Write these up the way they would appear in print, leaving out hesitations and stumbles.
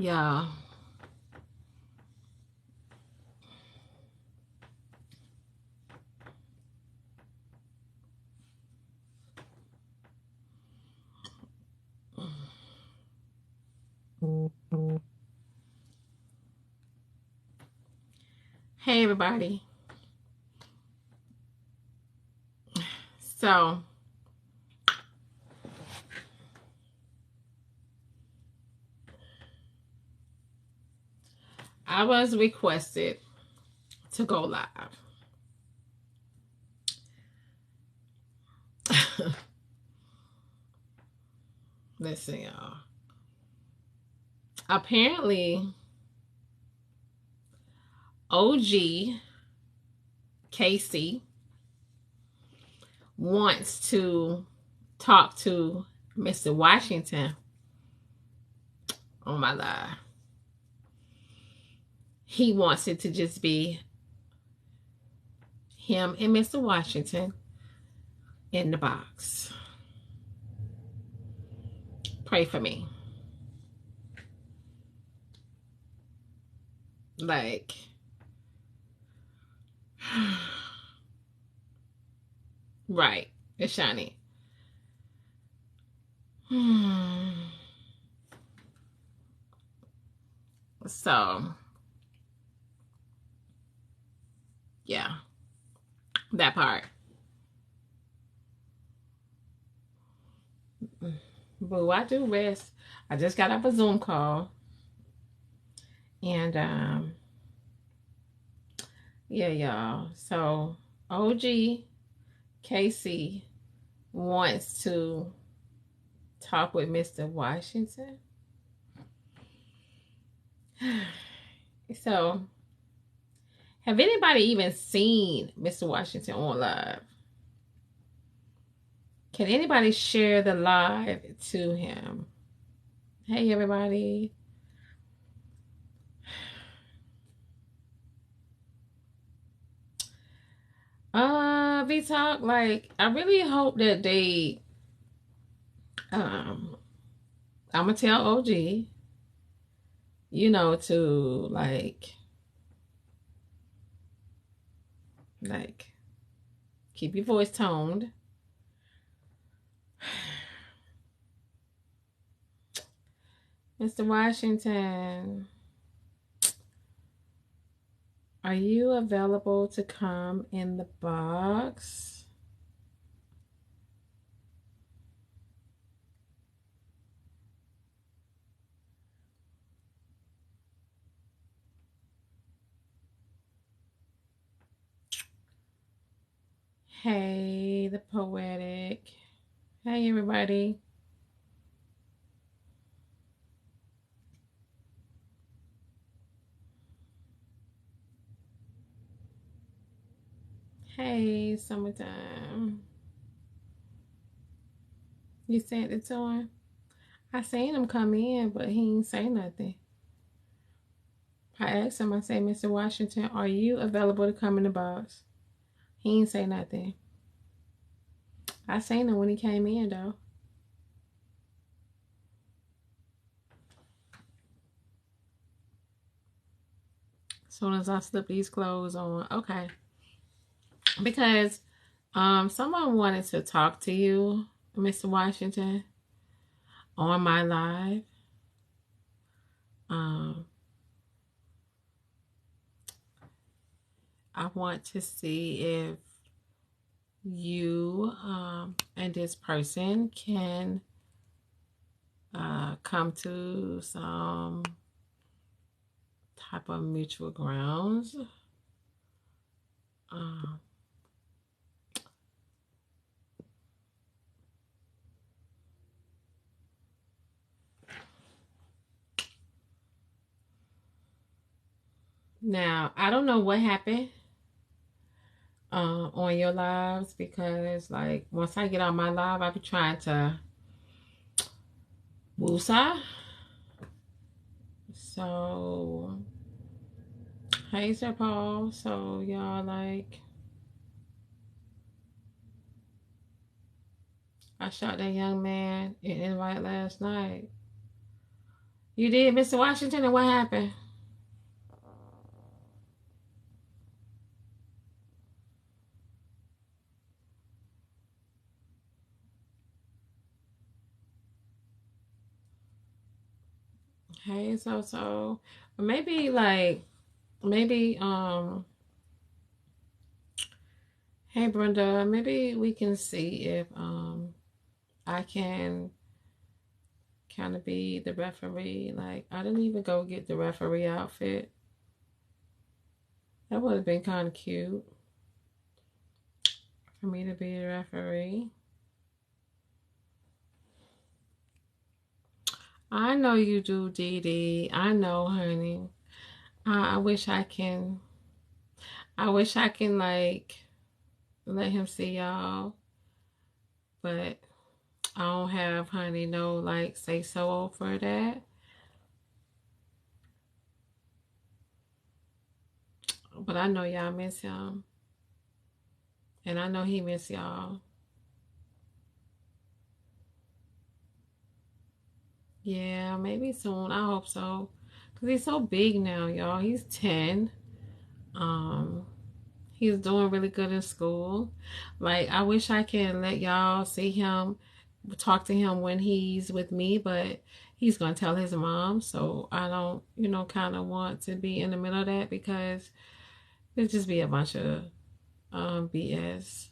Yeah. Hey, everybody. So, I was requested to go live. Listen, y'all. Apparently, OG Casey wants to talk to Mr. Washington on my live. He wants it to just be him and Mr. Washington in the box. Pray for me. Like, right. It's shiny. So, yeah, that part. Boo, I do rest. I just got off a Zoom call. And yeah, y'all. So OG Casey wants to talk with Mr. Washington. So have anybody even seen Mr. Washington on live? Can anybody share the live to him? Hey, everybody. V-Talk, like, I really hope that they, I'm gonna tell OG, you know, to, like, keep your voice toned. Mr. Washington, are you available to come in the box? Hey, the poetic. Hey, everybody. Hey, summertime. You sent it to him? I seen him come in, but he ain't say nothing. I asked him, I said, Mr. Washington, are you available to come in the box? He ain't say nothing. I seen him when he came in, though. As soon as I slip these clothes on. Okay. Because someone wanted to talk to you, Mr. Washington, on my live. I want to see if you and this person can come to some type of mutual grounds. Now, I don't know what happened on your lives, because like once I get on my live, I be trying to woosah. So, hey, Sir Paul. So, y'all, like, I shot that young man in invite last night. You did, Mr. Washington, and what happened? Hey, so maybe like maybe hey Brenda, maybe we can see if I can kind of be the referee. Like I didn't even go get the referee outfit. That would have been kind of cute for me to be the referee. I know you do, Dee Dee. I know, honey. I wish I can. I wish I can like let him see y'all, but I don't have, honey, no like say so for that. But I know y'all miss him, and I know he miss y'all. Yeah, maybe soon. I hope so. Cause he's so big now, y'all. He's 10. Um, he's doing really good in school. Like I wish I can let y'all see him, talk to him when he's with me, but he's gonna tell his mom. So I don't, kind of want to be in the middle of that because it'd just be a bunch of BS.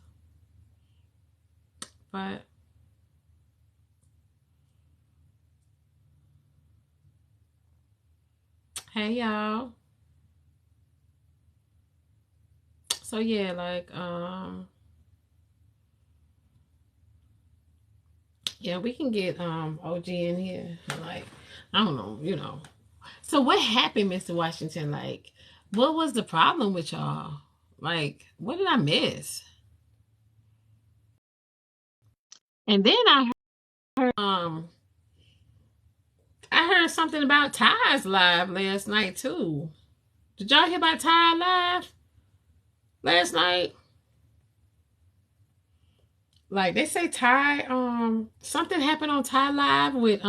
But hey, y'all. So yeah, like yeah, we can get OG in here. Like, I don't know. So what happened, Mr. Washington? Like, what was the problem with y'all? Like, what did I miss? And then I heard something about Ty's live last night too. Did y'all hear about Ty live last night? Like they say Ty something happened on Ty live with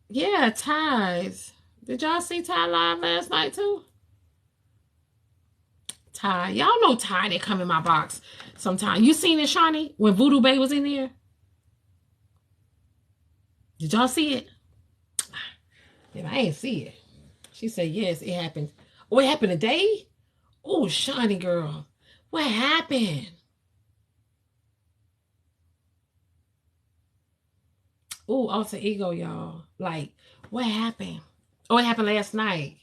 yeah, Ty's. Did y'all see Ty live last night too? Ty, y'all know Ty. They come in my box sometime. You seen it, Shawnee, when Voodoo Bay was in there? Did y'all see it? If I ain't see it. She said yes, it happened. Oh, it happened today? Oh, Shawnee girl, what happened? Oh, alter ego, y'all. Like, what happened? Oh, it happened last night.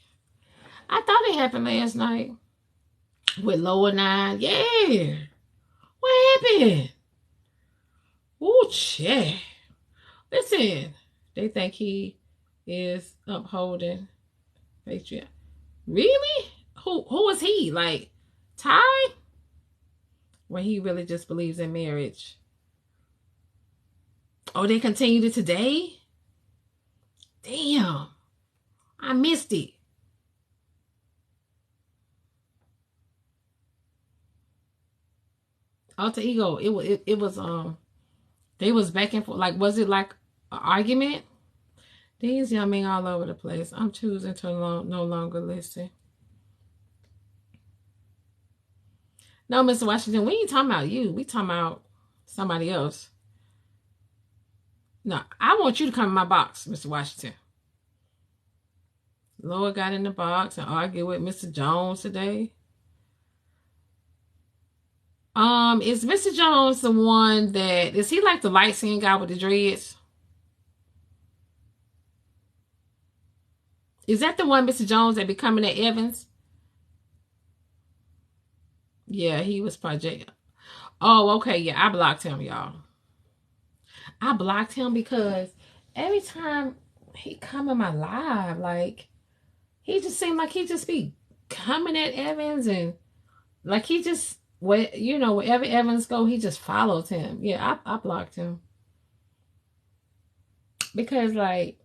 I thought it happened last night with Lower Nine. Yeah. What happened? Oh, shit. Listen, they think he is upholding patriarchy. Really? Who is he? Like Ty? When he really just believes in marriage. Oh, they continued it today? Damn. I missed it. Alter ego. It was they was back and forth. Like was it like an argument? These young men all over the place. I'm choosing to no longer listen. No, Mr. Washington, we ain't talking about you. We talking about somebody else. No, I want you to come in my box, Mr. Washington. Laura got in the box and argued with Mr. Jones today. Is Mr. Jones the one that is he like the light skinned guy with the dreads? Is that the one, Mr. Jones, that be coming at Evans? Yeah, he was Project. Oh, okay, yeah, I blocked him, y'all. I blocked him because every time he come in my live, like he just seemed like he just be coming at Evans and like he just wherever Evans go, he just follows him. Yeah, I blocked him because like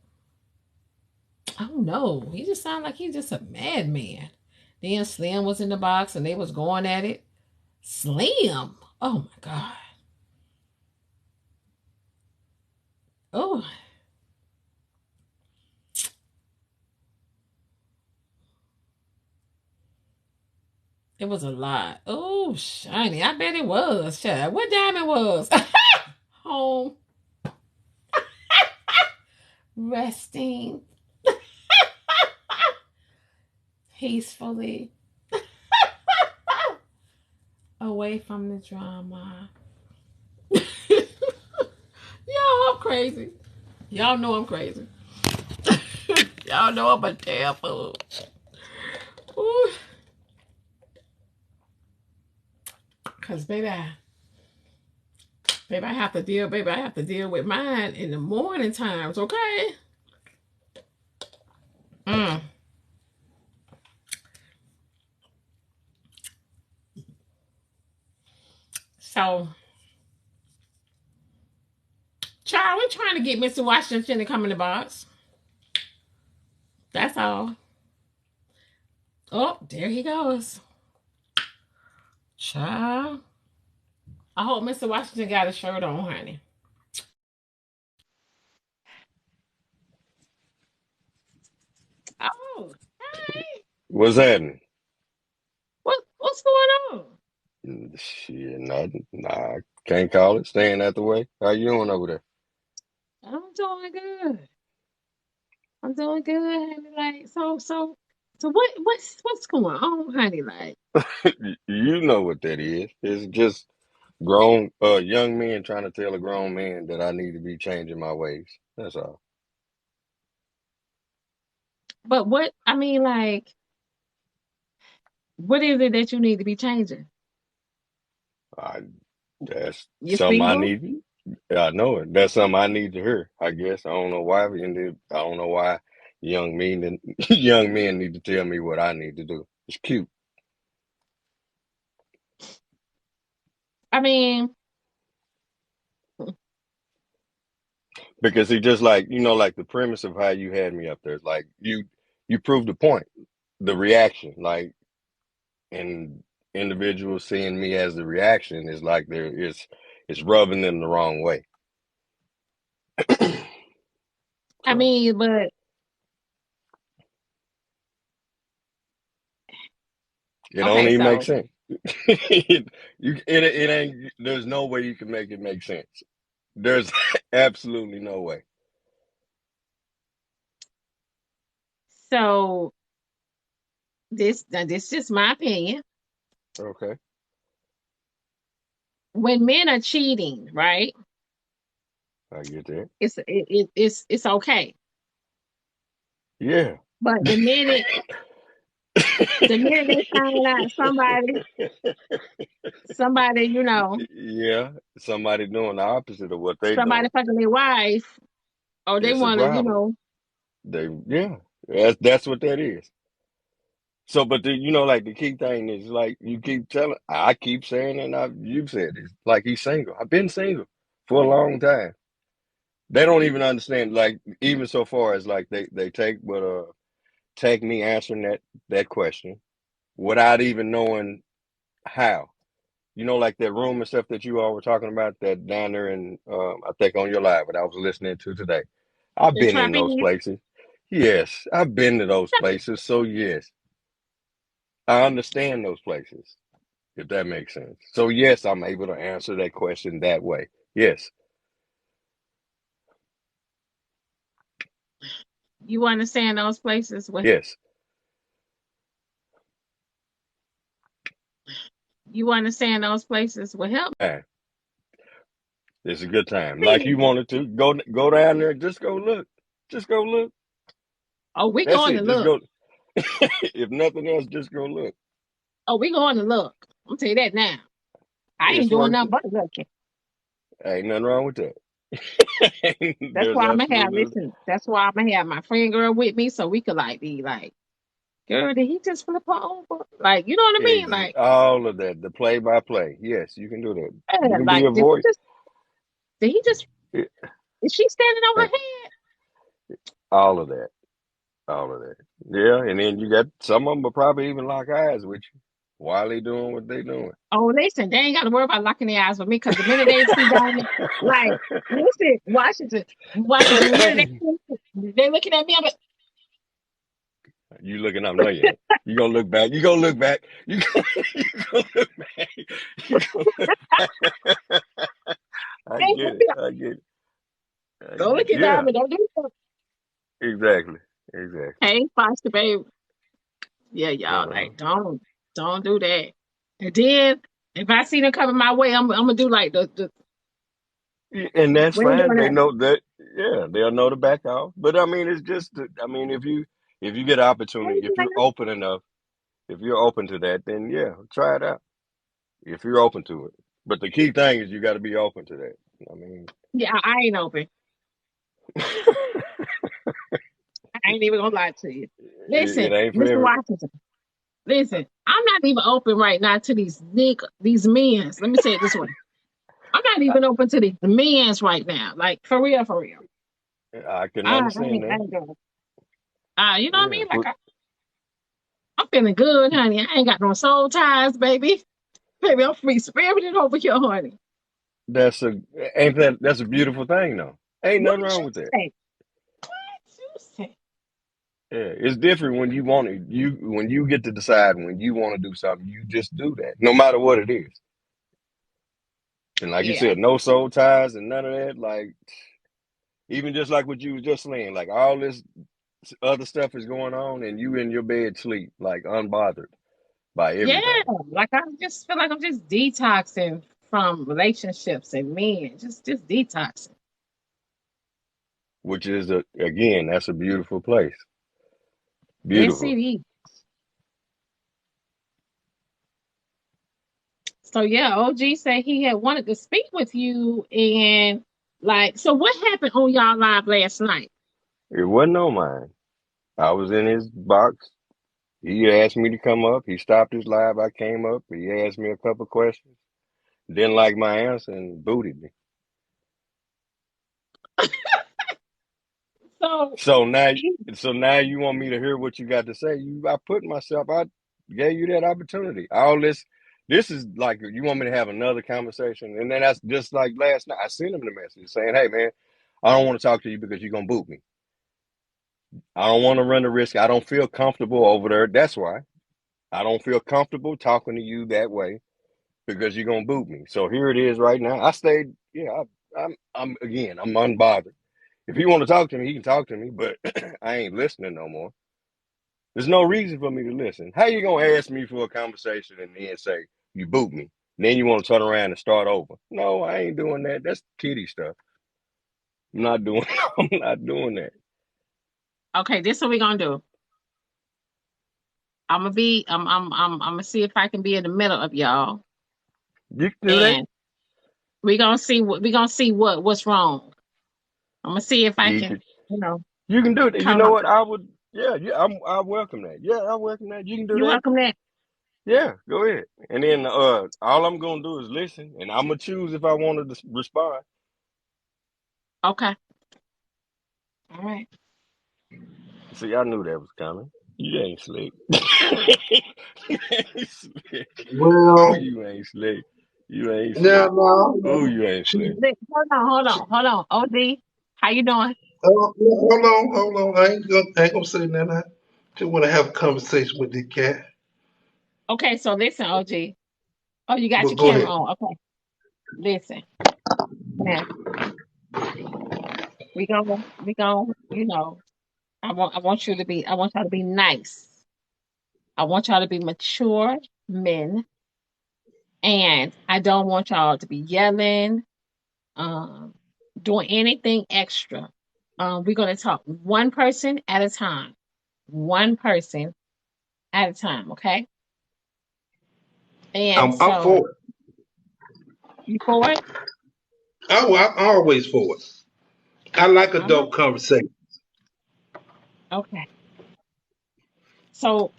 I don't know, he just sounded like he's just a madman. Then Slim was in the box and they was going at it. Slim, oh my god, oh It was a lot. Oh, shiny. I bet it was. Child. What diamond was? Home. Resting peacefully away from the drama. Y'all, I'm crazy. Y'all know I'm crazy. Y'all know I'm a damn fool. Ooh. Cause baby, I have to deal, baby, I have to deal with mine in the morning times, okay? Mm. So, child, we're trying to get Mr. Washington to come in the box. That's all. Oh, there he goes. Child. I hope Mr. Washington got a shirt on, honey. Oh, hey. What's happening? What's going on? Shit, nothing. Nah, can't call it. Staying out the way. How you doing over there? I'm doing good. I'm doing good, honey. Like, so what's going on, honey? Like, You know what that is. It's just grown, young men trying to tell a grown man that I need to be changing my ways. That's all. but what I mean, like, what is it that you need to be changing? I, that's You something I single? need. I know it. That's something I need to hear. I guess I don't know why. I don't know why young men and young men need to tell me what I need to do. It's cute I mean, because he just like like the premise of how you had me up there. It's like you proved the point. The reaction, like, and individuals seeing me as the reaction is like it's rubbing them the wrong way. I So mean, but it don't okay, even make so sense. It ain't. There's no way you can make it make sense. There's absolutely no way. so this is just my opinion. Okay, When men are cheating, right? I get that. It's okay. Yeah. But the minute they find out somebody, Yeah, somebody doing the opposite of what they somebody doing. fucking their wife, or they It's a want to, problem. Yeah, that's what that is. So, but like the key thing is like you keep telling, I keep saying, and you've said it, like he's single. I've been single for a long time. They don't even understand, like even so far as like they take me answering that question without even knowing how. Like that room and stuff that you all were talking about that down there in I think on your live that I was listening to today. I've the been in trap those in. places. Yes, I've been to those places. So yes, I understand those places, if that makes sense. So yes, I'm able to answer that question that way. Yes, You understand those places with yes. you understand those places will help Hey, it's a good time. Like you me. wanted to go down there, just go look. Just go look. Oh, we That's going to it. Just look. go. If nothing else, just go look. Oh, we going to look. I'm tell you that now. I ain't It's doing worth nothing it. but looking. Ain't nothing wrong with that. That's There's why I'm gonna have absolutely listen. That's why I'm gonna have my friend girl with me so we could like be like, girl, did he just flip her over? Like, you know what I mean? Like, all of that. The play by play. Yes, you can do that. You can be like a voice. did he just Yeah, is she standing on her head? all of that. All of that. Yeah, and then you got some of them will probably even lock eyes with you while they doing what they doing. Oh, listen, they ain't got to worry about locking their eyes with me because the minute they see Diamond, like, listen, Washington, the minute they looking at me, I'm like, You looking up? No, you ain't. You gonna look back. You gonna look back. You gonna, you gonna look back. You gonna look back. I Hey, get it. I get it. I don't get it. look at Yeah, Diamond. Don't do that. exactly. Exactly. Hey, Foster baby. Yeah, y'all, Uh, like, don't do that. And then, if I see them coming my way, I'm gonna do like the and that's we ain't fine. doing They that. know that. Yeah, they'll know to back off. But I mean, it's just. I mean, if you get an I ain't opportunity, if doing you're open enough, if you're open to that, then yeah, try it out. If you're open to it. But the key thing is you got to be open to that. I mean, Yeah, I ain't open. I ain't even gonna lie to you. it Listen, ain't for Mr. every. Washington. Listen, I'm not even open right now to these men's. Let me say it this way. I'm not I, even open to these men's right now. Like for real, for real. I can understand I that. ain't doing. You know what I Yeah, mean? Like I'm feeling good, honey. I ain't got no soul ties, baby. Baby, I'm free spirited over here, honey. that's a ain't that's a beautiful thing though. Ain't What nothing did wrong you with that. say? What you say? Yeah, it's different when you want it. When you get to decide when you want to do something, you just do that, no matter what it is. And like you Yeah. said, no soul ties and none of that. Like even just like what you was just saying, like all this other stuff is going on, and you in your bed sleep, like unbothered by Yeah. everything, Like I just feel like I'm just detoxing from relationships and men. Just detoxing. which is again, that's a beautiful place. Yes, Beautiful. it is. So yeah, OG said he had wanted to speak with you and like so what happened on y'all live last night? It wasn't on mine. I was in his box. He asked me to come up. He stopped his live. I came up. He asked me a couple questions. Didn't like my answer and booted me. So So now, he- so now you want me to hear what you got to say? I put myself. I gave you that opportunity. All this is like you want me to have another conversation, and then that's just like last night. I sent him the message saying, "Hey man, I don't want to talk to you because you're gonna boot me. I don't want to run the risk. I don't feel comfortable over there. That's why I don't feel comfortable talking to you that way because you're gonna boot me. So here it is right now. I stayed. Yeah, I'm again. I'm unbothered. If you want to talk to me, he can talk to me, but I ain't listening no more. There's no reason for me to listen. How you gonna ask me for a conversation and then say you boot me? And then you want to turn around and start over? No, I ain't doing that. That's kiddie stuff. I'm not doing. I'm not doing that. okay, this is what we're gonna do. I'm gonna see if I can be in the middle of y'all You can do that. and we're gonna see what's wrong. I'm gonna see if I You can, can. you know, You can do it. You come know up. what? I would. Yeah, yeah. I welcome that. Yeah, I welcome that. You can do You that. welcome that? Yeah, go ahead. And then all I'm gonna do is listen, and I'm gonna choose if I want to respond. Okay. All right. See, I knew that was coming. You ain't slick. You ain't slick. Oh, Well, you ain't slick. You ain't now, slick. now, Oh, now. you ain't slick. She, Hold on. OD, how you doing? hold on. I ain't gonna say nothing. I just want to have a conversation with the cat. Okay, so listen, OG. Oh, you got But your go camera ahead. on. Okay. Listen. Now we gonna, I want y'all to be nice. I want y'all to be mature men. And I don't want y'all to be yelling, um, doing anything extra. We're gonna talk one person at a time. One person at a time, okay? And I'm so for it. you for it? I'm always for it. I like All right. adult conversation. Okay. So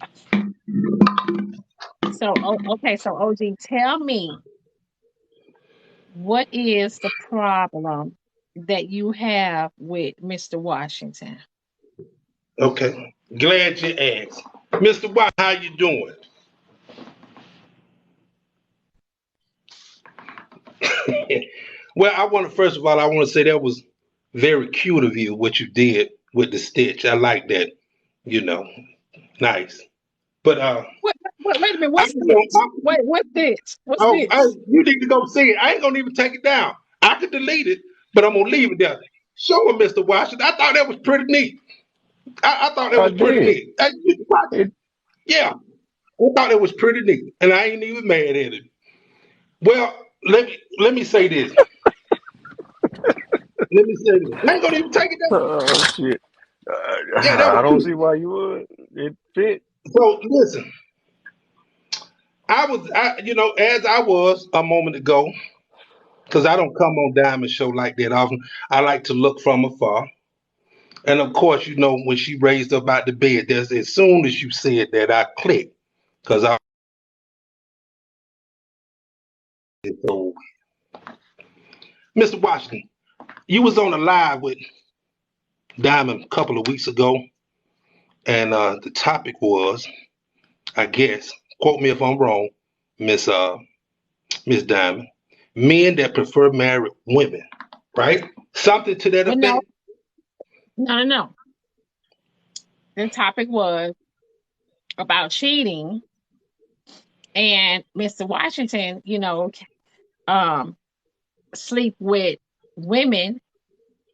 okay, so OG, tell me what is the problem that you have with Mr. Washington? Okay. Glad you asked. Mr. White, how you doing? Well, first of all, I want to say that was very cute of you, what you did with the stitch. I like that, you know. Nice. But Wait a minute. I What's just this? don't. Wait, what's this? What's Oh, this? you need to go see it. I ain't gonna even take it down. I could delete it, but I'm gonna leave it there. Show him, Mr. Washington. I thought that was pretty neat. I thought that I was pretty did. neat. You watch it. It Yeah, I thought it was pretty neat, and I ain't even mad at it. Well, let me say this. Let me say this. I ain't gonna even take it down. oh shit. Yeah, that I was don't see cute. why you would. It fit. So listen, as I was a moment ago, because I don't come on Diamond Show like that often. I like to look from afar. And of course, when she raised up out the bed, there's as soon as you said that, I clicked because I so Mr. Washington, you was on a live with Diamond a couple of weeks ago, and the topic was, I guess, quote me if I'm wrong, Miss Miss Diamond, men that prefer married women, right? Something to that Well, no, effect. no. The topic was about cheating, and Mr. Washington, um, sleep with women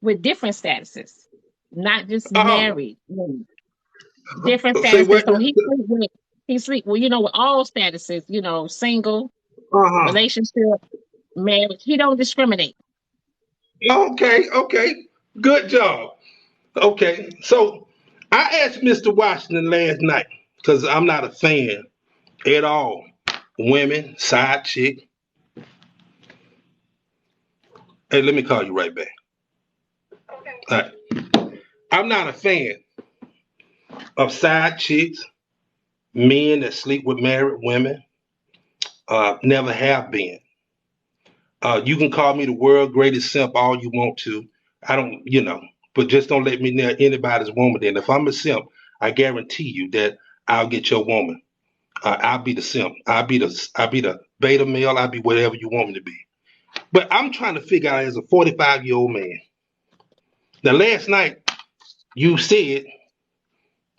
with different statuses, not just Oh, married women, different say statuses. what? So he sleep with with all statuses, single, Uh-huh. relationship, marriage. He don't discriminate. Okay, okay. Good job. Okay, so I asked Mr. Washington last night because I'm not a fan at all. Women, side chick. Hey, let me call you right back. All right. I'm not a fan of side chicks, men that sleep with married women. Never have been. You can call me the world greatest simp all you want to. I don't, but just don't let me near anybody's woman. Then, if I'm a simp, I guarantee you that I'll get your woman. I'll be the simp. I'll be the beta male. I'll be whatever you want me to be. But I'm trying to figure out as a 45-year-old man. Now, last night you said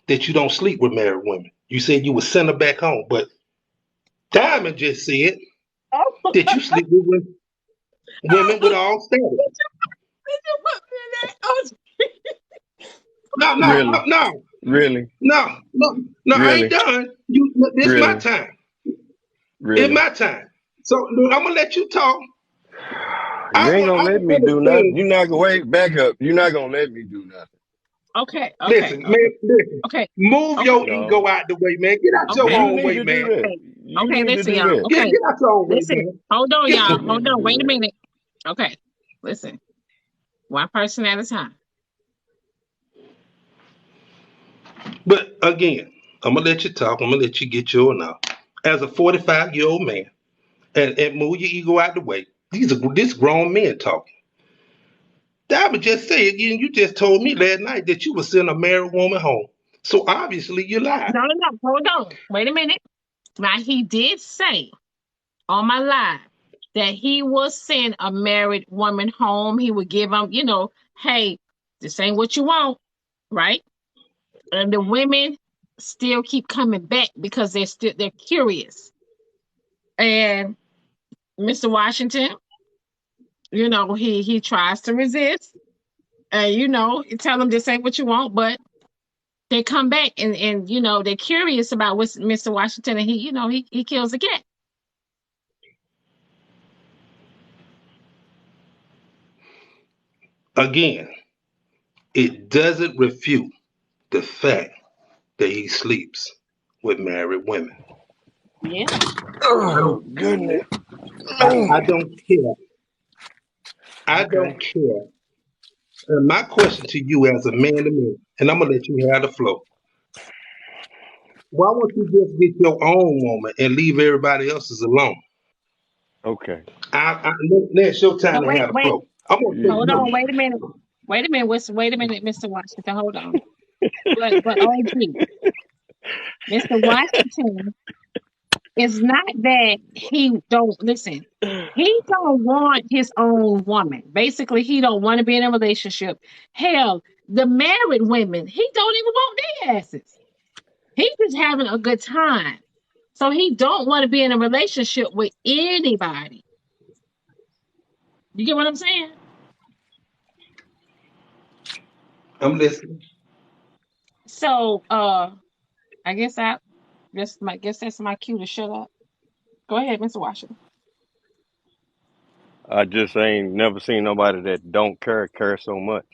that you don't sleep with married women. You said you would send her back home, but Diamond just said Oh, that you sleep with women with all status. did you put me in that? Oh, No, no, Really, no, really, no, no, no. I ain't really, done. This my really, time. It's really. my time. So look, I'm gonna let you talk. You ain't I gonna let can me do nothing. understand. You're not gonna wait. Back up. You're not gonna let me do nothing. okay, okay, Listen, okay, man. Listen. okay, Move okay, your No, ego out the way, man. Get out your okay, you own need way, to do man. that. okay, You okay. need to Listen, do y'all. that. Get Okay, out your own way, listen. man. Hold on, Get You y'all. need Hold to on. do Wait a that. minute. Okay, listen. One person at a time. But again, I'm gonna let you talk. I'm gonna let you get yours now. As a 45-year-old man, and move your ego out the way. This grown men talking. Diamond just said you just told me last night that you would send a married woman home. So obviously you lied. No, no, no. Hold on. Wait a minute. Now he did say on my live that he will send a married woman home. He would give them, hey, this ain't what you want, right? And the women still keep coming back because they're curious. And Mr. Washington, he tries to resist, and you tell them this ain't what you want, but they come back and they're curious about what's Mr. Washington, and he kills the cat. Again, it doesn't refute the fact that he sleeps with married women. Yeah. I Oh don't. goodness, I man. don't care. I Okay. don't care. And my question to you as a man to man, and I'm gonna let you have the flow. Why won't you just get your own woman and leave everybody else's alone? Okay. Now it's your No, time to wait, have the wait, flow. I'm gonna take hold on, notes. wait a minute. Wait a minute, Mr. Washington. Hold on. But OG, Mr. Washington, it's not that he don't listen. He don't want his own woman. Basically, he don't want to be in a relationship. Hell, the married women, he don't even want their asses. He's just having a good time. So he don't want to be in a relationship with anybody. You get what I'm saying? I'm listening. So I guess guess that's my cue to shut up. Go ahead, Mr. Washington. I just ain't never seen nobody that don't care so much.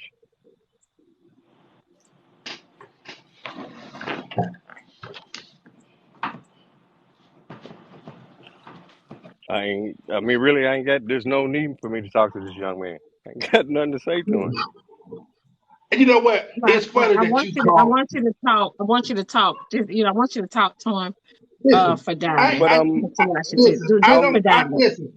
I mean, really, I ain't got, there's no need for me to talk to this young man. I ain't got nothing to say to him. And you know what? Right. It's funny I that want you you to I call. want you to talk. I want you to talk. Just, I want you to talk to him Listen, for I, Diamond. But I, Mr. I Washington. listen. Do I it for don't. I Diamond. listen.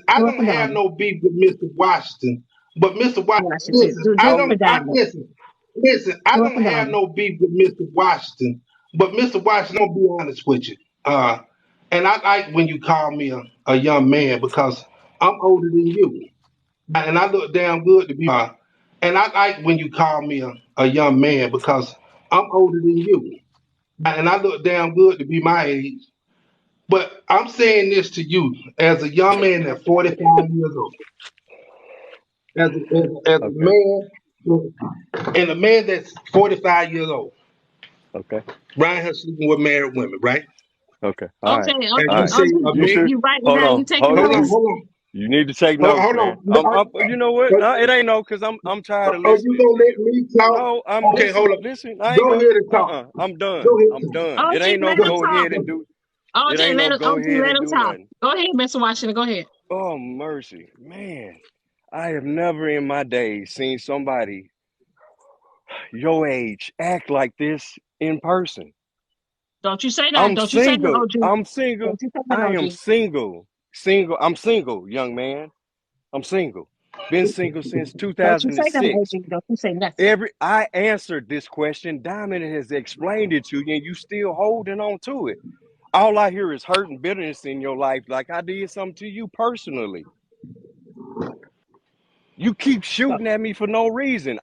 I Do it don't for have Diamond. no beef with Mr. Washington, but Mr. Washington. Washington. Listen, Do I it for don't. I Diamond. listen. Listen, I Do it don't for have Diamond. no beef with Mr. Washington, but Mr. Washington, I'm gonna be honest with you. And I like when you call me a young man because I'm older than you, and I look damn good to be. And I like when you call me a young man because I'm older than you, and I look damn good to be my age. But I'm saying this to you as a young man that's 45 years old, as a okay, man, and a man that's 45 years old, okay, Ryan has sleeping with married women, right? okay. All OJ, right, And all you right. say OJ, a You man, should you writing hold down? You on, taking hold hold on, on. notes? hold on, You need to take hold, notes, hold man. on. No, You know what? It ain't no, cause I'm tired of you listening to gonna let you. me talk? No, Okay, hold on. listen. I ain't Go gonna. ahead and talk. I'm Go done. ahead. I'm done. It OG, ain't no let him Go, go talk. ahead and do. It OG, ain't no go ahead let and him do talk. nothing. Go ahead, Mr. Washington. Go ahead. Oh mercy, man! I have never in my days seen somebody your age act like this in person. Don't you say that. I'm Don't you say that, single. OG. I'm single. Don't you say that, I am OG. single. Single. I'm single, young man. I'm single. Been single since Don't you say that, 2006. OG. Don't you say nothing. I answered this question. Diamond has explained it to you, and you still holding on to it. All I hear is hurt and bitterness in your life, like I did something to you personally. You keep So, shooting at me for no reason.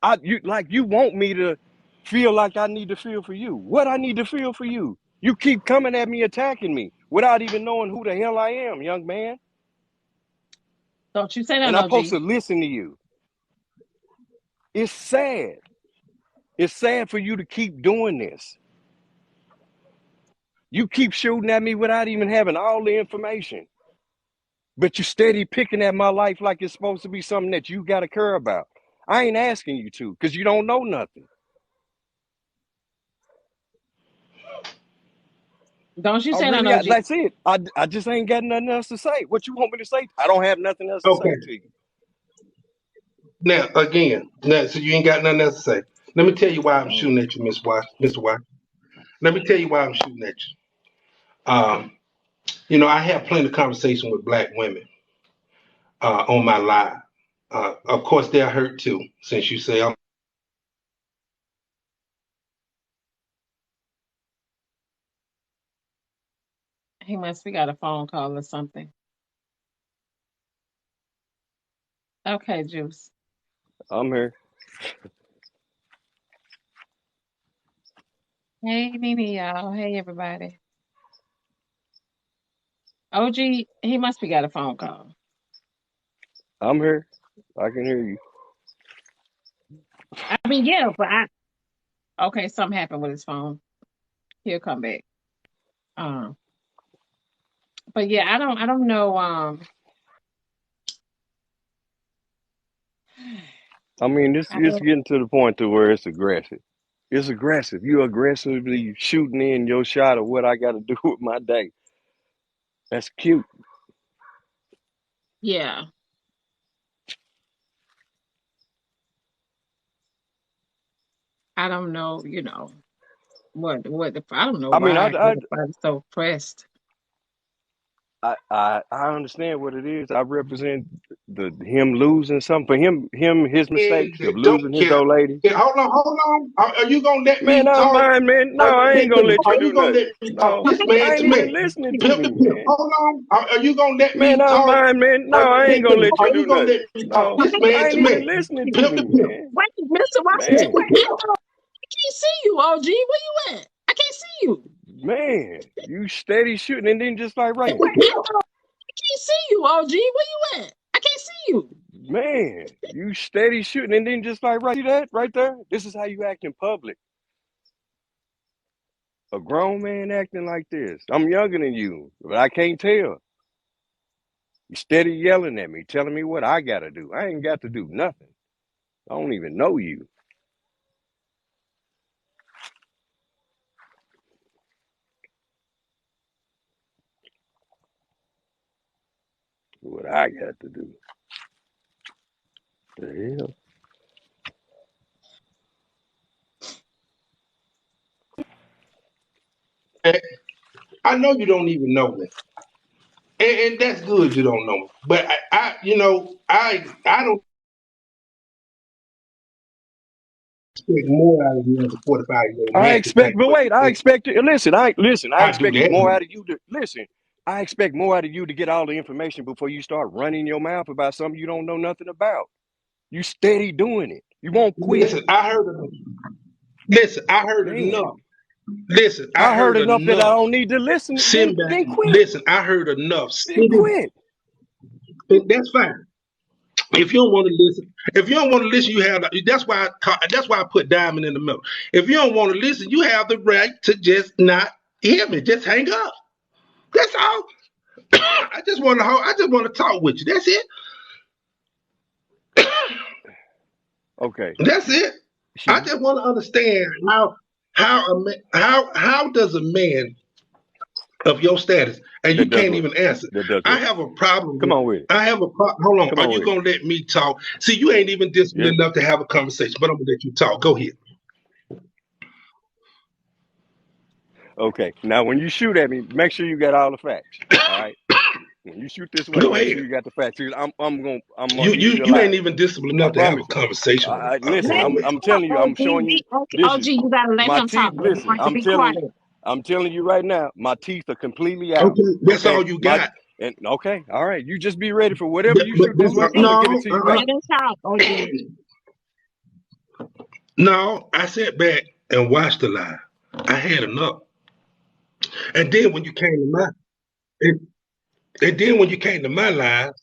You want me to feel like I need to feel for you. What I need to feel for you? You keep coming at me, attacking me without even knowing who the hell I am, young man. don't you say that, And I'm supposed OG. to listen to you. It's sad. It's sad for you to keep doing this. You keep shooting at me without even having all the information. But you steady picking at my life like it's supposed to be something that you got to care about. I ain't asking you to because you don't know nothing. Don't you I say that, really, OG. that's it. I just ain't got nothing else to say. What you want me to say? I don't have nothing else to okay. say to you. Now again, so you ain't got nothing else to say. Let me tell you why I'm Mm. shooting at you, Mr. White. Let me tell you why I'm shooting at you. Um, I have plenty of conversation with black women on my live. Of course, they're hurt too, since you say I'm. He must be got a phone call or something. Okay, Juice. I'm here. Hey, Nene, y'all. Hey, everybody. OG, he must be got a phone call. I'm here. I can hear you. I mean, yeah, but okay, something happened with his phone. He'll come back. Um, but yeah, I don't know. I mean, I it's don't, getting to the point to where it's aggressive. It's aggressive. You aggressively shooting in your shot of what I got to do with my day. That's cute. yeah, I don't know. I don't know I mean, why everybody's so pressed. I understand what it is. I represent the him losing something for his mistakes of That don't losing his care. old lady. Yeah, hold on. Are you gonna let Man, me I'm talk? mine, man. No, Are you I ain't gonna let you do gonna let nothing. me talk? No, This man I to ain't even man. listening to Pimp me, to pimp. man. Hold on. Are you gonna let Man, me I'm talk? mine, man. No, I ain't gonna let you Are do you gonna nothing. let me talk? No, This I man ain't to even man. listening to Pimp to me, pimp. man. Wait, Mr. Washington, Pimp Man, to wait, pimp. I can't see you, OG. Where you at? can't see you. Man, you steady shooting and then just like I right. can't see you, OG. Where you at? I can't see you. Man, you steady shooting and then just like right. See that right there? This is how you act in public. A grown man acting like this. I'm younger than you, but I can't tell. You steady yelling at me, telling me what I gotta do. I ain't got to do nothing. I don't even know you. What I got to do. The hell? I know you don't even know me, and that's good. You don't know me, but I don't expect more out of you as a 45-year-old I man to expect, think but what wait, you I think. expect it. Listen, I I do expect that more much. out of you to listen. I expect more out of you to get all the information before you start running your mouth about something you don't know nothing about. You steady doing it. You won't quit. Listen, I heard enough. Listen, I heard Man, enough. Listen, I I heard heard enough that I enough. don't need to listen. Send back. Then quit. Listen, I heard enough. Then Sitting, quit. that's fine. If you don't want to listen, you have. That's why I put diamond in the middle. If you don't want to listen, you have the right to just not hear me. Just hang up. That's all. I just want to talk with you. That's it. Okay. That's it. I She just want to understand how does a man of your status, and that you does can't what? even answer. That does I what? have a problem Come with. on with it. I have a problem. Hold on. Come Are on you with it. gonna let me talk? See, you ain't even disciplined Yeah. enough to have a conversation, but I'm gonna let you talk. Go ahead. Okay. Now when you shoot at me, make sure you got all the facts. All right. When you shoot this way, Go make ahead. sure you got the facts. I'm gonna You eat you you you ain't alive. even disciplined I enough to have a promise you. conversation with Listen, with a Let him man. I'm talk, telling you, I'm OG. showing you. This OG, is you gotta let my him talk. teeth. You Listen, have to be quiet. I'm telling you right now, my teeth are completely out. Okay, that's Okay, all you my got. and okay, all right. You just be ready for whatever But, you but shoot this that's way. Let not, I'm him gonna give it no, to you back. let him talk, OG. no. I sat back and watched the live. I had enough. And then when you came to my and, and then when you came to my live,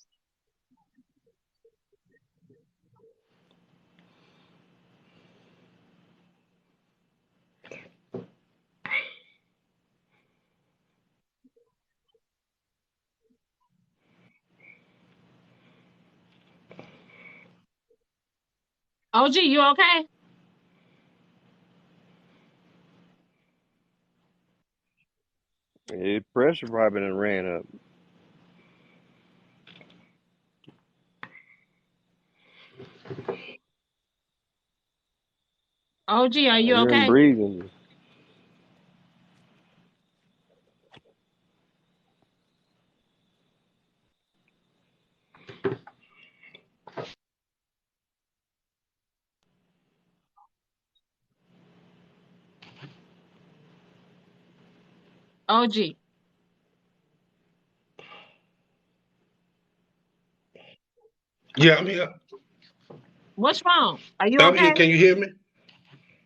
OG, you okay? Pressure probably done ran up. OG, are I you hear him okay? breathing. OG, yeah, I'm here. what's wrong? Are you I'm here. okay? Can you hear me?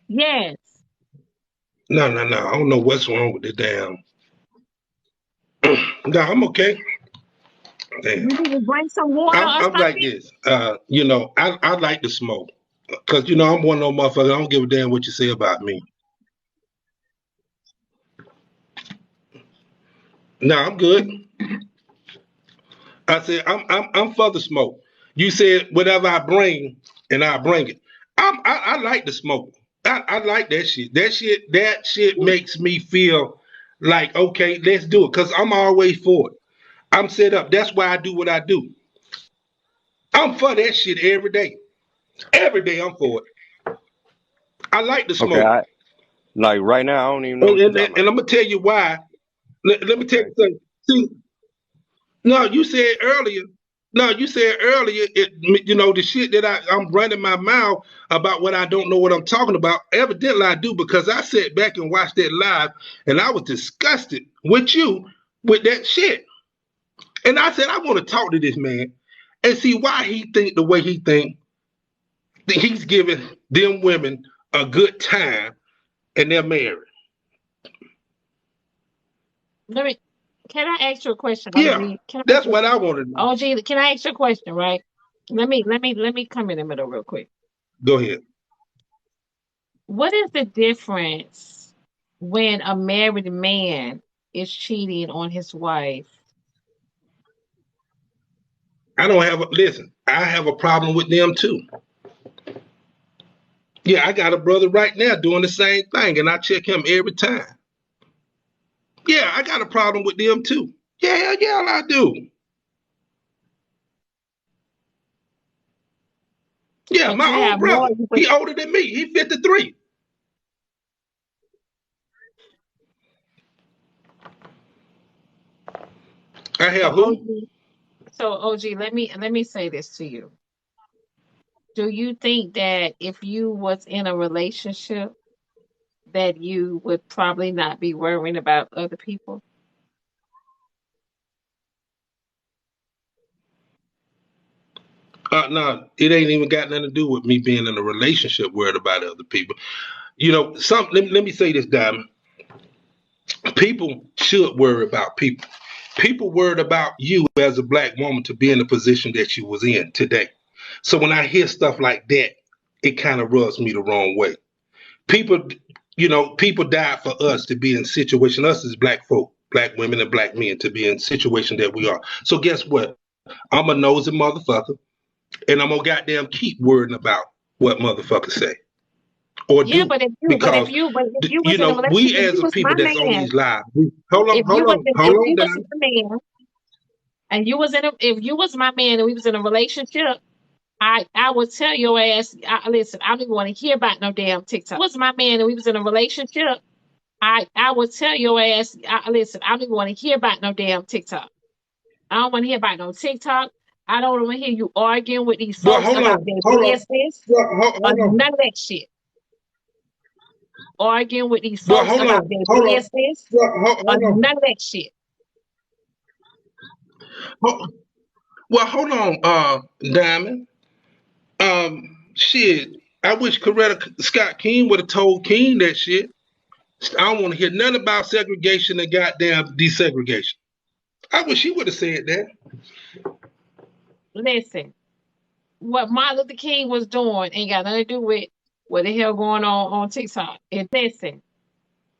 Yes. No, no, no. I don't know what's wrong with the damn. No, I'm okay. Damn. You need to drink some water or I'm like something? this. I like to smoke. Cause I'm one of those motherfuckers. I don't give a damn what you say about me. No, I'm good. I said I'm for the smoke. You said whatever I bring, and I bring it. I like the smoke. I like that shit. That shit makes me feel like okay, let's do it. Cause I'm always for it. I'm set up. That's why I do what I do. I'm for that shit every day. Every day I'm for it. I like the Okay, smoke. I like right now. I don't even know And, what you're and, talking and about. I'm gonna tell you why. Let me tell Okay. you something. See, no, you said earlier. No, you said earlier. The shit that I'm running my mouth about what I don't know what I'm talking about. Evidently, I do because I sat back and watched that live, and I was disgusted with you with that shit. And I said, I want to talk to this man and see why he think the way he think. That he's giving them women a good time, and they're married. let me. Can I ask you a question, Yeah, OG? Can I ask that's you, what I want to know. OG? Can I ask you a question? Right. Let me come in the middle real quick. Go ahead. What is the difference when a married man is cheating on his wife? I don't have a listen. I have a problem with them too. Yeah, I got a brother right now doing the same thing, and I check him every time. Yeah, I got a problem with them too. Yeah, yeah, I do. Yeah, But my you own have more. brother. He older than me. He 53. I So have who? OG, so OG, let me say this to you. Do you think that if you was in a relationship that you would probably not be worrying about other people? No, it ain't even got nothing to do with me being in a relationship worried about other people. You know, let me say this, Diamond. People should worry about people. People worried about you as a black woman to be in the position that you was in today. So when I hear stuff like that, it kind of rubs me the wrong way. People, people died for us to be in situation, us as black folk, black women and black men to be in situation that we are. So guess what? I'm a nosy motherfucker, and I'm gonna goddamn keep worrying about what motherfuckers say or Yeah, do because but if you was in a relationship, we if as you a was my people that's on man, these lives, hold on, if you was hold if on, you was down. my man and you was in a if you was my man and we was in a relationship, I would tell your ass, listen, I don't even want to hear about no damn TikTok. Was my man and we was in a relationship, I would tell your ass, listen, I don't even want to hear about no damn TikTok. I don't want to hear about no TikTok. I don't want to hear you arguing with these Well, folks about their hold on. business Well, or hold on. none of that shit. Arguing with these Well, folks hold about on. their Hold on. business Well, or hold on. none of that shit. Ho- Well, hold on, Diamond. Shit. I wish Coretta Scott King would have told King that shit. I don't want to hear nothing about segregation and goddamn desegregation. I wish he would have said that. Listen, what Martin Luther King was doing ain't got nothing to do with what the hell going on TikTok. And listen,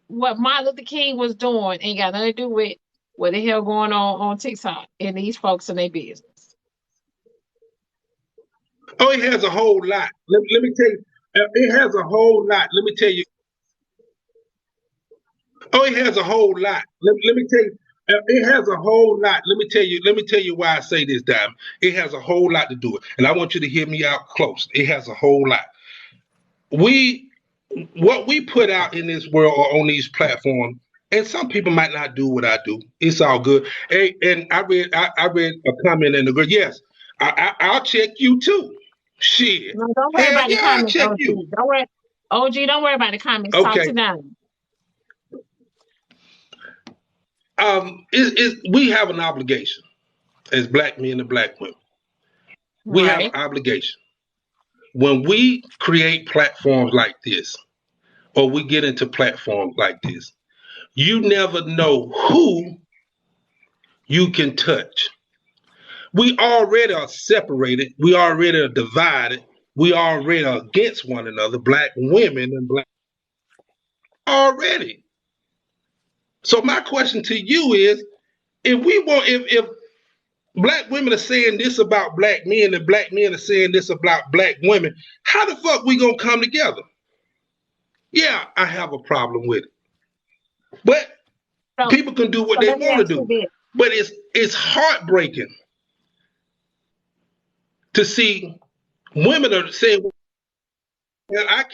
what Martin Luther King was doing ain't got nothing to do with what the hell going on TikTok and these folks in their business. Oh, it has a whole lot. Let me tell you. It has a whole lot. Let me tell you. Oh, it has a whole lot. Let me tell you. It has a whole lot. Let me tell you. Let me tell you why I say this, Dime. It has a whole lot to do it, and I want you to hear me out close. It has a whole lot. We, what we put out in this world or on these platforms, and some people might not do what I do. It's all good. And I read a comment in the group. Yes, I'll check you too. Shit. No, don't worry Hell about the yeah, I'll comments, check OG. you. Don't worry. OG, don't worry about the comments. Talk Okay. to them. We have an obligation as black men and black women. We have an Right. obligation when we create platforms like this, or we get into platforms like this. You never know who you can touch. We already are separated. We already are divided. We already are against one another, black women and black already. So my question to you is, if black women are saying this about black men and black men are saying this about black women, how the fuck we gonna come together? Yeah, I have a problem with it. But So, people can do what so they let me want to ask you do. this. But it's heartbreaking to see women are saying, well, I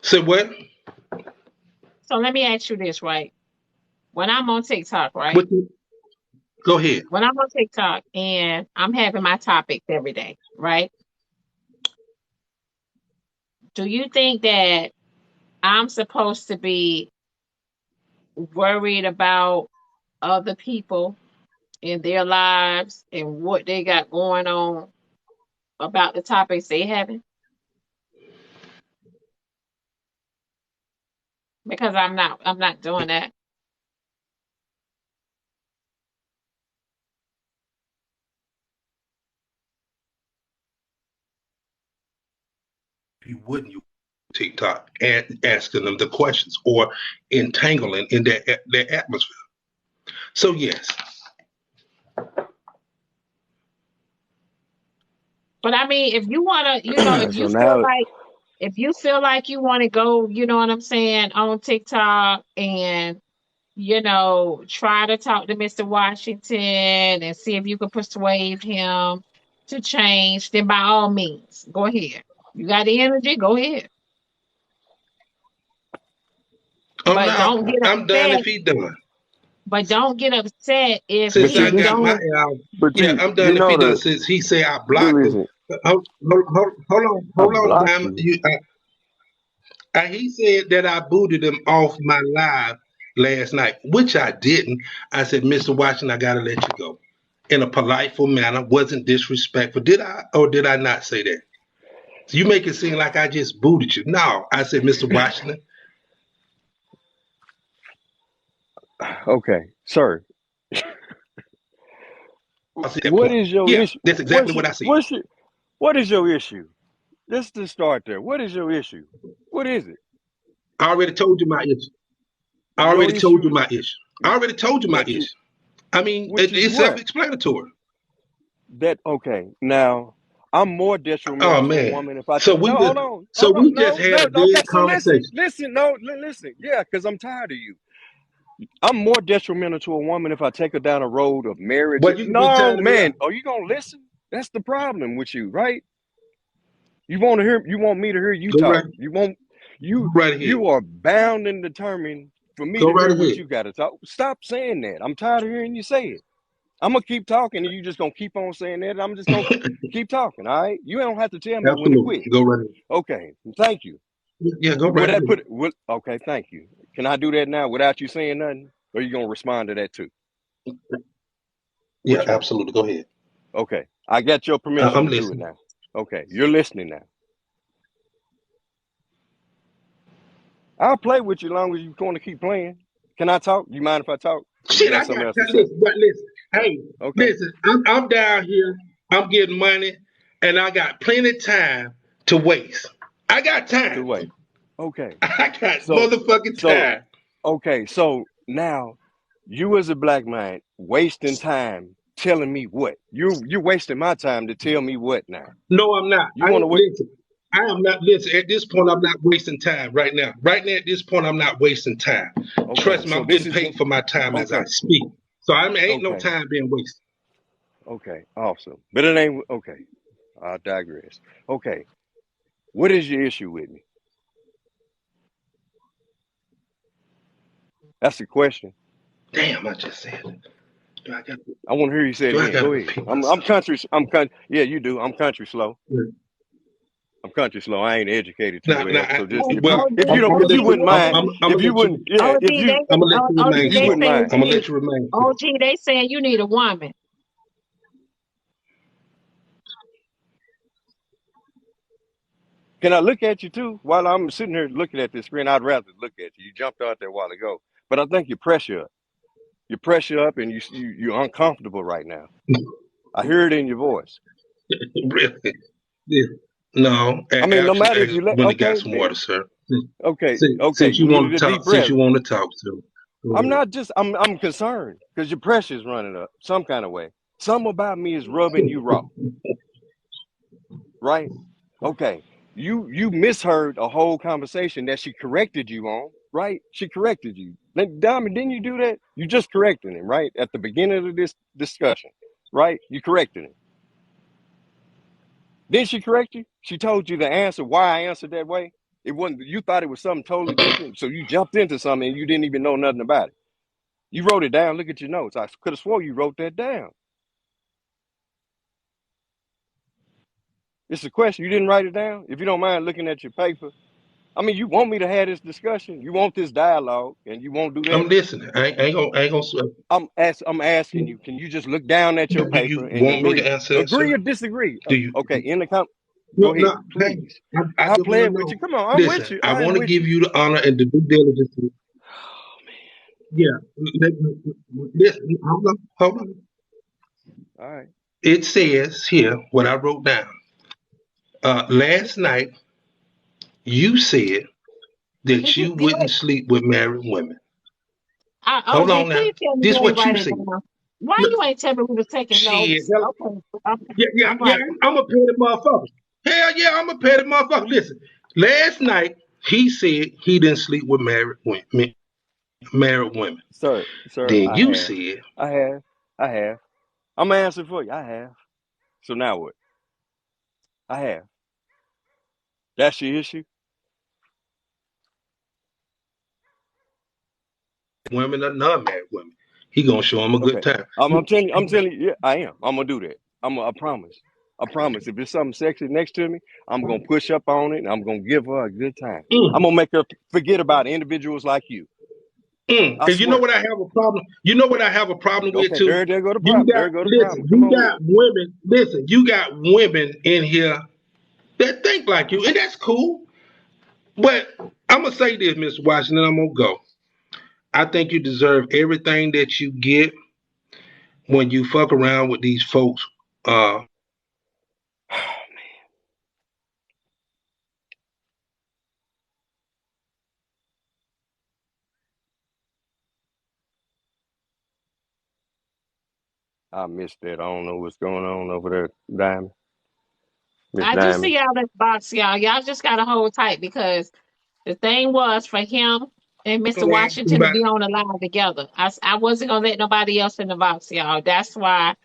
say what? So let me ask you this, right? When I'm on TikTok, right? What go ahead. When I'm on TikTok and I'm having my topics every day, right? Do you think that I'm supposed to be worried about other people in their lives and what they got going on about the topics they having? Because I'm not doing that. you wouldn't use TikTok and asking them the questions or entangling in their atmosphere. So yes. But I mean, if you wanna, So now, if you feel like you want to go, you know what I'm saying, on TikTok and try to talk to Mr. Washington and see if you can persuade him to change, then by all means, go ahead. You got the energy, go ahead. Oh But no, don't get I'm done upset. if he done. But don't get upset if Since but he I see, this got my don't. is, yeah, I'm you done if he know done. the, Since he say I but blocked him. listen, Hold I on, blocked Diamond. you. He said that I booted him off my live last night, which I didn't. I said, Mr. Washington, I gotta let you go in a politeful manner. Wasn't disrespectful. Did I or did I not say that? So you make it seem like I just booted you. No, I said, Mr. Washington. Okay, sir, I said that what point. is your Yeah, issue? that's exactly what I said. What is your issue? Let's just start there. What is your issue? What is it? I already told you my issue. I Your already told you issue my issue. I already told you my that you, issue. I mean, which is it's what? self-explanatory. That okay. Now, I'm more Oh detrimental to a man. woman if I So take. we No, just so hold on. we just No, had no. a Okay, good so listen, conversation. listen. No, listen. Yeah, because I'm tired of you. I'm more detrimental to a woman if I take her down a road of marriage. Well, you can be No, tired of me man. out. Are you gonna listen? That's the problem with you, right? You want to hear? You want me to hear you Go right, talk? You want go you? right ahead. You are bound and determined for me Go to right hear what ahead. you got to talk. Stop saying that. I'm tired of hearing you say it. I'm gonna keep talking, and you just gonna keep on saying that. I'm just gonna keep talking. All right. You don't have to tell me when to Absolutely. quit. Go right ahead. Okay. Thank you. Yeah, go Would right that ahead. put it? Okay. Thank you. Can I do that now without you saying nothing, or are you gonna respond to that too? Yeah, Which one? absolutely. Go ahead. Okay. I got your permission I'm to do it listening. now. Okay. You're listening now. I'll play with you as long as you want to keep playing. Can I talk? You mind if I talk? Or you Shit, got I something got else to say? listen, but listen. Hey, Okay. listen. I'm down here. I'm getting money, and I got plenty of time to waste. I got To time. wait. Okay. I got So, motherfucking so, time. okay. So now, you as a black man wasting time telling me what? You're wasting my time to tell me what now? No, I'm not. You I want to ain't wait? listen. I am not listen. At this point, I'm not wasting time right now. Right now, at this point, I'm not wasting time. Okay. Trust me, So I'm this getting is paid for my time as I okay. speak. So I mean, ain't no Okay. time being wasted. Okay. Awesome. But it ain't okay. I digress. Okay. What is your issue with me? That's the question. Damn, I just said it. Do I got I want to hear you say it do I again. got to Go ahead. repeat I'm myself? country. I'm country. Yeah, you do. I'm country slow. Yeah. I'm country slow. I ain't educated too Now, well. So just Oh, well, if you I'm, OG, don't, I'm gonna if you let OG, wouldn't you. mind, I'm if gonna you let you. wouldn't, yeah, OG, I'm gonna let you if remain, you they sir. wouldn't saying mind, I'm you gonna need let you remain, sir. OG, they saying you need a woman. can I look at you too while I'm sitting here looking at this screen? I'd rather look at you. You jumped out there a while ago, but I think you're pressure up, and you're uncomfortable right now. I hear it in your voice. Really? Yeah. No, I mean, no actually, matter if I you let, went and got okay, some water, then sir. okay, Since you you want needed to a deep talk, since breath. you want to talk, so go I'm ahead. not just I'm concerned because your pressure's running up some kind of way. Something about me is rubbing you raw, right? Okay. You misheard a whole conversation that she corrected you on, right? She corrected you. Then Diamond, didn't you do that? You just corrected him, right? At the beginning of this discussion, right? You corrected him. Didn't she correct you? She told you the answer why I answered that way. It wasn't you thought it was something totally different. So you jumped into something and you didn't even know nothing about it. You wrote it down. Look at your notes. I could have swore you wrote that down. It's a question. You didn't write it down? If you don't mind looking at your paper. I mean, you want me to have this discussion. You want this dialogue, and you won't do I'm that. listening. I ain't gonna sweat. I'm asking you, can you just look down at your Do paper you and want me to agree? answer that, Agree sir? or disagree? Do you? Okay, in the No, go ahead, no. Hey, please. I I'll just play want to it with you. know. Come on, I'm with Listen, you. I I am want to with give you. you the honor and the due diligence. Oh Yeah. Listen, hold on. man. All right. It says here what I wrote down. Last night, You said that Did you you did wouldn't sleep with married women. Hold OJ, on now. please tell me This you ain't what you write it said. down. Why Look, you ain't tell me we was taking shit. notes? Okay, okay. Yeah, yeah, I'm yeah. writing. I'm a petty motherfucker. Hell yeah, I'm a petty motherfucker. Listen, last night he said he didn't sleep with married women. Sir, Then I you have. said I have. I have. I'm gonna answer for you. I have. So now what? I have. That's your issue? women are non-married women. He gonna show them a good Okay. time. I'm telling you, yeah, I am. I'm gonna do that. I promise. I promise. If there's something sexy next to me, I'm gonna push up on it and I'm gonna give her a good time. I'm Mm, gonna make her forget about individuals like you. mm. I And you know swear. what I have a problem? You know what I have a problem with Okay, too? there go the You problem. got There go the listen. problem. Come You on with got it. women. Listen. You got women in here that think like you, and that's cool. But I'm gonna say this, Mr. Washington. I'm gonna go. I think you deserve everything that you get when you fuck around with these folks. Uh, I missed that. I don't know what's going on over there, Diamond. Miss I just Diamond. see y'all in the box, y'all. Y'all just gotta hold tight because the thing was for him and Mr. Washington to but be on the line together. I wasn't gonna let nobody else in the box, y'all. That's why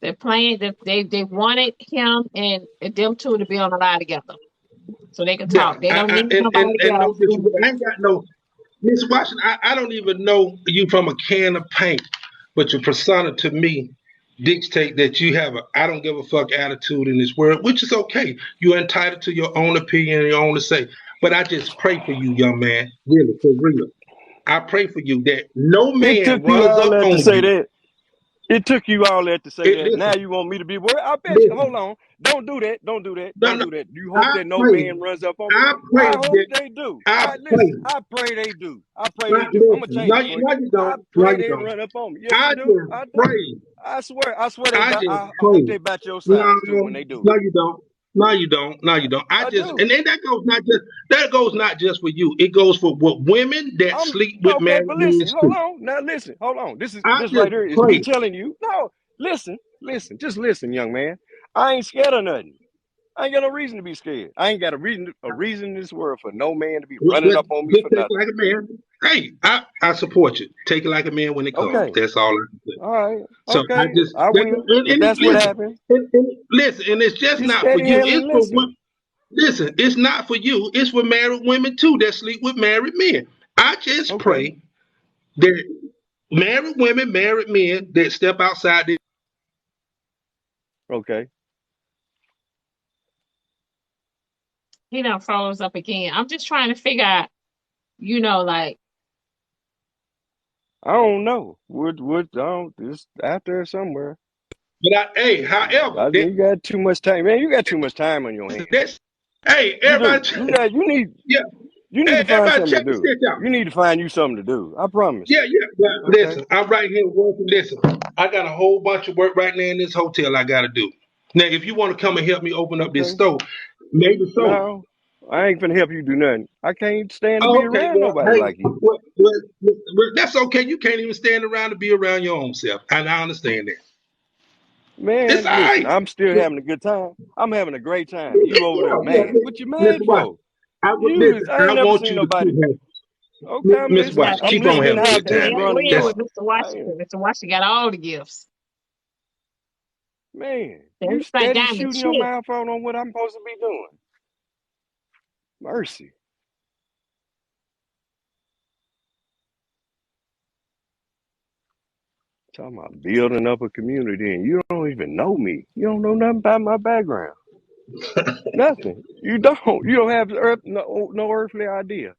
they're playing. They wanted him and them two to be on the line together so they could yeah, talk. They don't need nobody and no else in disrespect. there. I ain't got no Miss Washington. I don't even know you from a can of paint, but your persona to me dictate that you have a I don't give a fuck attitude in this world, which is okay. You're entitled to your own opinion and your own to say. But I just pray for you, young man. Really, for real. I pray for you that no It took man you runs all up that to on say you. that. It took you all that to say that. Now Listen, you want me to be worried? I bet you. Hold listen. on. Don't do that. Don't do that. No, Don't no. do that. You hope I that no pray. man runs up on me. I pray I hope that they do. I I pray. listen. I pray they do. I pray they Not do. I'm gonna listen. change it for you. No, you I don't. No, pray you they don't. run up on me. Yes, I you do. just I do. pray. I swear. I swear they. I just I hope pray. they bat your No, sides too when they do. no, you don't. No, you don't. No, you don't. I I just do. and then that goes not just for you. It goes for what women that I'm sleep with okay, married but men listen. Hold too. on. Now listen. Hold on. I This right just here is me pray. telling you. No, listen. Listen. Just listen, young man. I ain't scared of nothing. I ain't got no reason to be scared. I ain't got a reason in this world for no man to be running Just, up on me just for take it nothing. like a man. Hey, I support you. Take it like a man when it comes. Okay. That's all I can say. All right. So I Okay. just I will. If that's what listen, happened. listen, and it's just You not for steady you. having It's to for listen. what. Listen, it's not for you. It's for married women too that sleep with married men. I just Okay. pray that married women, married men that step outside this. Okay. He done froze up again. I'm just trying to figure out, like I don't know. I don't it's out there somewhere. But hey, however, I think you got too much time. Man, you got too much time on your hands. that's hey, You do. everybody, yeah, You need hey, to find everybody, something to check this do. shit out. You need to find you something to do. I promise. Yeah, yeah. Well, Okay. listen, I'm right here working. Listen, I got a whole bunch of work right now in this hotel I got to do. Now, if you want to come and help me open up this Okay. store, maybe so. No, I ain't finna help you do nothing. I can't stand to be Oh, okay, around well, nobody hey, like you. that's okay. You can't even stand around to be around your own self, and I understand that. It's Man, all listen, right. I'm still having a good time. I'm having a great time. You over there Yeah, mad. What you Mr. mad Watson, for? You is, I I ain't never want seen you to nobody. keep having, Okay, I'm Mr. listening. yeah, Watson, I'm keep on listening amen. having a how good Listen, things time, we man. run in agreeing That's your with Mr. I, Washington. Mr. Washington got all the gifts. man, Then you he's like steady diamond shooting your shit. mouth out on what I'm supposed to be doing. Mercy. Talking about building up a community and you don't even know me. You don't know nothing about my background. Nothing. You don't. You don't have no earthly idea.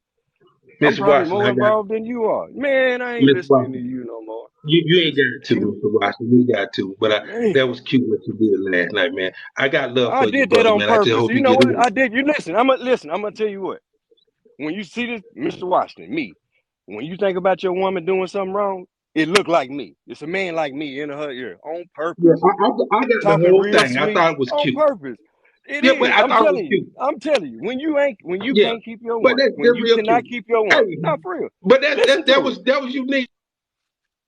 I'm Mr. probably Watson. more I got involved than you are. Man, I ain't Mr. listening to Watson. you no more. You ain't Just got to, chill. Mr. Watson. You got to, but Man, that was cute what you did last night, man. I got love I for you, did that brother, on man. I just purpose. hope You you know get what? over I it. did. You listen. I'm gonna listen. I'm gonna tell you what. When you see this, Mr. Washington, me, when you think about your woman doing something wrong, it look like me. It's a man like me in her ear on Yeah, purpose, I got the talking whole real thing. I sweet thought it was on cute. purpose. It Yeah, but is. I I'm thought it was telling you. cute. I'm telling you. When you Yeah, can't keep your but woman, when they're you real cannot cute. keep your Hey, woman, not for real. but Listen to it. that was unique.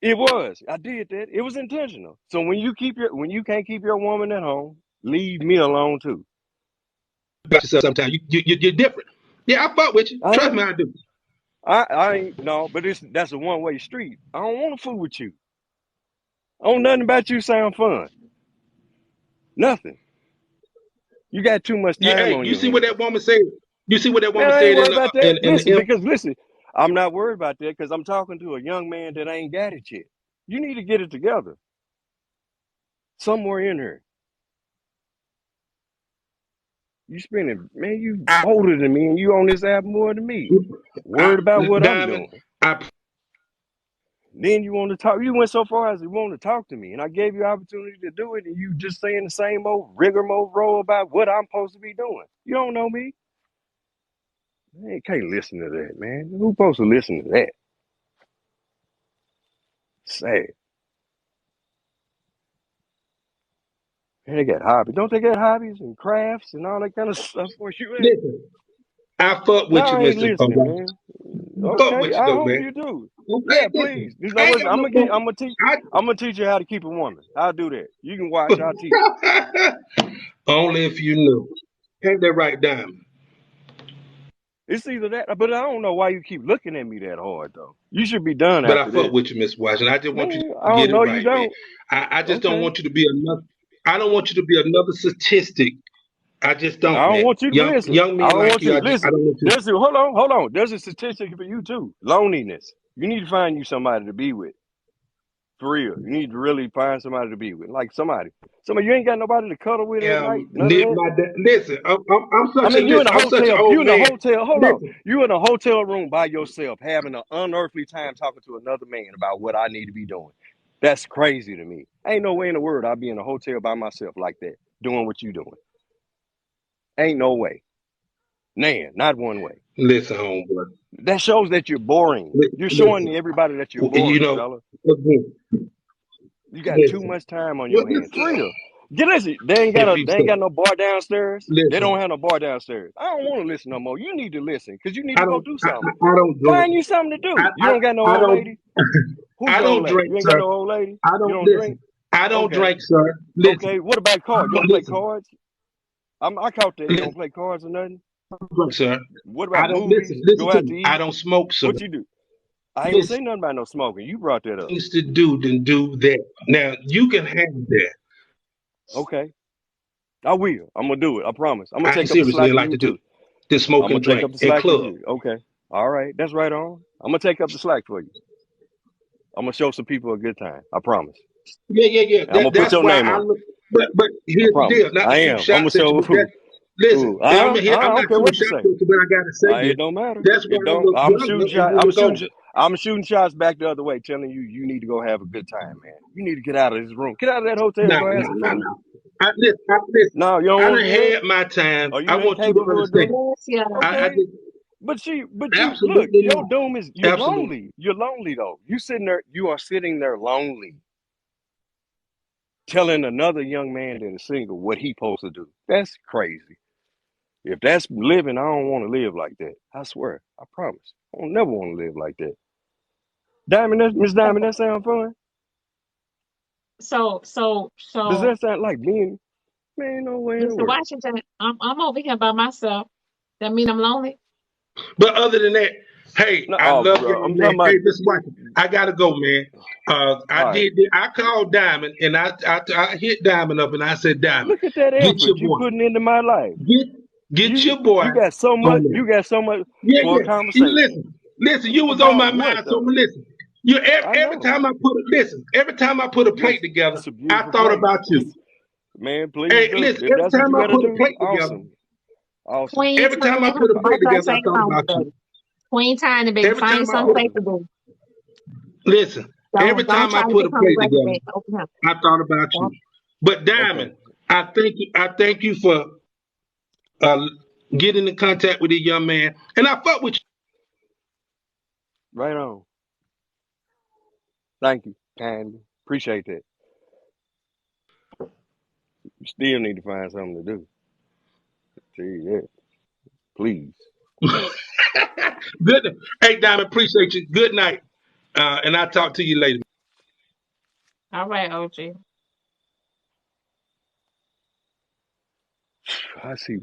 It was. I did that. It was intentional. So when you can't keep your woman at home, leave me alone too. About yourself sometimes. You're different. Yeah, I fuck with you. I Trust me, am. I do. I ain't no, but that's a one way street. I don't want to fool with you. I don't nothing about you sound fun. Nothing. You got too much You, time hey, on you your see what hands. that woman said? You see what that Man, woman I ain't said worried about that. in the Listen, because listen, I'm not worried about that because I'm talking to a young man that ain't got it yet. You need to get it together somewhere in here. You spending, man, you older than me and you on this app more than me. Worried about what I'm Diamond. doing. Then you want to talk. You went so far as you want to talk to me, and I gave you opportunity to do it, and you just saying the same old rigmarole about what I'm supposed to be doing. You don't know me. Man, you can't listen to that, man. Who supposed to listen to that? Sad. And they got hobbies. Don't they got hobbies and crafts and all that kind of stuff where you at? Listen, I fuck No, with you, I ain't Mister. listening, man. Fuck Okay, with you I though, hope man. you do. Okay, Yeah, listen. please. You know I ain't what? got no problem. I'm gonna teach you how to keep a woman. I'll do that. You can watch. I'll teach you. Only if you knew. Ain't that right, Diamond? It's either that, but I don't know why you keep looking at me that hard though. You should be done But I after fuck this, with you, Miss Washington. I just want you man. I to get don't it know you right, man. don't. I just don't Okay. want you to be another. I don't want you to be another statistic. I just I don't, don't man. want you to listen. Young I men don't like want you, you. I Listen, don't want you. hold on. There's a statistic for you too. Loneliness. You need to find you somebody to be with. For real. You need to really find somebody to be with. Like somebody. Somebody you ain't got nobody to cuddle with at night. None of that. Listen, I mean, you in a I'm such an hotel. You old in a man. hotel. Hold on. Listen, You in a hotel room by yourself, having an unearthly time talking to another man about what I need to be doing. That's crazy to me. Ain't no way in the world I'll be in a hotel by myself like that, doing what you doing. Ain't no way. Nan, not one way. listen, homeboy. That shows that you're boring. You're showing Listen, everybody that you're you boring, know, fella. again, You got too listen. much time on Well, your hands. For listen, real. Get listen. if you They ain't say, got no bar downstairs. They don't listen, have no bar downstairs. I don't want to listen no more. You need to listen because you need to go do something. I don't drink. Find you something to I, do. You I, don't got no I old don't, lady? Who's I your old don't lady? drink, You ain't got sir. no old lady? I You don't don't drink? listen. I don't Okay. drink, sir. Listen, Okay. What about I cards? You don't don't play listen. cards? I caught that. You Listen, don't play cards or nothing? drink, sir. What I about don't listen. movies? Listen Go to out to me. I eat? don't smoke, sir. What you do? I ain't Listen, say nothing about no smoking. You brought that up. things to do, then do that. Now you can have that. Okay. I will. I'm gonna do it. I promise. I'm gonna I take up the seriously slack for like you to do too. this smoke I'm gonna and take drink up the and slack for club. you. Okay. All right. That's right on. I'm gonna take up the slack for you. I'm gonna show some people a good time. I promise. Yeah. And I'm gonna put That's your why name I on it. look. But I here's the promise. deal. Not to I shoot am. I'm gonna shots at you, show. but that listen. Ooh, And I'm here. I I'm don't not care shooting what you shots say. at you, but I gotta say It this. don't matter. That's why It I don't. look younger and you look older. I'm shooting shots back the other way, telling you you need to go have a good time, man. You need to get out of this room. Get out of that hotel and No, go have no, some no, fun. no. Listen. No, you don't I want done to do that. had my time. Are I you want you to incapable of doing understand. it? Yes, yeah. I Okay. just But you look, absolutely your not. doom is you're Absolutely. lonely. You're lonely though. You are sitting there lonely, telling another young man that is single what he supposed to do. That's crazy. If that's living, I don't want to live like that. I swear. I promise. I don't never want to live like that. Miss Diamond, that sound fun? Does So, that sound like being man, no way in the Mr. world. Washington, I'm over here by myself. That mean I'm lonely? But other than that, hey, No, I oh, love bro, y'all, I'm man. talking about Hey, listen, watch it. I gotta go, man. all right. I called Diamond and I hit Diamond up and I said, Diamond, Look at that get effort your you boy. putting into my life. Get your boy You got so much on there. for a You conversation. listen. You was on About my what mind, so though? listen. You I every know. time I put it, listen. Every time I put a plate Listen, together, it's a I beautiful thought place. about you. Man, please Hey, do. listen. If Every that's what time you I gotta put a do, plate together, awesome. Awesome. Queen every time I Tiny, put a plate that's what I together, I say thought home, about you. baby. Queen Tiny, baby, Every find time I something put, safe Awesome. to do. listen. Every Don't time I try to put a become a plate great together, man. Open up. I thought about you. Don't. But Okay. Diamond, I thank you for uh, getting in contact with the young man, and I fuck with Right on. Thank you. Kindly. Appreciate that. You still need to find something to do. tell you that. Please. Good. Hey, Diamond, appreciate you. Good night. And I'll talk to you later. All right, OG. I see.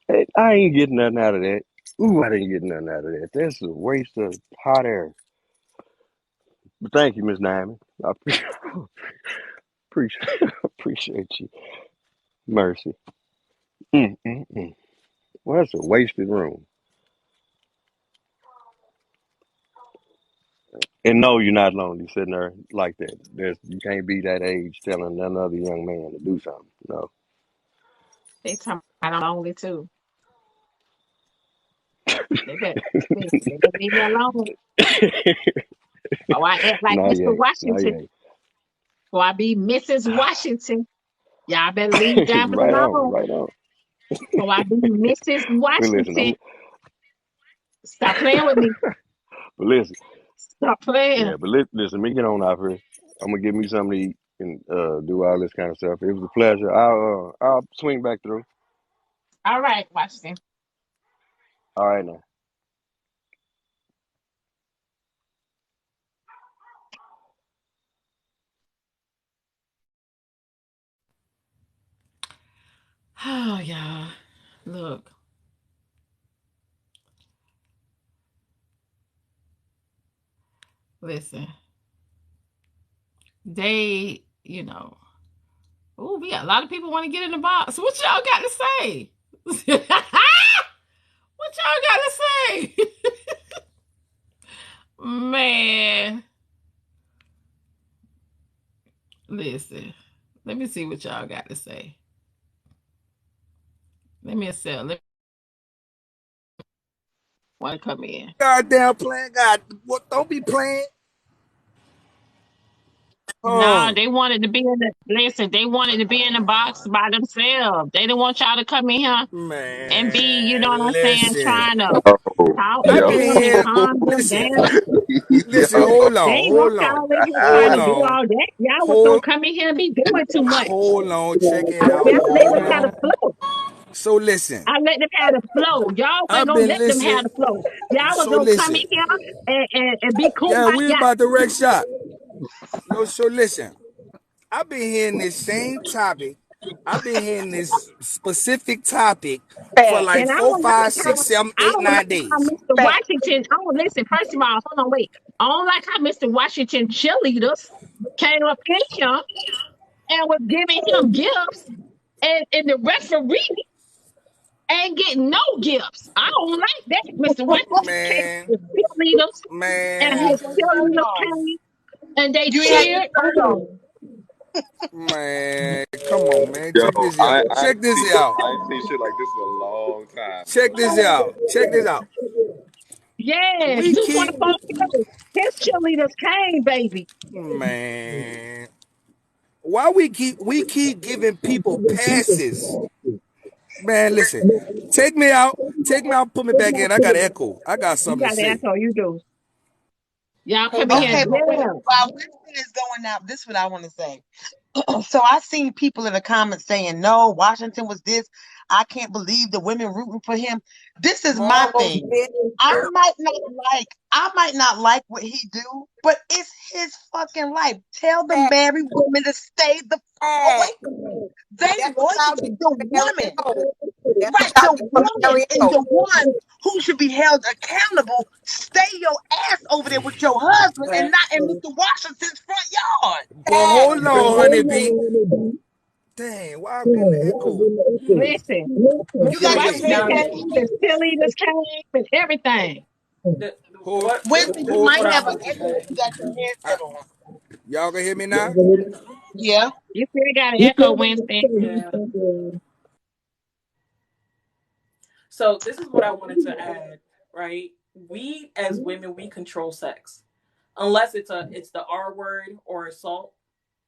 Hey, I ain't getting nothing out of that. Ooh, I didn't get nothing out of that. That's a waste of hot air. But thank you, Miss Diamond. I appreciate appreciate you. Mercy. Mm. Well, that's a wasted room. And no, you're not lonely sitting there like that. You can't be that age telling another young man to do something. No. They talking about I'm lonely too. They better listen. They better leave me alone. Or I act like Not Mr. yet. Not Washington. yet. Or I be Mrs. Washington. Y'all better leave Diamond Right on. alone. Right on. So I be Mrs. But listen, Washington. Stop playing with me. but listen, Stop playing. yeah, but listen, let me get on out here. I'm gonna get me something to eat and do all this kind of stuff. It was a pleasure. I'll swing back through. All right, Washington. All right now. Oh, y'all. Look. Listen. They, oh, we got a lot of people want to get in the box. What y'all got to say? What y'all got to say? Man. Listen. Let me see what y'all got to say. Let me sell. Let me want to come in. Goddamn playing. God, what? Don't be playing. No, Oh they wanted to be in the listen, they wanted to be in the box by themselves. They didn't want y'all to come in here and be, you know what man, I'm saying, listen. trying to Oh, talk I've to yo, been them and here. calm them Listen, down. listen. yo. Hold They on, ain't want hold on, y'all in here trying hold to do on, all that. Y'all was gonna hold, come in here and be doing too much. hold on. Check it I out. said, I let Hold them have the on. flow. So listen. I let them have the flow. Y'all wasn't I've gonna been let them have listening. the flow. Y'all was So gonna come in listen. here and be Yeah, we kumbaya. about to wreck shop. No, so listen. I've been hearing this same topic. I've been hearing this specific topic for like And I 4, don't 5, like 6, how 7, I 8, don't like 9 how days. Mr. Washington. I don't listen. First of all, hold on, wait. I don't like how Mr. Washington cheerleaders came up in here and was giving him gifts, and the referee ain't getting no gifts. I don't like that. Mr. Washington came Man, with cheerleaders, and man, his cheerleaders came and they You ain't had your cheered shirt on on. him. man. Come on, man. Yo, Check this I out. I Check ain't this seen out. I ain't seen shit like this in a long time, Check bro. this out. Check this out. Yes, We keep 224 kills. His cheerleaders came, baby. man. Why we keep giving people passes? Man, listen. Take me out. Take me out, put me back in. I got echo. I got You something to got to ask say. all you do. Y'all Hey, come in here Okay, and but Diamond. wait. yell. While Winston is going out, this is what I want to say. So I seen people in the comments saying, "No, Washington was this. I can't believe the women rooting for him." This is my Marvel, thing. bitch. I might not like what he do, but it's his fucking life. Tell the Hey, married woman to stay the fuck hey, away from him. They that's what want y'all do the for woman. Mario. That's what Right, y'all the do for woman is Mario. the one who should be held accountable. Stay your ass over there with your husband and not in Mr. Washington's front yard. But Hey, hold on, honeybee. Dang, why I'm getting the echo? Listen, you Mr. Okay, got your wait. Washington pink came, tag? the cheerleaders came, and everything. Hold, Winston, you hold. might have an echo if you got your I, headset on. y'all can hear me now? Yeah. You still got an echo, Winston. Yeah. So this is what I wanted to add, right? We as women, we control sex. Unless it's the R word or assault,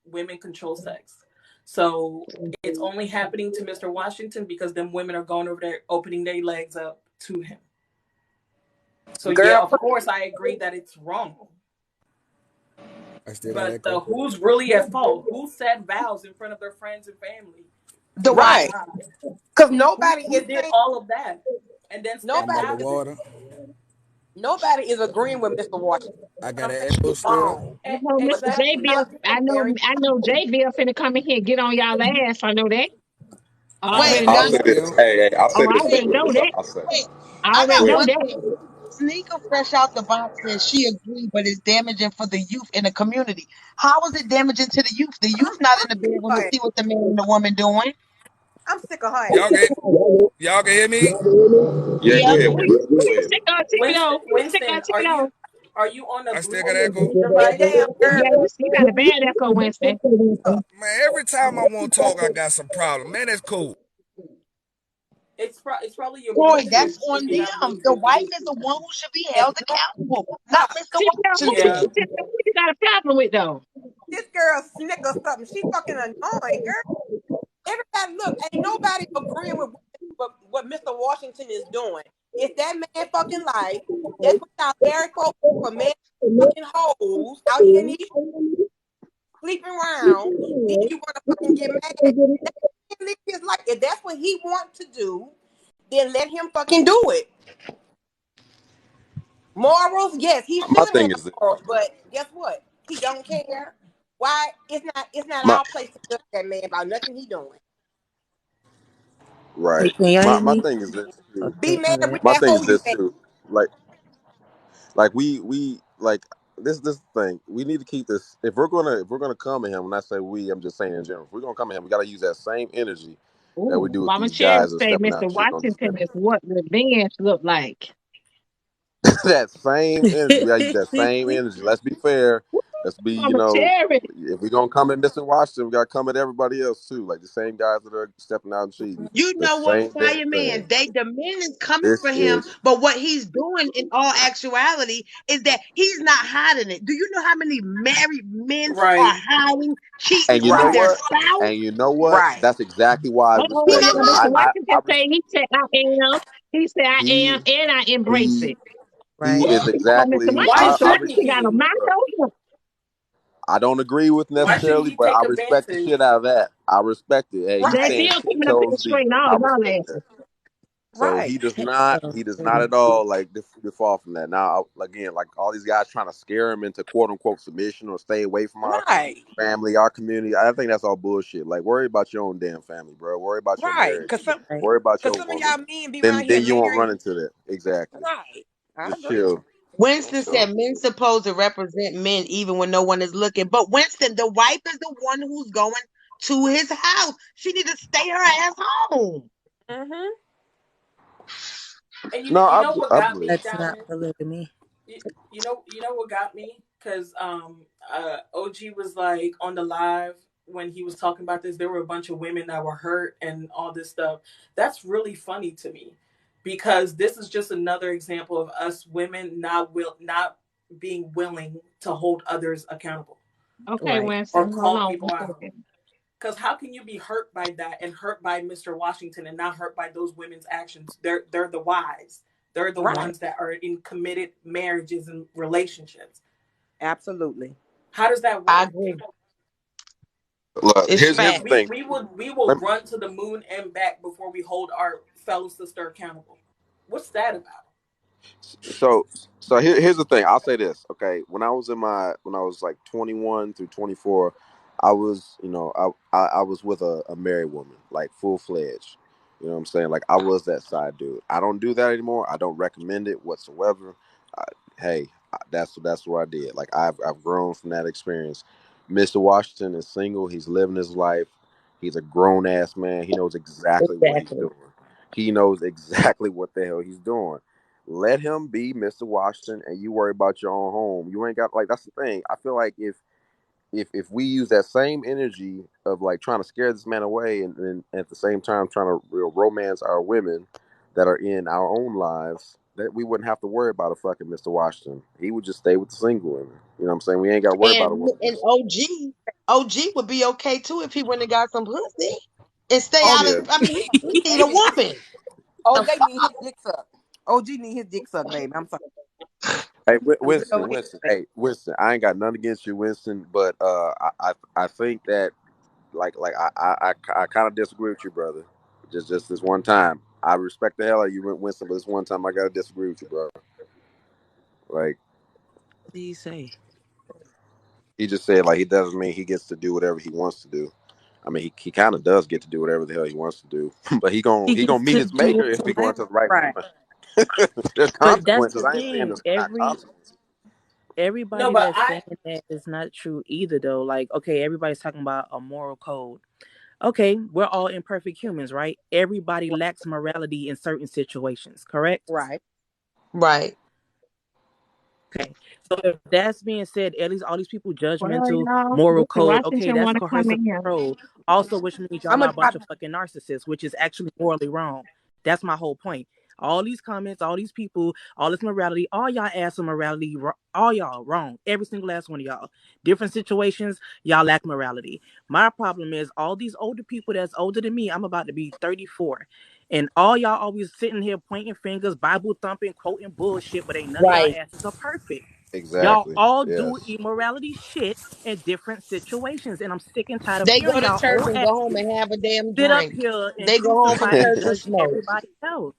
women control sex. So it's only happening to Mr. Washington because them women are going over there opening their legs up to him. So yeah, Girl, of course I agree that it's wrong. I still got But the echo. who's really at fault? Who said vows in front of their friends and family? The Right. wife. Because nobody Who is did saying all of that and then stepped nobody Muddy out? is water. nobody is agreeing with Mr. Washington. I got I'm an saying echo he's still. wrong. I know But Mr. that's J Exactly. Bill. another I thing, know. Mary. I know J Bill finna come in here and get on y'all ass. I know that. I Wait, already Echo I'll know. say this. still. Hey, I'll Oh, say I this real wait, already quick. know This is that. I'll say. wait. I I already got Go know ahead. one that. thing. Sneaker fresh out the box says she agreed, but it's damaging for the youth in the community. How is it damaging to the youth? The youth not in the bedroom to Her ass. see what the man and the woman doing. I'm sick of her ass. Y'all can y'all can hear me? Yeah, go Yeah. ahead, Who Winston. who Go you ahead. stick on Winston, Tito? Who you stick on Winston, Tito? are you on a I still got Bluetooth echo. device? Damn, girl. Yeah, you got a bad echo, Wednesday. Man, every time I want to talk, I got some problem. Man, that's cool. It's probably your Boy, Bluetooth that's on if you have them. The Bluetooth. wife is the one who should be And held no, accountable, no, not Mr. Tito, Yeah. Washington. Who you got a problem with though? this girl snicker something. She fucking annoying, girl. Everybody, look, ain't nobody agreeing with what Mr. Washington is doing. It's that man fucking life. That's what y'all married for men fucking hoes out here in these sleeping around. Then you want to fucking get mad. That man live his life. If that's what he wants to do, then let him fucking do it. Morals, yes, he My should have thing is this. morals, but guess what? He don't care. Why? It's not My our place to judge that man about nothing he doing. right. Hey, can y'all hear My me? thing is this too. Be Okay, mad my with bad. My that thing hoe is you this mad. too. Like we like this thing. We need to keep this. If we're gonna come at him, when I say we, I'm just saying in general. If we're gonna come at him, we gotta use that same energy that we Ooh, do with Mama these Cherry guys that are say stepping Mr. out cheating on these Washington women. is what revenge look like. That same energy. We gotta use that same energy. Let's be fair. Let's be, Mama Cherry. if we're gonna come at Mr. Washington, we gotta come at everybody else too. Like the same guys that are stepping out and cheating. You The know what, same damn fireman? thing. The men is coming This for him, is but what he's doing in all actuality is that he's not hiding it. Do you know how many married men are Right. hiding, cheating and you on know Right, their what? spouse? And you know what? right. That's exactly why I Oh He respect not yeah, him. Mr. hiding. I Washington say he said I am. He said I am he and I embrace he it. he Right. is Oh, Mr. exactly. Why Washington, shouldn't he he got a be? motto. I don't agree with Why shouldn't necessarily, he but take I respect the advantage? shit out of that. I respect it. Hey, he They Right, stands Bill 10 coming up here toes deep. straighten all I of y'all respect that. asses. So right. he does not at all like fall from that. Now again, like all these guys trying to scare him into quote unquote submission or stay away from our Right, family, our community. I think that's all bullshit. Like worry about your own damn family, bro. Worry about your right. marriage. Right. Worry about Cause your some of woman. y'all men be around Then here you won't married. run into that. Exactly. Right. I Just agree. chill. Winston So said men supposed to represent men even when no one is looking. But Winston, the wife is the one who's going to his house. She need to stay her ass home. Mm-hmm. And no, you know what I got believe. me, That's not Diamond? polygamy. You know what got me? Because OG was like on the live when he was talking about this. There were a bunch of women that were hurt and all this stuff. That's really funny to me because this is just another example of us women not being willing to hold others accountable Okay, Right. or Winston, hold call on people one out. second. Because how can you be hurt by that and hurt by Mr. Washington and not hurt by those women's actions? They're the wives. They're the Right. ones that are in committed marriages and relationships. Absolutely. How does that I work? agree. Look, It's here's fact. the We thing. we will we will Let, run to the moon and back before we hold our fellow sister accountable. What's that about? so here's the thing. I'll say this. Okay, when I was like 21 through 24, I was I was with a married woman, like full fledged. You know what I'm saying? Like I was that side dude. I don't do that anymore. I don't recommend it whatsoever. I, hey, that's what I did. Like I've grown from that experience. Mr. Washington is single. He's living his life. He's a grown ass man. He knows exactly what he's Exactly. doing. He knows exactly what the hell he's doing. Let him be Mr. Washington, and you worry about your own home. You ain't got like that's the thing. I feel like if we use that same energy of like trying to scare this man away, and at the same time trying to romance our women that are in our own lives, that we wouldn't have to worry about a fucking Mr. Washington. He would just stay with the single women. You know what I'm saying? We ain't got to worry about a woman. And OG would be okay too if he went and got some pussy and stay Oh, out Yeah. of. I mean, he need a baby. woman. The OJ fuck? need his dick sucked. OG need his dick sucked, baby. I'm sorry. Hey, A real Winston. Hey, Winston. I ain't got nothing against you, Winston, but I think that I kind of disagree with you, brother. Just this one time. I respect the hell out of you, Winston, but this one time I gotta disagree with you, bro. Like What did he say? he just said, like, it doesn't mean he gets to do whatever he wants to do. I mean, he kind of does get to do whatever the hell he wants to do, but He he gonna gets meet to his do maker it if he going polite. to the right Right. woman. There's But that's consequences. the I ain't saying thing. there's not consequences. No, Everybody but that's saying that is not true either though. Like, okay, everybody's talking about a moral code. Okay, we're all imperfect humans, right? Everybody lacks morality in certain situations, correct? Right. Right. Okay. So if that's being said, at least all these people Well, judgmental, y'all, moral Mr. code, okay, Washington that's want to come coercive in. control. Also, which means y'all I'm are gonna a bunch drop. of fucking narcissists, which is actually morally wrong. That's my whole point. All these comments, all these people, all this morality, all y'all ask for morality, all y'all wrong. Every single last one of y'all. Different situations, y'all lack morality. My problem is all these older people that's older than me, I'm about to be 34. And all y'all always sitting here pointing fingers, Bible thumping, quoting bullshit, but ain't none of y'all Right. asses are perfect. Y'all Exactly. all do Yes. immorality shit in different situations. And I'm sick and tired of They hearing go to y'all church old and go home asses and have a damn sit up drink. here and They go home from crucify and church and judge smoke. everybody else.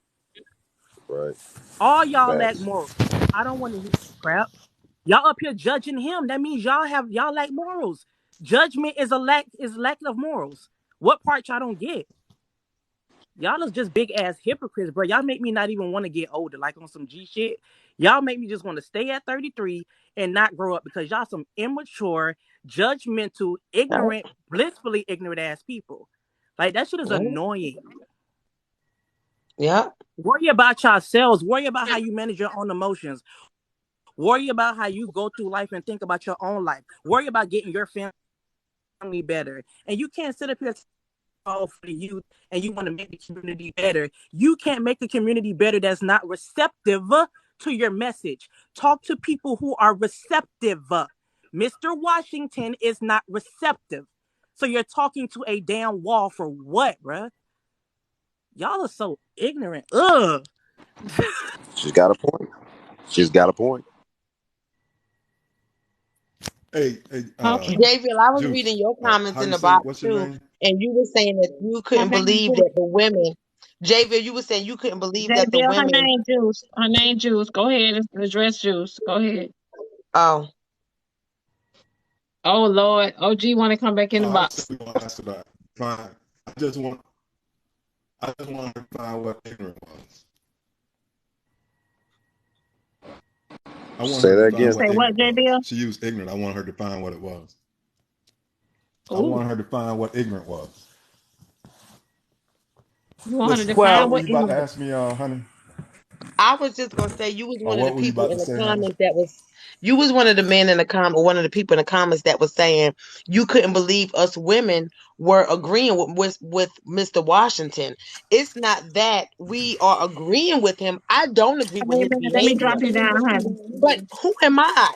Right. All y'all lack Facts. morals. I don't want to hear that crap. Y'all up here judging him. That means y'all lack morals. Judgment is lack of morals. What part y'all don't get? Y'all is just big ass hypocrites, bro. Y'all make me not even want to get older, like on some G shit. Y'all make me just want to stay at 33 and not grow up because y'all some immature, judgmental, ignorant, blissfully ignorant ass people. Like that shit is annoying. Yeah. Worry about yourselves. Worry about how you manage your own emotions. Worry about how you go through life and think about your own life. Worry about getting your family better. And you can't sit up here all for the youth and you want to make the community better. You can't make the community better that's not receptive to your message. Talk to people who are receptive. Mr. Washington is not receptive. So you're talking to a damn wall for what, bruh? Y'all are so ignorant. Ugh. She's got a point. She's got a point. Hey, Okay. David, I was Juice. reading your How comments in you the say? box What's your too, name? and you were saying that you Her couldn't name believe Juice. that the women, Javier, you were saying you couldn't believe that the JBL, her women. name Juice. Her name Juice. Go ahead and address Juice. Go ahead. Oh, Oh Lord. OG want to come back in the I said box. we gonna ask about fine. I just want to find what ignorant was. I want Say her to that You define again. say what what, ignorant was. JBL? She used ignorant. I want her to define what it was. I Ooh. want her to define what ignorant was. You want her to Listen, define what well, were what you about to ignorant? ask me, honey? I was just gonna say you was Or one of the what were you people about in to the say, honey? comments that was you was one of the men in the comment, one of the people in the comments that was saying you couldn't believe us women were agreeing with Mr. Washington. It's not that we are agreeing with him. I don't agree with his Let me behavior. drop you down, honey. But who am I?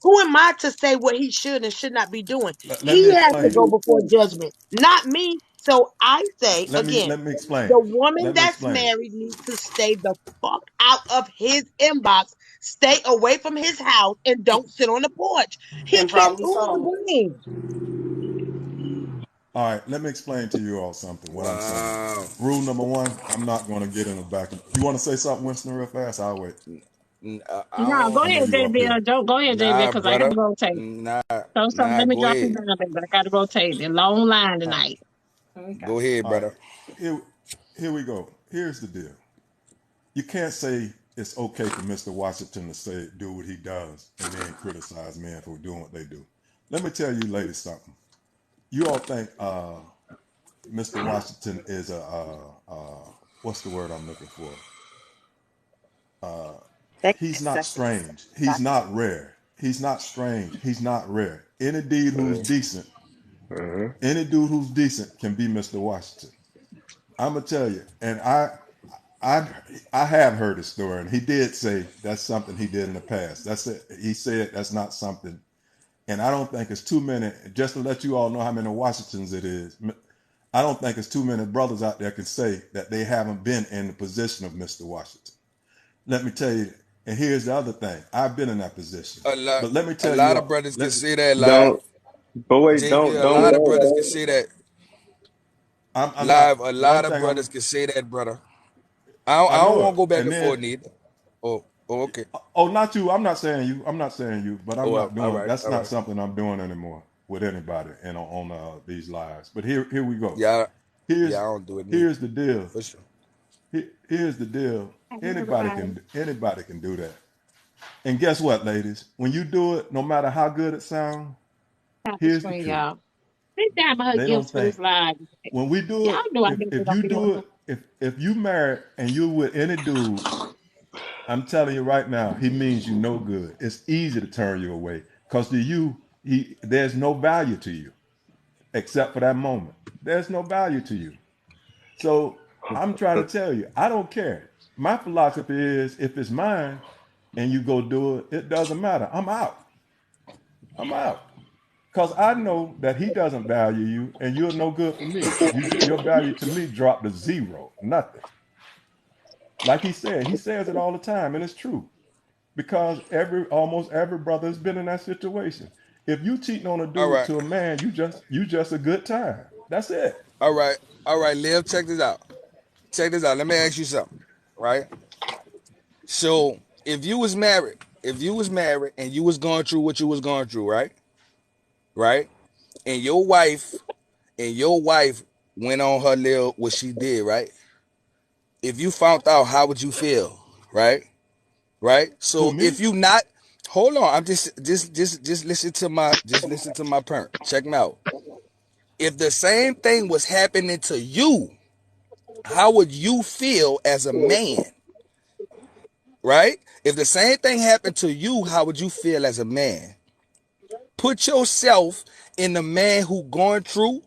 Who am I to say what he should and should not be doing? Let me He has to explain. go before judgment, not me. So I say again, Let me explain. the woman Let me that's explain. married needs to stay the fuck out of his inbox, stay away from his house, and don't sit on the porch. He and can't. probably Who's to so. blame? All right, let me explain to you all something. What I'm saying. Wow. Rule number one: I'm not going to get in the back. You want to say something, Winston, real fast? I'll wait. I No, go don't. I know ahead, you up here. JBL. Don't go ahead, JBL, Nah, because I gotta brother. rotate. Nah, So nah. let me Go drop you ahead. down, baby. I gotta rotate. The long line All right, tonight. Okay. Go ahead, all right. brother. Here, here we go. Here's the deal. You can't say it's okay for Mr. Washington to say do what he does and then criticize men for doing what they do. Let me tell you ladies something. You all think Mr. Washington is a what's the word I'm looking for? Uh, he's not strange. He's not rare. He's not strange. He's not rare. Uh-huh. Any dude who's decent can be Mr. Washington. I'm gonna tell you, and I I have heard his story, and he did say that's something he did in the past. That's it. He said that's not something, and I don't think it's too many. Just to let you all know how many Washingtons it is, I don't think it's too many brothers out there can say that they haven't been in the position of Mr. Washington. Let me tell you, and here's the other thing: I've been in that position, A lot, but let me a tell you, lot of brothers can let say that. Like Don't, but wait, JV, a don't. lot of brothers can say that. I'm not. Live, a One lot of thing brothers I'm. can say that, brother. I I don't know want it. to go back And and then, forth neither. Okay. oh, not you. I'm not saying you. I'm not saying you. But I'm Oh, not all doing. right, That's all not right. something I'm doing anymore with anybody and on these lives. But here we go. Yeah, yeah, I Here's don't do it neither, here's the deal. for sure. Here's the deal. Hey, Anybody everybody. can do that. And guess what, ladies? When you do it, no matter how good it sounds, Stop the here's the screen, truth. y'all. This time her They don't gifts for think this live. when we do Y'all it. know I If never you be do doing it, them. if you married and you with any dude, I'm telling you right now, he means you no good. It's easy to turn you away because to you, there's no value to you except for that moment. There's no value to you. So I'm trying to tell you, I don't care. My philosophy is if it's mine and you go do it, it doesn't matter. I'm out. I'm out. Because I know that he doesn't value you and you're no good for me. Your value to me dropped to zero, nothing. Like he says it all the time, and it's true. Because almost every brother has been in that situation. If you cheating on a All dude right, to a man, you just a good time. That's it. all right, all right, Liv, check this out. Check this out. Let me ask you something, right? So, if you was married and you was going through what you was going through, right? Right? And your wife went on her little what she did, right? If you found out, how would you feel, right? Right? Who, So me? if you not, hold on, I'm just listen to my parent. Check me out. If the same thing was happening to you, how would you feel as a man? Right? If the same thing happened to you, how would you feel as a man? Put yourself in the man who going through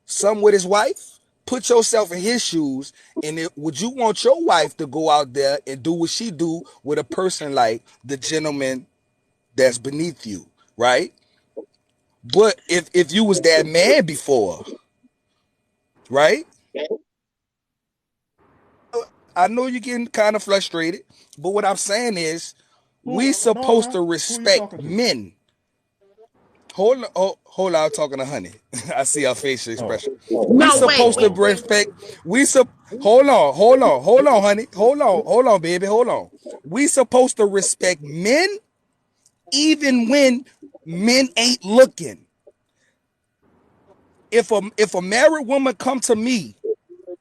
some with his wife. Put yourself in his shoes, and would you want your wife to go out there and do what she do with a person like the gentleman that's beneath you, right? But if you was that man before, right? I know you're getting kind of frustrated, but what I'm saying is we No, I'm supposed not. to Who are you respect talking to? men. Hold on, I'm talking to Honey. I see her facial Oh, expression. We No, wait, supposed to wait, wait. respect. Hold on, honey. Hold on, baby, hold on. We supposed to respect men even when men ain't looking. If a married woman come to me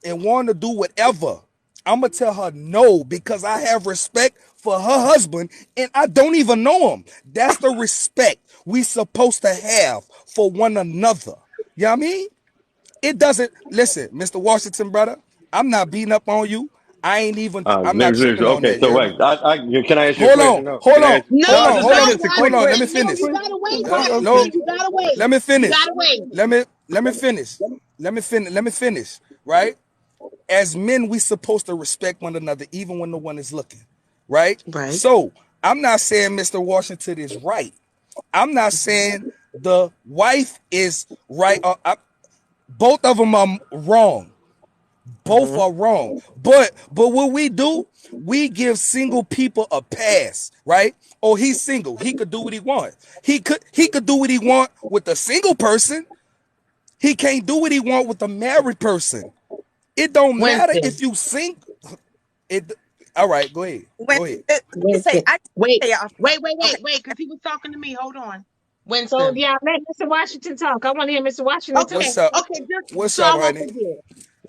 and want to do whatever, I'm gonna tell her no because I have respect for her husband and I don't even know him. That's the respect we supposed to have for one another. You know what I mean? It doesn't listen, Mr. Washington, brother. I'm not beating up on you. I'm not Next, tripping on okay. that. You So hear me? wait, can I ask you a question though? Hold Can I on, ask? hold No, No, on, you just hold say gotta on, this hold wait. on. Let me No, finish. you quick, gotta wait, No, Washington. You gotta wait. let me You finish. gotta wait. Let me finish. Let me finish. Right? As men, we supposed to respect one another even when no one is looking, right? Right. So I'm not saying Mr. Washington is right. I'm not saying the wife is right. Both of them are wrong. Both Hmm. are wrong. But what we do, we give single people a pass, right? Oh, he's single. He could do what he wants. He could do what he want with the single person. He can't do what he want with the married person. It don't matter if Winston. you sing. It. All right, go ahead. When Go ahead. let me say, Winston. I Wait, say y'all. Okay, because he was talking to me. Hold on. So Winston. yeah, let Mr. Washington talk. I want to hear Mr. Washington talk. Okay, What's up? okay, just What's so up, I won't honey? forget.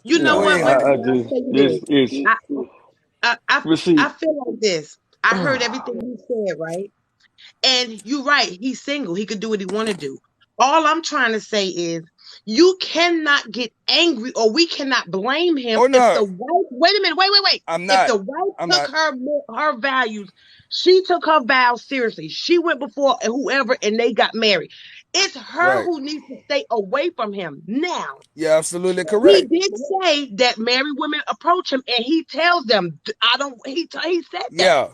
You know Go no, what, ahead, honey. Winston? I I'll just tell you it's this. I receipt. feel like this. I heard everything you said, right? And you're right, he's single. He could do what he want to do. All I'm trying to say is you cannot get angry or we cannot blame him Oh if the no, wife, wait a minute, wait. I'm If not. the wife I'm took not. her values, she took her vows seriously. She went before whoever and they got married. It's her Right. who needs to stay away from him. Now, You're absolutely he correct. did say that married women approach him and he tells them, I don't, he said that. Yeah.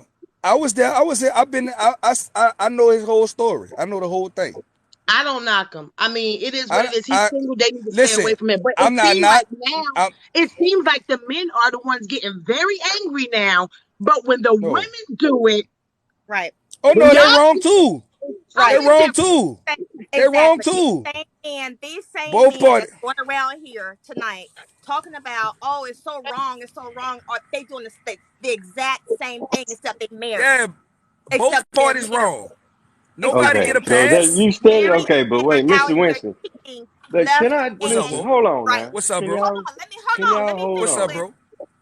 I was there. I was there. I've been. I know his whole story. I know the whole thing. I don't knock him. I mean, it is what I. it is. He's I. single. They need to stay Listen. away from him. But I'm not. Not. I'm. it seems like the men are the ones getting very angry now. But when the No. women do it, right. Oh when no, they y'all, wrong too. Right. They're I'm just wrong saying too. They're wrong exactly. too. These same Both men parties. that's going around here tonight talking about, oh, it's so wrong, or they doing the exact same thing except they married. Yeah, both Except they're parties married. wrong. Except Nobody they're get Okay, a so that pass. you steady married okay, but and wait, out Mr. here Winston, cheating can left I What's up, and listen? bro? Hold on right. now. What's up, Can bro? Hold y'all on, can y'all let me hold What's finish, up, on? please. bro?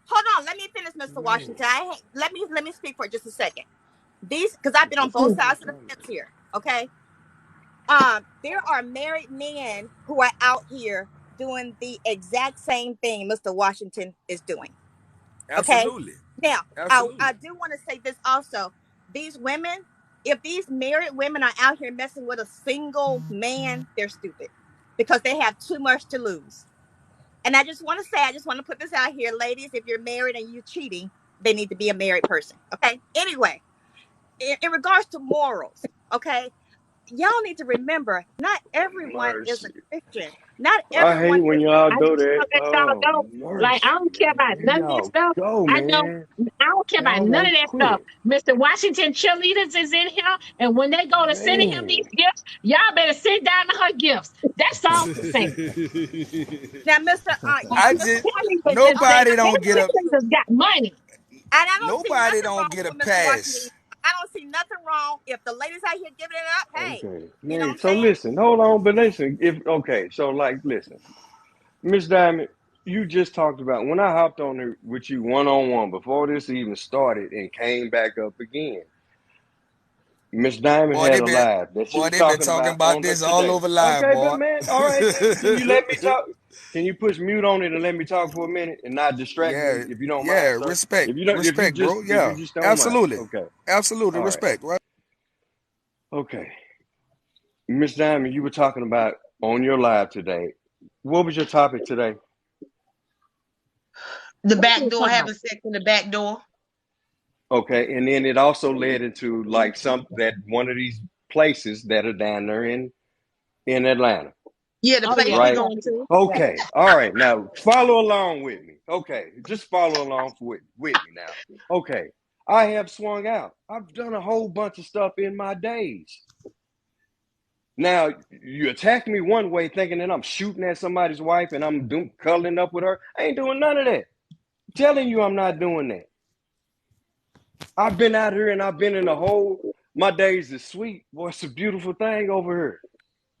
Hold on, let me finish, Mr. Man, Washington. Let me speak for just a second. These, because I've been on what's both going sides of the on? fence here. Okay. There are married men who are out here doing the exact same thing Mr. Washington is doing. Okay. Absolutely. Now, I Absolutely. do want to say this also. These women, if these married women are out here messing with a single man, they're stupid because they have too much to lose. And I just want to say, I just want to put this out here, ladies. If you're married and you're cheating, they need to be a married person. Okay. Anyway, in regards to morals, okay, y'all need to remember not everyone is a Mercy. Christian. Not I everyone hate when is y'all I do just that. want to let Oh y'all know. Like, I mercy, don't care man. about Here none of that y'all stuff. go, I know man. I don't care about Y'all none of won't that stuff. quit. Mr. Washington cheerleaders is in here, and when they go to sending him Man. these gifts, y'all better sit down to her gifts. That's all I'm saying. now, Mr. I Mr. just Okay, nobody let me don't say get this a too. Cheerleaders got money. And I don't see nobody nothing don't wrong get a with Mr. Washington. pass. I don't see nothing wrong if the ladies out here giving it up. Hey, Okay. you know what Man, I'm so saying? listen, hold on, but listen, if okay, so like listen. Miss Diamond, you just talked about when I hopped on there with you one on one before this even started and came back up again. Miss Diamond Boy, had a live that she was they been talking talking about about on her this all today. over live, Okay, but boy. man, all right, can you let me talk? Can you push mute on it and let me talk for a minute and not distract me Yeah, if you don't mind, yeah, sir? respect, bro. If you Yeah, just don't mind. absolutely, Okay. absolutely, All right. respect, right? Okay. Miss Diamond, you were talking about on your live today. What was your topic today? The What back you door, talking about? having sex in the back door. Okay, and then it also led into like some that one of these places that are down there in Atlanta, Yeah, the Oh place yeah, we right? going to. yeah. Okay, all right. Now follow along with me. Okay, just follow along with me now. Okay, I have swung out. I've done a whole bunch of stuff in my days. Now you attack me one way, thinking that I'm shooting at somebody's wife and I'm cuddling up with her. I ain't doing none of that. I'm telling you, I'm not doing that. I've been out here and I've been in the whole. My days is sweet. Boy, it's a beautiful thing over here.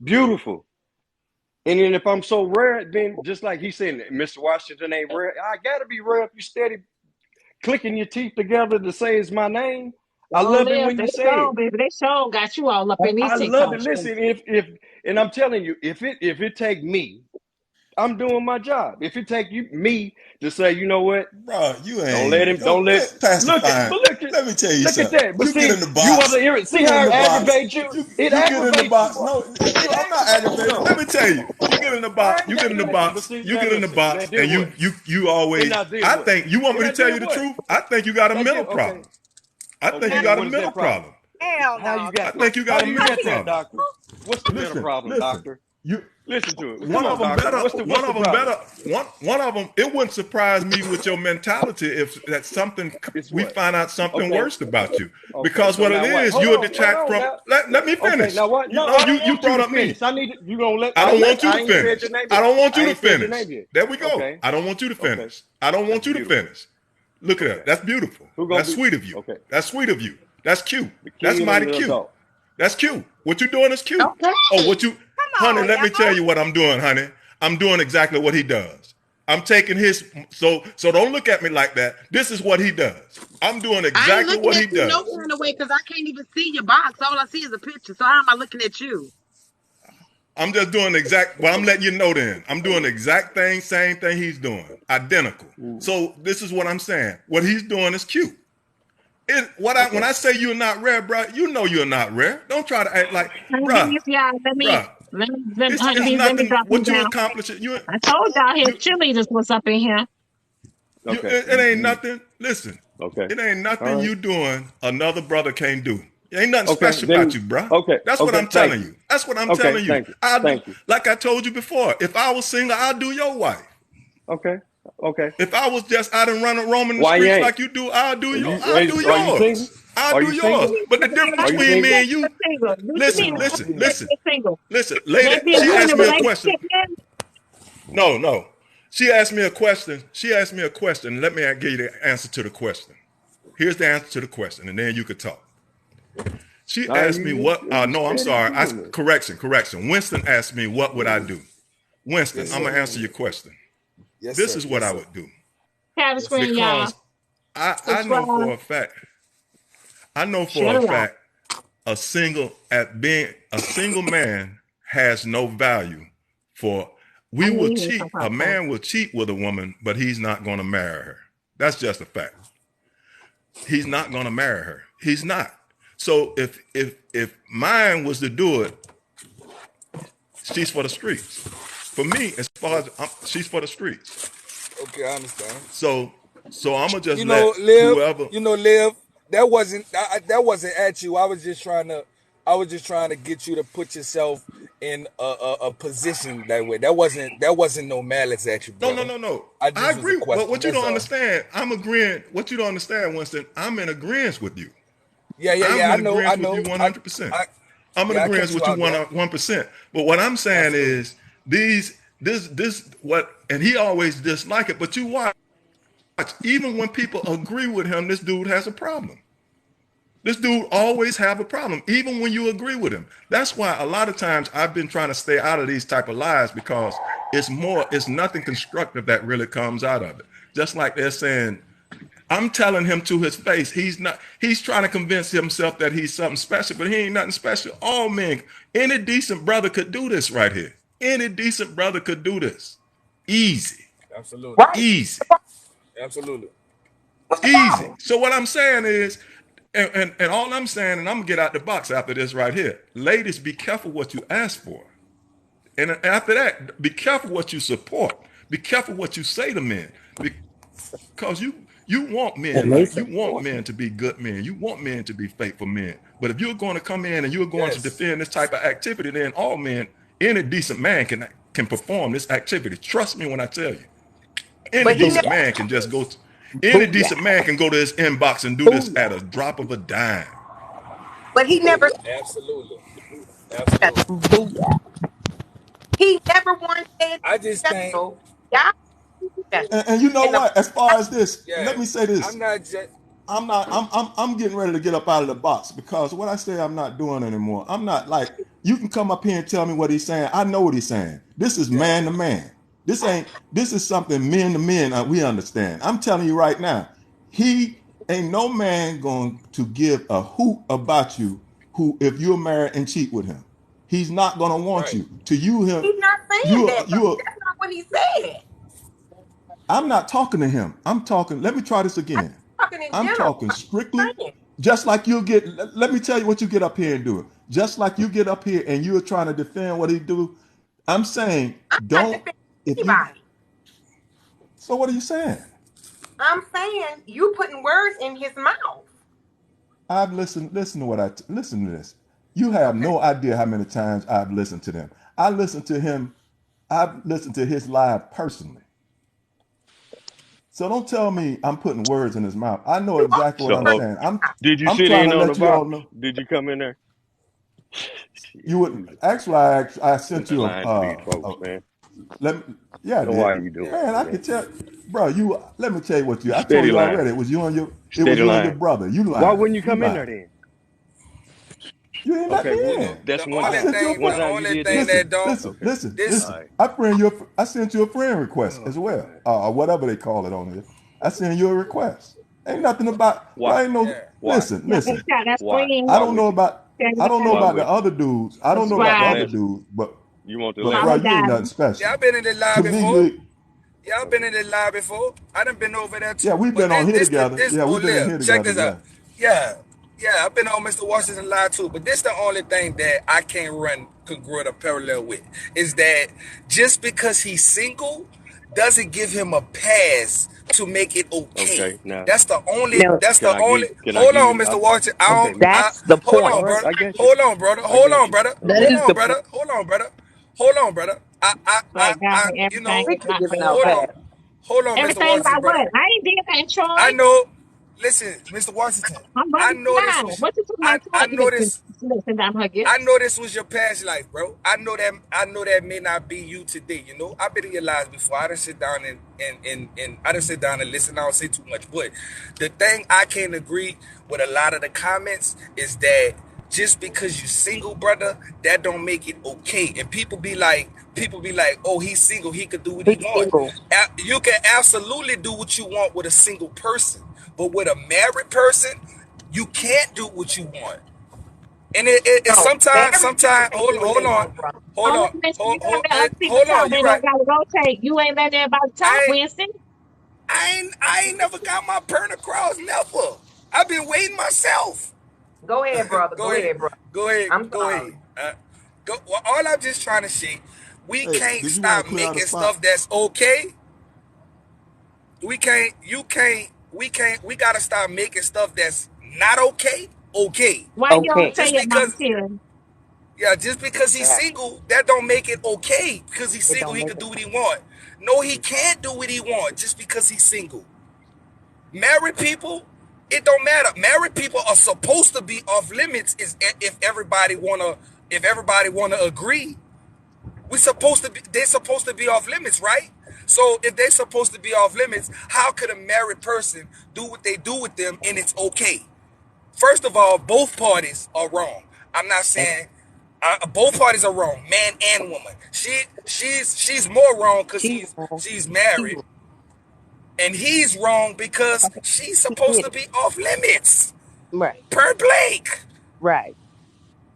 Beautiful. And then if I'm so rare, then just like he said, Mr. Washington ain't rare. I gotta be rare if you steady clicking your teeth together to say it's my name. I Don't love it live. when They you say show, it. baby. They show got you all up in these I love TikTok it. streets. Listen, if and I'm telling you, if it take me, I'm doing my job. If it take me to say, you know what, Bro, you don't let ain't him. Don't let. pacifying. Let me tell you Look at something. that. But You get see, in the you want box. to hear it. You See get in how the it box. aggravates you. It You get in the aggravates you. box. No, It I'm not aggravates aggravated. Let you. me tell you. You get in the All box. right, You get in the but box. see, You now get in the listen. Now box, did and what? you And always. now did I what? think you want And me I to tell did you the what? truth. I think you got a I did. mental Okay. problem. I think Okay. you Hell, And got a what is mental that problem? problem. hell How you no. I got that? think you How got a you mental got that, problem. doctor? What's the mental problem, Listen. doctor? You Listen to it. Come one on, of them doctor. better. What's One the of them problem? better. One of them. It wouldn't surprise me with your mentality if that something It's we what? find out something Okay. worse about you. Okay. Because So what it now what? is, Hold you'll on. Hold detract on from. now. Let me Okay. finish. Now what? You No, know, I don't you want you brought to up me. finish. I need you gonna let. I don't want you I to ain't said finish. your name I yet. don't want you I to ain't said your name finish. yet. There we go. Okay. I don't want you to Okay. finish. I don't That's want you to beautiful. finish. Look at Okay. that. That's beautiful. Who gonna That's be? sweet of you. Okay. That's sweet of you. That's cute. The That's king and mighty the cute. adult. That's cute. What you doing is cute. Oh, Okay. what you, Come honey, on, let me y'all. tell you what I'm doing, honey. I'm doing exactly what he does. I'm taking his, so don't look at me like that. This is what he does. I'm doing I ain't exactly looking what at he you no does. kind of way because I can't even see your box. All I see is a picture. So how am I looking at you? I'm just doing exact, well, I'm letting you know then. I'm doing the exact thing, same thing he's doing. Identical. Mm, So this is what I'm saying. What he's doing is cute. When okay. I say you're not rare, bro, you know you're not rare. Don't try to act like, bruh, Honeybees, y'all, bruh. It's honeybees, let me nothing. drop them What you down. accomplish, I told y'all his you cheerleaders was up in here. Okay. it ain't nothing. Listen, Okay. it ain't All nothing right. you doing another brother can't do. It ain't nothing Okay. special about Then. you, bruh. Okay. That's what Okay. I'm Thank telling you. you. That's what I'm Okay. telling you. Thank you. I Thank you. like I told you before. If I was single, I'd do your wife. Okay. Okay. If I was just out and running roaming the Why you streets ain't? like you do, I'll do Are your you I'll do are you single? yours. I'll Are do you yours. single? What But the you mean difference Are you between me single? and you, single? What you mean listen, by listen, Mm. listen, single? listen. Lady, That means she you in asked a me a question. relationship now? No, no. She asked me a question. She asked me a question. Let me give you the answer to the question. Here's the answer to the question, and then you could talk. She Nah, asked me what. you No, I'm steady sorry. doing it. Correction. Winston asked me what would I do. Winston, Yes, I'm sir. gonna answer Mm. your question. Yes, This sir. is what Yes, I sir. would do Have a Yes, sir. screen, y'all. because I know Subscribe. for a fact. I know for Shut a it off. fact being a single man has no value for I we knew will you had some cheat. A popcorn. man will cheat with a woman, but he's not going to marry her. That's just a fact. He's not going to marry her. He's not. So if mine was to do it, she's for the streets. For me, as far as she's for the streets. Okay, I understand. So I'm gonna just You let know, Liv. whoever. You know, Liv. That wasn't at you. I was just trying to. I was just trying to get you to put yourself in a position that way. That wasn't no malice at you, No, no, brother. no, no. I I just was a agree. But question. what you That's don't all. understand, I'm agreeing. What you don't understand, Winston, I'm in agreement with you. Yeah, yeah, I'm yeah. I in know. I agreement with you know. 100%. I I'm in yeah. I agreement kept you with you out there. 1%. But what I'm saying Absolutely. is this what, and he always dislike it. But you watch, even when people agree with him, this dude has a problem. This dude always have a problem, even when you agree with him. That's why a lot of times I've been trying to stay out of these type of lies because it's nothing constructive that really comes out of it. Just like they're saying, I'm telling him to his face, he's trying to convince himself that he's something special, but he ain't nothing special. All men, any decent brother could do this right here. Any decent brother could do this. Easy, Absolutely. Right. easy, Absolutely. What's the easy. problem? So what I'm saying is, and all I'm saying, and I'm gonna get out the box after this right here. Ladies, be careful what you ask for. And after that, be careful what you support. Be careful what you say to men. Because you want men And they like you want support men me. to be good men. You want men to be faithful men. But if you're going to come in and you're going to Yes. defend this type of activity, then all men, any decent man can perform this activity. Trust me when I tell you. Any But he decent never. man can just go. Any decent Booyah. man can go to his inbox and do this at Booyah. a drop of a dime. But he never. Absolutely. Said Absolutely. booyah. He never once said I just think, special. Y'all special. And you know And the what? As far as this, yeah, let me say I'm this. not just. I'm not. I'm getting ready to get up out of the box because what I say I'm not doing anymore. I'm not like you can come up here and tell me what he's saying. I know what he's saying. This is Yeah. man to man. This ain't. This is something men to men we understand. I'm telling you right now. He ain't no man going to give a hoot about you who if you're married and cheat with him. He's not going to want Right. you. To you him. he's not saying You that though. you. That's not what he said. I'm not talking to him. I'm talking. Let me try this I'm again. talking in I'm general. talking I'm strictly saying. just like you get. Let me tell you what you get up here and do. Just like you get up here and you're trying to defend what he do. I'm saying I'm not don't. defending If you. anybody. So what are you saying? I'm saying you putting words in his mouth. I've listened. Listen to what listen to this. You have Okay. no idea how many times I've listened to them. I listened to him. I've listened to his live personally. So don't tell me I'm putting words in his mouth. I know You are exactly what putting So, I'm words saying. in his mouth. did you I'm sit trying in to on the let you all box? know. Did you come in there? You Shit, would actually, I you sent been you lying to these folks, man. let me, yeah, I Why did. are you doing Man, I that, man? could tell, bro. Let me tell you what You I told steady you lying. already. It was Steady you and your lying. brother. You Why lying. wouldn't you You come in lying. there then? You ain't let Okay, me well, The in. that's the one I only time. sent you a thing One the friend. time you only did thing that. that Listen, don't listen, Okay. listen, this All listen. right. I sent you a friend request Oh as well, man. or whatever they call it on here. I sent you a request. Ain't nothing about. Well, Why? I ain't no. yeah. Why? Listen, Yeah, they listen. shot that Why? screen. I Why don't know would you? about. Shut I it don't know Why about down. the would you? other dudes. I don't know You want about the the Subscribe. other list? dudes, You want the but list? bro, you ain't Apologize. nothing Yeah, special. I've been in the To live me, before. you. Yeah, I've been Okay. in the live before. I done been over there Yeah, too. we've But been on here together. this Yeah, oh we've been in live. here Check together. this out. Yeah. Yeah. Yeah, I've been on Mr. Washington live too. But this the only thing that I can't run congruent or parallel with is that just because he's single doesn't give him a pass to make it okay. Okay. Now, No, That's the only can I hold give on, you? Mr. Washington. Okay. Now, I that's the hold point. on, all right. brother. I got you. Hold on, brother. I Hold got on, you. brother. I That Hold got is on, the you. brother. point. Hold on, brother. Hold on, brother. Like God and You know, everything We is keep not giving fair. out hold on. bad. Hold on, Mr. Everything Washington, about brother. what? I ain't did that, I Troy. know. listen, Mr. Washington. I'm I running know this now. was What you talking I about? I Talk, know listen, this listen, I'm her I gift. know this was your past life, bro. I know that may not be you today. You know, I've been in your lives before. I done sit down and I done sit down and listen. I don't say too much, but the thing I can't agree with a lot of the comments is that just because you single, brother, that don't make it okay. And people be like, oh, he's single, he could do what he He's want. single. You can absolutely do what you want with a single person, but with a married person, you can't do what you want. And it No, married people sometimes, can do what they want, brother. Oh, listen, you gotta let other people hold talk. on. We You don't right. gotta rotate. You ain't letting everybody talk, I ain't, Winston. I ain't never got my burn across. Never. I've been waiting myself. Go ahead, brother. Go Go ahead. ahead, brother. Go ahead. I'm Go sorry. ahead. Well, all I'm just trying to say, we Hey, can't did you want to stop clear out a making spot? stuff that's okay. We can't. You can't. We can't. We gotta stop making stuff that's not okay. Okay. Why you don't Okay. say Just it, Mama because Terry? Yeah, just because he's Exactly. single, that don't make it okay. Because he's It single, don't he make can it. do what he want. No, he can't do what he want just because he's single. Married people, it don't matter. Married people are supposed to be off limits. Is if everybody wanna agree, we supposed to be. They're supposed to be off limits, right? So if they're supposed to be off limits, how could a married person do what they do with them and it's okay? First of all, both parties are wrong. I'm not saying both parties are wrong, man and woman. She's more wrong because She's he's wrong. she's He's married, wrong. and he's wrong because Okay. she's He supposed did to it. be off limits. Right. Per Blake, Right.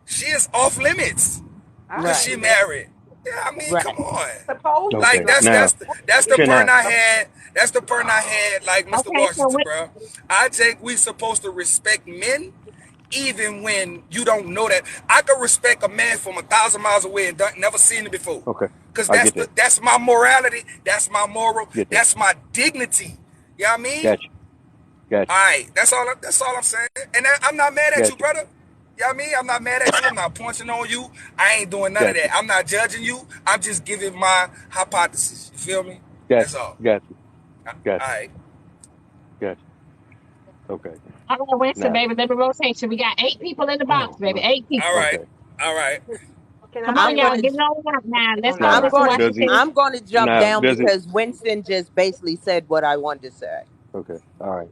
she is off limits I because agree she with Right. that. married. Yeah, I mean, come Right. on. Supposed to be Like Okay. off Now, that's the limits. can burn I? I had. That's the burn I had. Like Mr. Okay, so Washington, bro. I think we supposed to respect men even when you don't know that. I could respect a man from 1,000 miles away and never seen it before, Okay. because I get that. that's my morality, that's my moral, Get that. that's my dignity. You know what I mean? Gotcha. Gotcha. All right, that's all I'm saying. And I'm not mad at you, Gotcha. brother. You know what I mean? I'm not mad at you. I'm not punching on you. I ain't doing none of Gotcha. that. I'm not judging you. I'm just giving my hypothesis. You feel me? Gotcha. That's all. Gotcha. All Gotcha. right. Gotcha. Okay. all right, Winston, Now. baby, let me rotation. We got 8 people in the box, Oh baby. my. 8 people. All right. Okay. All right. Can Come I? on, I'm y'all, going get to on up now. Let's go, I'm Now, Mr. going. does he? Washington. I'm going to jump Now, down does it? because Winston just basically said what I wanted to say. Okay. All right.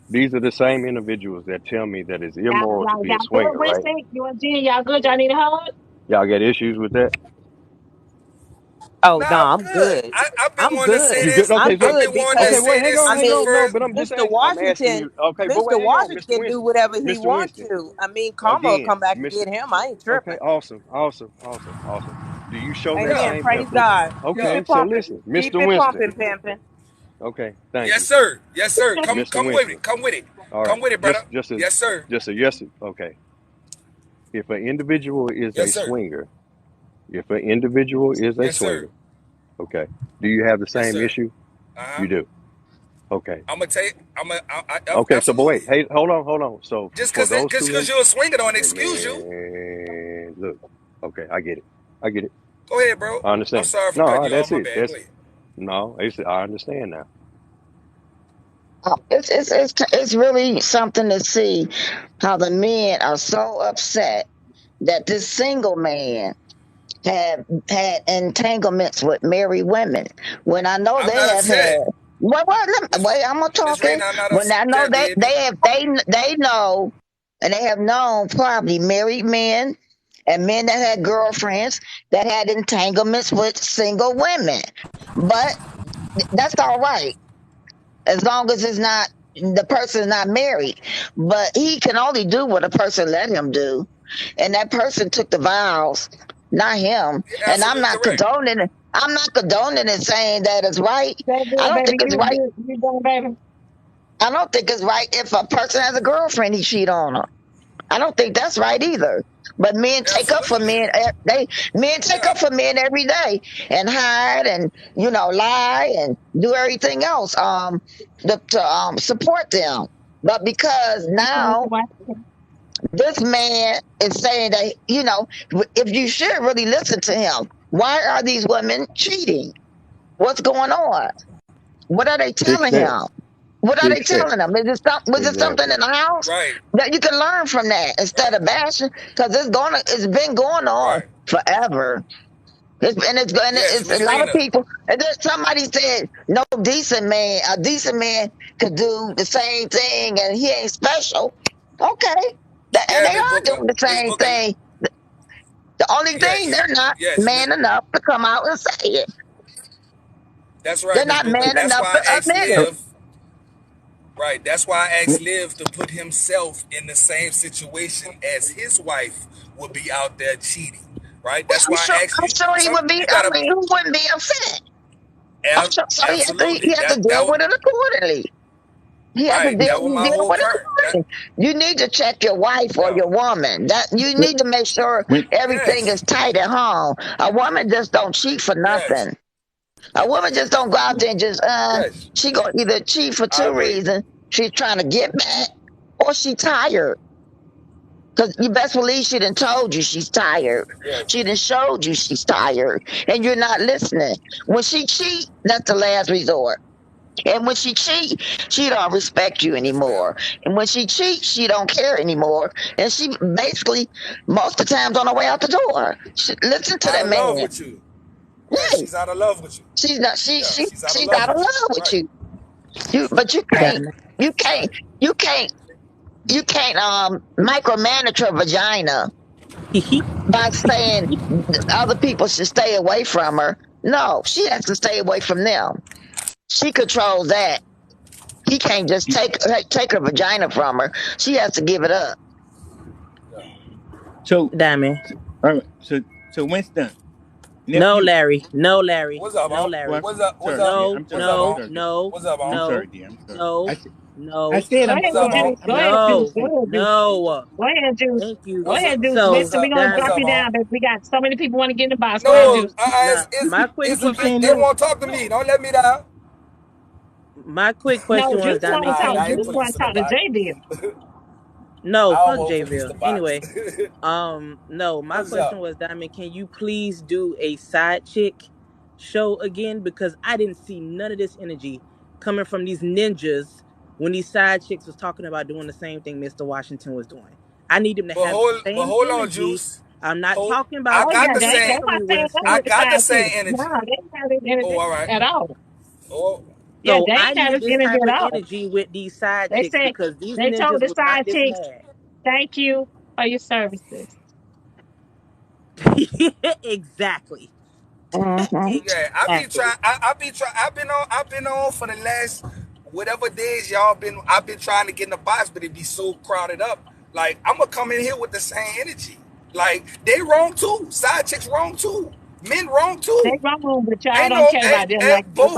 These are the same individuals that tell me that it's immoral to be a Y'all good, swinger, right? Winston? You and Jen, y'all good? Y'all need a hug? Y'all got issues with that? Oh No, no, I'm I'm good. good. I've been I'm wanting to say good. You good? this. Okay. I'm So, I've been good wanting to okay. because Well, say hang this on. I Hang on. mean, No, for. but I'm just Mr. asking. I'm asking Washington, you. Okay. But Mr. wait, hang on, Washington Mr. can do Winston. whatever he Mr. want Winston. to. I mean, Karma will Again, come back and Mr. get him. I ain't Okay. tripping. Awesome. Awesome. Awesome. Awesome. Do you show that Yeah, Amen. same Praise effort? God. Keep yeah. Okay. it So pumping. listen, Keep Mr. it Winston. pumping, pimping. Okay. Thank Yes, you, sir. Yes, sir. Come, Mr. come with Winston. it. Come with it. All Come right. with it, brother. Yes, sir. Just a yes. Okay. If an individual is a Yes, sir. swinger, if an individual is a Yes, sir. swinger, okay. Do you have the Yes, same sir. issue? Uh huh. You do. Okay. I'm gonna tell you. Okay. So, but wait. Absolutely. Hey, hold on. Hold on. So Just for cause those just two cause in, you're a swinger don't hey excuse you. man, look. Okay. I get it. I get it. Go ahead, bro. I I'm understand. sorry for cutting No, you off. that's My it. bad. Go That's ahead. no. I understand now. It's really something to see how the men are so upset that this single man have had entanglements with married women when I know I'm they not have had. upset. Wait, I'm gonna Miss talking. Rena, I'm not When I know upset, baby. they know, and they have known probably married men and men that had girlfriends that had entanglements with single women, but that's all right as long as it's not the person is not married. But he can only do what a person let him do, and that person took the vows, not him. You're And I'm absolutely not correct. condoning it. I'm not condoning it, saying that it's right. That's I good, don't think baby. it's right. You done, baby. I don't think it's right if a person has a girlfriend he cheat on her. I don't think that's right either. But men take up for Absolutely. men. Men take Yeah. up for men every day and hide and lie and do everything else to support them. But because Thank you, Mr. now Washington. this man is saying that if you should really listen to him, why are these women cheating? What's going on? What are they Fix telling that. him? What are they telling them? Was it something Exactly. in the house Right. that you can learn from that instead Right. of bashing? Because it's been going on Right. forever. Yes, It's Miss a lot of Rena. people. And then somebody said no a decent man could do the same thing, and he ain't special. Okay, and Yeah, they Miss are Booker. doing the Miss same Booker. thing. The only thing Yes. they're not Yes, Miss. man enough to come out and say it. That's right, They're Miss not Booker. man That's enough why to I asked admit it. Liv. Right. That's why I asked Liv to put himself in the same situation as his wife would be out there cheating. Right. That's why I asked I'm you. sure he Some would be. you I gotta. mean, who wouldn't be upset? I'm sure. So he Absolutely. has to deal with it accordingly. He has to Right. That was my deal whole with it point. That. accordingly. You need to check your wife or Yeah. your woman. That you need to make sure When everything Yes. is tight at home. A woman just don't cheat for Yes. nothing. A woman just don't go out there and just Yes. she gonna either cheat for I two agree. reasons. She's trying to get back or she tired. Cause you best believe she done told you she's tired. Yes. She done showed you she's tired. And you're not listening. When she cheat, that's the last resort. And when she cheat, she don't respect you Yes, ma'am. anymore. And when she cheats, she don't care anymore. And she basically most of the times on her way out the door. Listen to Out that of love man. with you. Yes, Right. she's out of love with you. She's not Yeah, she's out of she's love out of with you. love with Right. you. But Diamond. you can't Right. you can't you can't micromanage her vagina by saying other people should stay away from her. No, she has to stay away from them. She controls that. He can't just take her vagina from her. She has to give it up. Yeah. so Diamond. all right, so Winston, No, nephew. Larry. No, Larry. What's up, No, Unc? Well, Larry. What's up? What's sorry, up? dear. No, I'm What's sorry. up, I'm no, Unc? sorry, dear. no, What's up, I'm Unc? sorry, no, dear. I'm sorry. no, I no, said Go I'm ahead, What's sorry, up, dear. Juice. Unc? I'm Go sorry. ahead, I said Juice. I'm no, Go sorry. ahead, Juice. no. Go ahead, Juice. Thank you. Go What's up? ahead, Juice. So, What's Listen, we're up? gonna What's drop up, you Diamond. Unc? down, but we got so many people want to get in the box. Go ahead, No, Juice. Now, my quick it's What you question. saying, they nephew? won't talk to me. Don't let me down. My quick No, question was, Juice All want Diamond, to talk. right, can I ain't you? Juice want to policing talk to nobody. J Bill. No, I fuck almost police Jayville. the box. Anyway, no, my What's question up? was, Diamond, can you please do a side chick show again? Because I didn't see none of this energy coming from these ninjas when these side chicks was talking about doing the same thing Mr. Washington was doing. I need them to have the But same hold on, energy. Juice. I'm not Hold. talking I about Oh got yeah, the they same. not necessarily saying that I with Winston. the got the side same chick. No, energy. they ain't have this energy Oh, all right. at all. Oh, Yeah, So they I ain't have need this this energy type at of all. energy with these side They chicks said because these they told ninjas the was not side this chicks, mad. "Thank you for your services." Exactly. Hmm. yeah. I be Exactly. trying. I be trying. I've been on for the last whatever days y'all been. I've been trying to get in the box, but it be so crowded up. Like I'm gonna come in here with the same energy. Like they wrong too. Side chicks wrong too. Men wrong They too. wrong, but y'all Ain't don't no care about them like. ain't But both.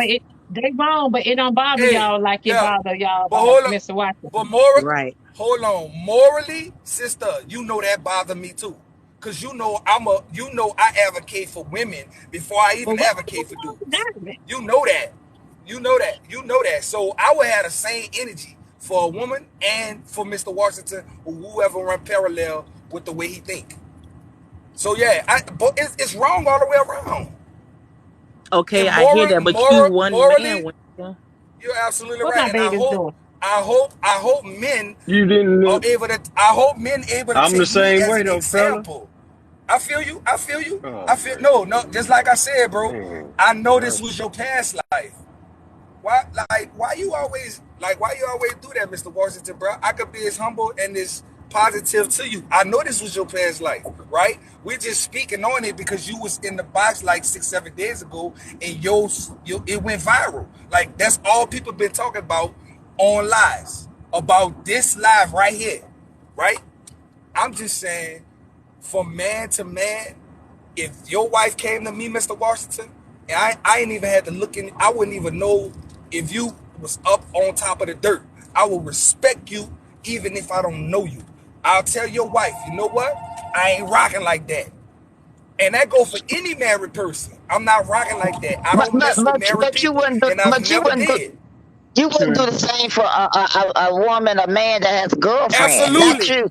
they wrong, but it don't bother Hey, y'all like it yeah. bother y'all But about hold on. Mr. But Washington. Right. hold on. Morally, sister, you know that bother me too. Cause you know I advocate for women before I But even what advocate for dudes. does it? You know that. You know that. You know that. So I would have the same energy for a woman and for Mr. Washington or whoever run parallel with the way he think. So yeah, but it's wrong all the way around. Okay, And I hear that, but you one man, morally, Winston. you're absolutely What right, my and baby's doing? I hope men You didn't. are able to. I hope men able to I'm the take me same as way an though, fella. example. I feel you. I feel you. I Oh feel man, no. Just like I said, bro. man, I know this was mercy. your past life. Why you always do that, Mr. Washington, bro? I could be as humble and as positive to you. I know this was your past life, right? We're just speaking on it because you was in the box like 6, 7 days ago, and it went viral. Like that's all people been talking about on lives about this live right here, right? I'm just saying, from man to man, if your wife came to me, Mr. Washington, and I ain't even had to look in, I wouldn't even know if you was up on top of the dirt. I will respect you even if I don't know you. I'll tell your wife, you know what? I ain't rocking like that. And that go for any married person. I'm not rocking like that. I don't mess with married But you people, wouldn't do, and I've never did. you wouldn't Sure. do the same for a woman, a man that has a girlfriend, not Absolutely. you.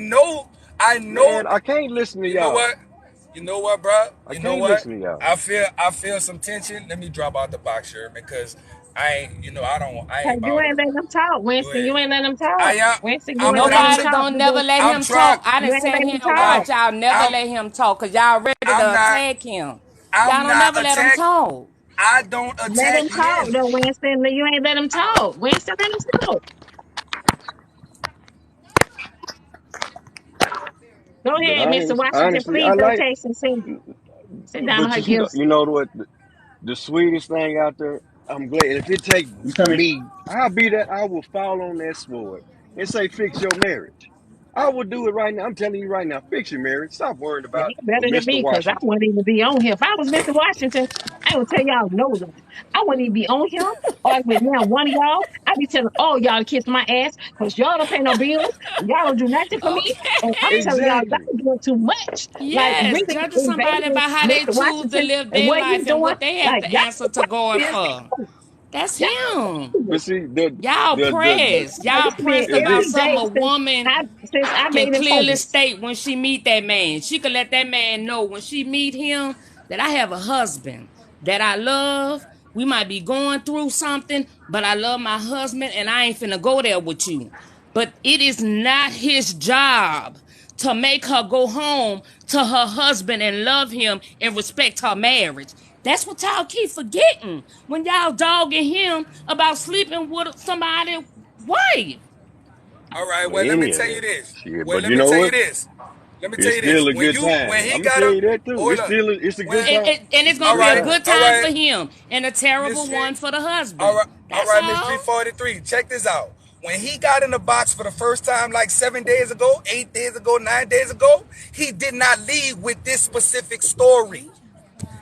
know, I know. Man, I can't listen to You know y'all. what? You know what, bro? I You know can't what? listen to y'all. I feel some tension. Let me drop out the box here because I ain't, I Hey, ain't you about ain't it. letting them talk, Go Winston. ahead. You ain't letting them I talk. am. Winston, you I'm. ain't What letting I'm. them Nobody T- talk. don't never You let I'm him trying. talk. I done you ain't sat letting here them and I'm. talk. watch y'all never I'm. let him talk because y'all ready to I'm not. attack him. Y'all I'm don't not never let him attack. talk. I don't Let them attack talk, men. though, Winston. You ain't let them talk. Winston, let them talk. Go But ahead, Mr. Washington. honestly, Please I go like. take some seat. Sit down on But her gifts. you know what? The sweetest thing out there. I'm glad. If it take You coming? me, I'll be that. I will fall on that sword and say, "Fix your marriage." I will do it right now. I'm telling you right now. Fix your marriage. Stop worrying Yeah, about he better than Mr. me because I Washington. wouldn't even be on here. If I was Mr. Washington, I would tell y'all no lie. I wouldn't even be on here or with now one of y'all. I'd be telling all y'all to kiss my ass because y'all don't pay no bills. Y'all don't do nothing for me. And I'm Okay. telling y'all, Exactly. y'all doing too much. Like Yes, really judging somebody invading about how they Mr. choose to Washington live and their what he life and doing. what they have Like to y'all answer to going serious. for. That's Y'all him. But serious. see, Y'all pressed. Like, Y'all it's been pressed if about it every something day a woman since I can made him clearly famous. state when she meet that man. She could let that man know when she meet him that I have a husband that I love. We might be going through something, but I love my husband and I ain't finna go there with you. But it is not his job to make her go home to her husband and love him and respect her marriage. That's what y'all keep forgetting when y'all dogging him about sleeping with somebody's wife. All right. or Well, let me any of tell you that this. shit, Well, but let you me know tell you what? this. Let me tell It's you this. still a good When time. he I'm gonna got tell her, you that too. hold up. It's a good When time. And it's It's a gonna all be good a right, time. good all time right, for him and a terrible Miss one for the all husband. right, all That's right, Miss all. 343. Check this out. When he got in the box for the first time, like 7 days ago, 8 days ago, 9 days ago, he did not lead with this specific story.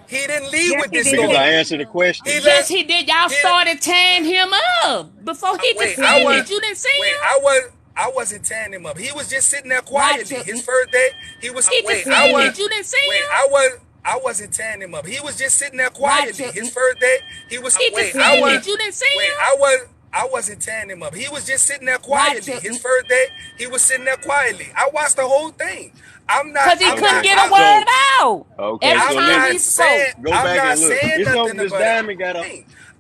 He didn't lead Yes, with he this Because I did. story. answered the He question. Yes, let he did. Y'all he started tearing him up before he wait. He did. defended. You didn't see Wait. him? I wasn't tearing him up. He was just sitting there Watch quietly. it. His first day, he was. He Wait. He did. defended. You didn't see Wait. him? I wasn't tearing him up. He was just sitting there Watch quietly. it. His first day, he was. He Wait. He did. defended. You didn't see Wait. him? I wasn't tearing him up. He was just sitting there Watch quietly. it. His first day, he was sitting there quietly. I watched the whole thing. I'm not. Because he I'm couldn't not. Okay, get a I'm. word so out every so I'm time let's he not spoke. saying. go I'm back not and look. saying It's no nothing Miss about it. Diamond got a.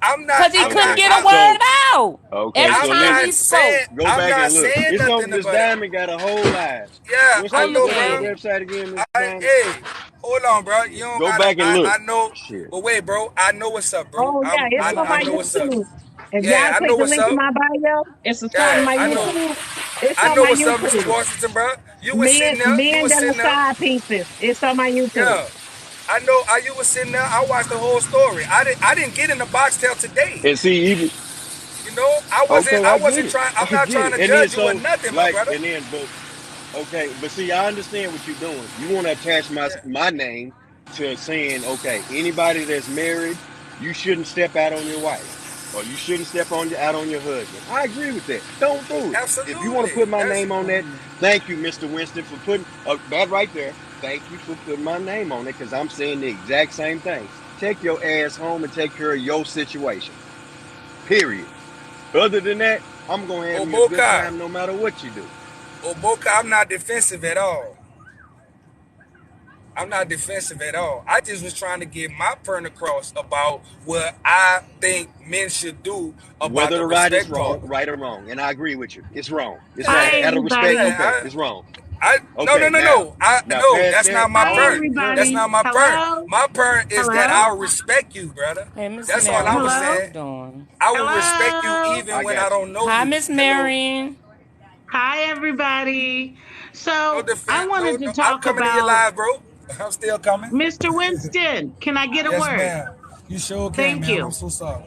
I'm not. Because he I'm couldn't not. Okay, get a so word out every so I'm time let's he not saying. spoke. go I'm back not and look. saying It's no nothing Miss about it. Diamond got a whole lives. Yeah, What's I Go the know, look what's at that bro. it. website again, Miss I Diamond? hey, hold on, bro. You don't Go gotta. back and look. I know, Shit. but wait, bro. I know what's up, bro. Oh yeah, it's on my I know what's up. YouTube. If Yeah, y'all I click know the what's link in up. my bio and subscribe to Yeah, my I know. YouTube, it's I on know my what's up, Mr. YouTube. Washington, bro. You was Men, sitting there. You men was that are sitting there. side pieces. It's on my YouTube. Yeah, I know. You was sitting there. I watched the whole story. I didn't get in the box till today. And see, even You know, I wasn't. okay, I I get wasn't it. trying. I'm I not get trying it. to And then judge you or so nothing, my like brother. and then but okay, but see, I understand what you're doing. You want to attach Yeah, my name to saying, okay, anybody that's married, you shouldn't step out on your wife, or you shouldn't step out on your husband. I agree with that. Don't do it. If you want to absolutely. put my That's name on that, thank you, Mr. Winston, for putting that right there. Thank you for putting my name on it because I'm saying the exact same thing. Take your ass home and take care of your situation. Period. Other than that, I'm gonna have me a good Oboka. time no matter what you do. Oboka, I'm not defensive at all. I'm not defensive at all. I just was trying to get my point across about what I think men should do about Whether the the right is respect wrong, part. right or wrong, and I agree with you. It's wrong. It's wrong. Hi Yeah, Out of respect, everybody. okay, yeah. it's wrong. No, no, Okay, no, no. I now no. past That's that, not my I Hi don't parent. agree. Never That's everybody. not my parent. Hello. My parent is that Hello. I'll respect you, brother. Hey, Miss That's all I Marion, was how Hello. you saying. doing? I will respect you Hello. even I when I got you. don't know Hi, you. Miss Hello. Marion. Hi everybody. No So I defense. No, wanted to no. I'm talk coming to your about live, bro. I'm still coming. Mr. Winston. Can I get a Yes, word? ma'am. You sure can, Thank ma'am. I'm you. so sorry.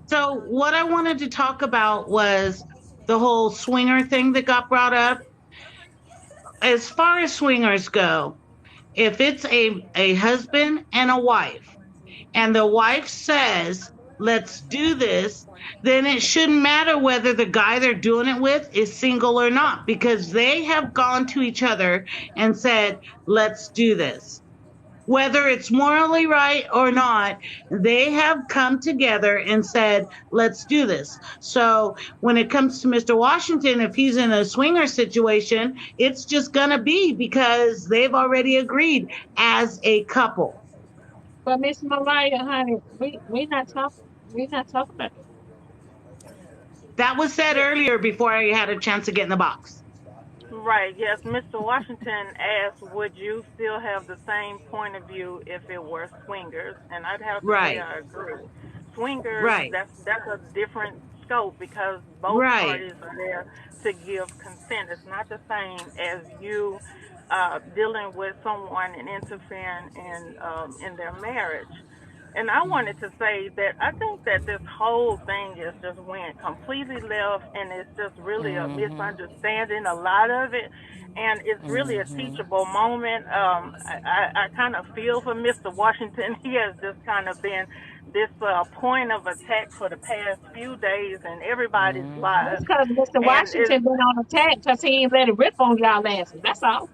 So what I wanted to talk about was the whole swinger thing that got brought up. As far as swingers go, if it's a husband and a wife, and the wife says, let's do this, then it shouldn't matter whether the guy they're doing it with is single or not, because they have gone to each other and said, let's do this. whether it's morally right or not, they have come together and said, let's do this. So when it comes to Mr. Washington, if he's in a swinger situation, it's just going to be because they've already agreed as a couple. But Miss Mariah, honey, we not talking about that. That was said Yeah, earlier before I had a chance to get in the box. right. Yes, Mr. Washington asked, would you still have the same point of view if it were swingers? And I'd have to say Right, I agree. Swingers, right, that's a different scope because both right. parties are there to give consent. It's not the same as you dealing with someone and interfering in their marriage. And I wanted to say that I think that this whole thing is just went completely left, and it's just really a misunderstanding, a lot of it, and it's really a teachable moment. I kind of feel for Mr. Washington. He has just kind of been this point of attack for the past few days in everybody's That's lives, because Mr. and it's Washington been on attack because he ain't let it rip on y'all asses. That's all.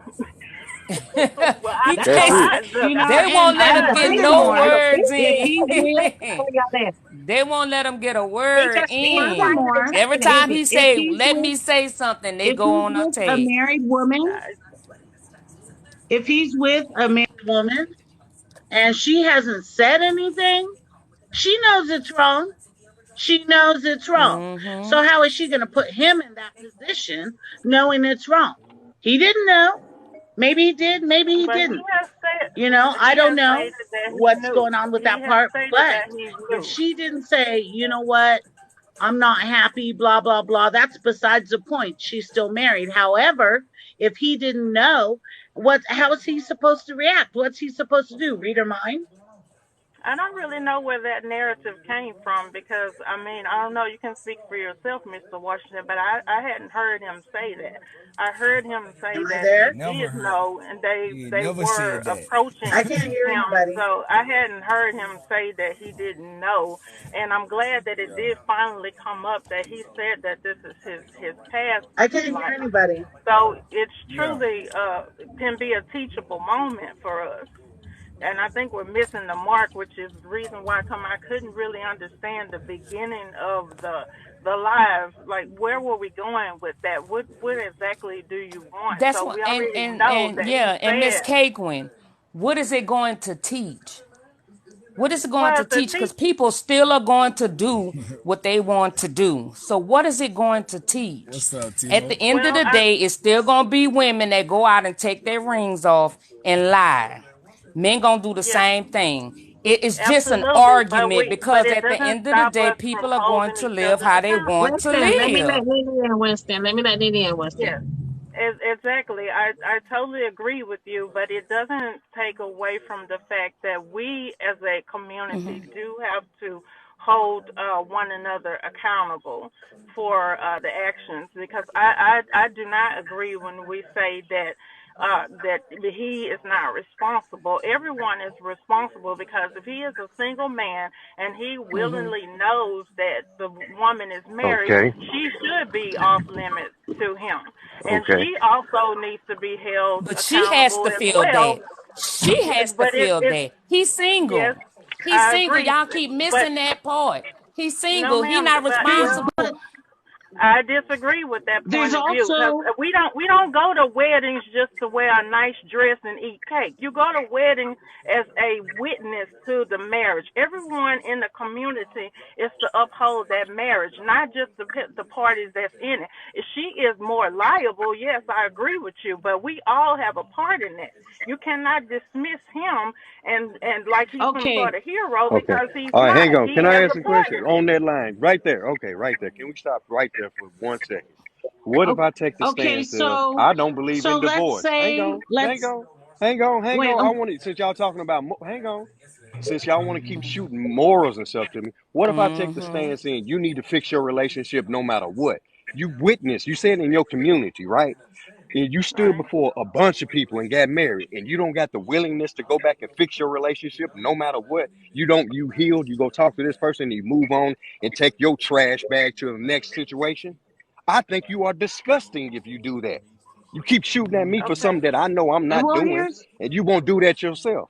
well, He That's can't. true. look, You know, They won't let and him get He just no wanted furthermore, to words if in. he's with, on y'all asses. They won't let him get a He word just been in. private furthermore, Every attacking it. time he if say, he's "Let with, me say something," they if go he's on with a attack. married woman, if he's with a married woman and she hasn't said anything, she knows it's wrong. She knows it's wrong. So how is she going to put him in that position knowing it's wrong? He didn't know. Maybe he did, maybe he but didn't. You know, I he don't has know stated that he what's knew. going on with He that has part, stated but that he if knew. she didn't say, you know what, I'm not happy, blah, blah, blah, that's besides the point. She's still married. However, if he didn't know, how is he supposed to react? What's he supposed to do? Read her mind? I don't really know where that narrative came from because I mean I don't know. You can speak for yourself, Mr. Washington, but I hadn't heard him say that. I heard him say Am I that he there? Never did heard. know and You they never were said that. approaching I can't hear him. anybody. So I hadn't heard him say that he didn't know, and I'm glad that it did finally come up that he said that this is his past I can't hear life. anybody. So it's Yeah. truly can be a teachable moment for us. And I think we're missing the mark, which is the reason why I couldn't really understand the beginning of the live. Like, where were we going with that? What exactly do you want? That's So what. we And already and know and that he yeah. And Miss said, Cakewen, what is it going to teach? What is it going well, to teach? Because people still are going to do what they want to do. So what is it going to teach? What's up, At Timo? the end of well, the day, it's still gonna be women that go out and take their rings off and lie. Men gonna do the yeah, same thing. It is just an absolutely. argument But because it at the doesn't end of the stop day, us from people are going holding to each live other how they want accountable. to Winston, let me live. let Nene in, Winston. Let me let Nene in, Winston. Yes. Exactly. I totally agree with you, but it doesn't take away from the fact that we as a community do have to hold one another accountable for the actions because I do not agree when we say that that he is not responsible. Everyone is responsible because if he is a single man and he willingly knows that the woman is married, Okay. she should be off limits to him. And Okay. she also needs to be held But she has accountable to as feel well. that. She has to But feel it's that. He's yes, single. He's I single. agree. Y'all keep But missing that part. He's no, single. He ma'am. not But There's, responsible. but I disagree with that there's point of view because also, we don't go to weddings just to wear a nice dress and eat cake. You go to weddings as a witness to the marriage. Everyone in the community is to uphold that marriage, not just the parties that's in it. If she is more liable, yes, I agree with you, but we all have a part in that. You cannot dismiss him and like he's some okay, sort of hero Okay. because he's All right, hang not. on. He Can I has ask a a part question? in it. On that line, right there. Okay, right there. Can we stop right there for 1 second? What if o- I take the okay, stance of so, I don't believe so in let's divorce? Hang say, on, hang on, hang wait, on. I want to, since y'all talking about, hang on. Since y'all want to keep shooting morals and stuff to me, what if I take the stance in you need to fix your relationship no matter what? You witness, you said in your community, right? And you stood Right. before a bunch of people and got married and you don't got the willingness to go back and fix your relationship no matter what, you healed, you go talk to this person and you move on and take your trash bag to the next situation. I think you are disgusting if you do that. You keep shooting at me for Okay. something that I know I'm not well, doing, here's, and you won't do that yourself.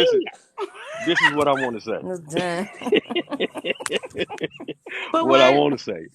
listen. This is what I want to say. But What I what want to say.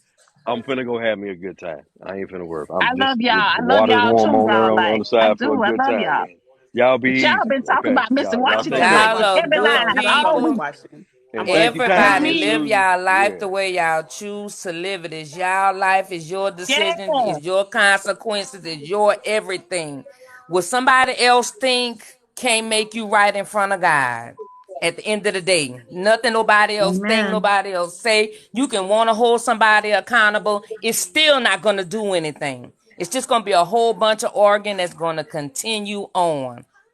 I'm finna go have me a good time. I ain't finna work. I I'm love just y'all. the I love water's y'all warm too, on there y'all. on Like the I side for a do. I good love time, y'all. man. Y'all be But y'all easy, been talking okay? about Mr. Y'all stay Washington safe. like Y'all Y'all are are every good we line love all Mr. people. week. Washington. And I'm gonna thank you Cause kindly Everybody for live me, choosing. y'all life Yeah. the way y'all choose to live it. It's y'all life, it's your yeah, decision, it's your consequences, it's your everything. What somebody else think can't make you right in front of God. At the end of the day, nothing nobody else think, amen. nobody else say. You can want to hold somebody accountable. It's still not going to do anything. It's just going to be a whole bunch of organ that's going to continue on.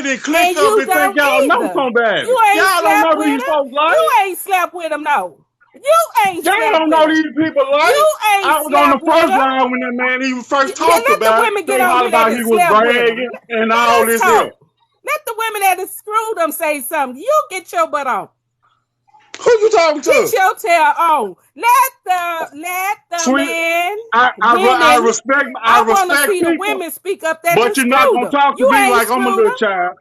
it and click And up you and think don't y'all know either. somebody. You ain't Y'all don't slept know with these him. folks like. You ain't slept with him, no. You ain't Y'all slept don't with know him. these people like. You ain't I was on the slept with first him. round when that man even first Yeah, talked let the about it. women get They on holler here that about done he was slept with him. bragging and all Let us this here. talk. Let the women that done screwed them say something. You get your butt on. Who you talking Get to? your tail on. Let the Sweet. men, I women. I want to respect see the people, women speak up that done but you're not screwed gonna them. talk to You me ain't like I'm a screwed little them. child.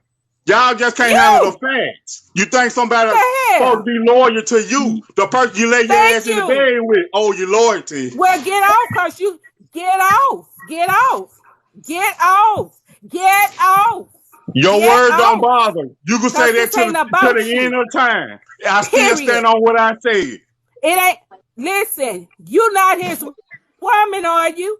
Y'all just can't handle the You. facts. You think somebody's The supposed to hell. be loyal to you, the person you lay your Thank ass in the you. bed with. Oh, your loyalty. Well, get off, cause you get off. Get off. Get off. Get off. Your Get word don't off. bother. You can say Cause that this to ain't the about end you. of time. I still Period. stand on what I said. It ain't. Listen, you not his woman, are you?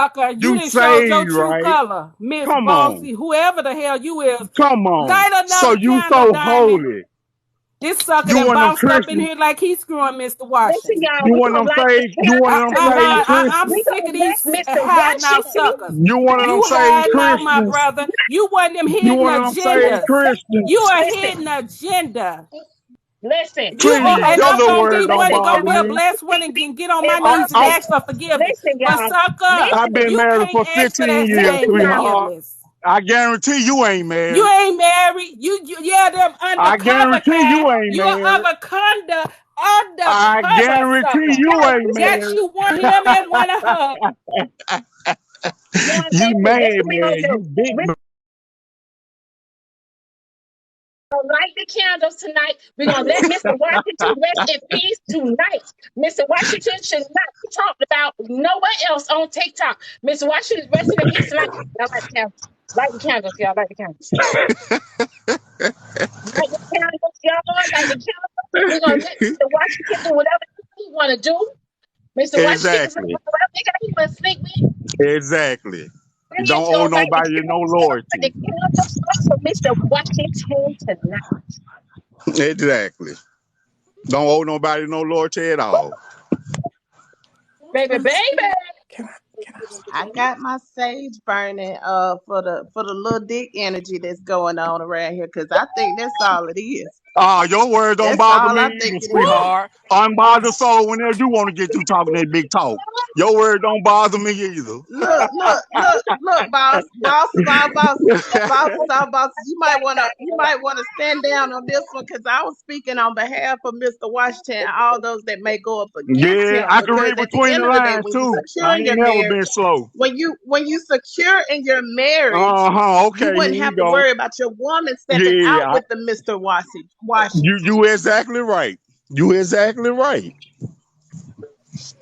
sucker. You You done showed your saved, true right? color, Miss Come on. Bossy, whoever the hell you is. Come on. Light So another you candle, so Diamond. holy. This sucker You done one of them bounced up in Christians. here like he's screwing Mr. Listen, Washington. y'all, You we one of gonna them like saved. You one of them saved I'm Christians. we sick of gonna let these Mr. hiding out Washington suckers. You one of them You saved hiding out, my Christians. brother. You one of them You hidden one of them saved agendas. You Christians. are listen, hidden agenda. listen. You Please, We are, gonna and your let I'm little gonna word be don't one to listen, go bother be a me. blessed one and can get on my I, knees and I, ask for forgiveness. listen, But y'all. sucker, I've been you married can't for ask for 15 that years, Listen, same y'all. sweetheart. forgiveness. I guarantee you ain't You married. ain't married. yeah, them I undercover guarantee kind. you ain't You're married. I undercover guarantee sucker. you ain't That married. you want him and want to hug. Young You lady, this mad, what we gonna man. You do. big We're man. gonna light the candles tonight. We're gonna let Mr. Washington rest in peace tonight. Mr. Washington should not be talked about nowhere else on TikTok. Mr. Washington is resting in peace tonight. Y'all light the candles. Light the candles, y'all. Light the candles. Light the candles, y'all. Light the candles. We're gonna let Mr. Washington do whatever he wanna do. Mr. Washington can Exactly. sleep with whoever nigga he wanna sleep with. Exactly. And Don't he's owe gonna light the nobody no candles. Light the loyalty. candles up for Mr. Washington tonight. Exactly. Don't owe nobody no loyalty at all. Baby, baby. Can I say I got my sage burning for the little dick energy that's going on around here because I think that's all it is. Your words don't That's bother all me I think either, it is. sweetheart. Unbothered soul whenever you want to get through talking that big talk. Your words don't bother me either. Look, bosses. You might wanna stand down on this one because I was speaking on behalf of Mr. Washington and all those that may go up against Yeah, him. I can Because read at the between end the of the day, lines when you too. secure I in ain't your never marriage, been slow. when you secure in your marriage, Uh-huh. you Okay, here wouldn't we have to go. worry about your woman stepping out Yeah, with the Mr. you Washington. exactly right. You exactly right.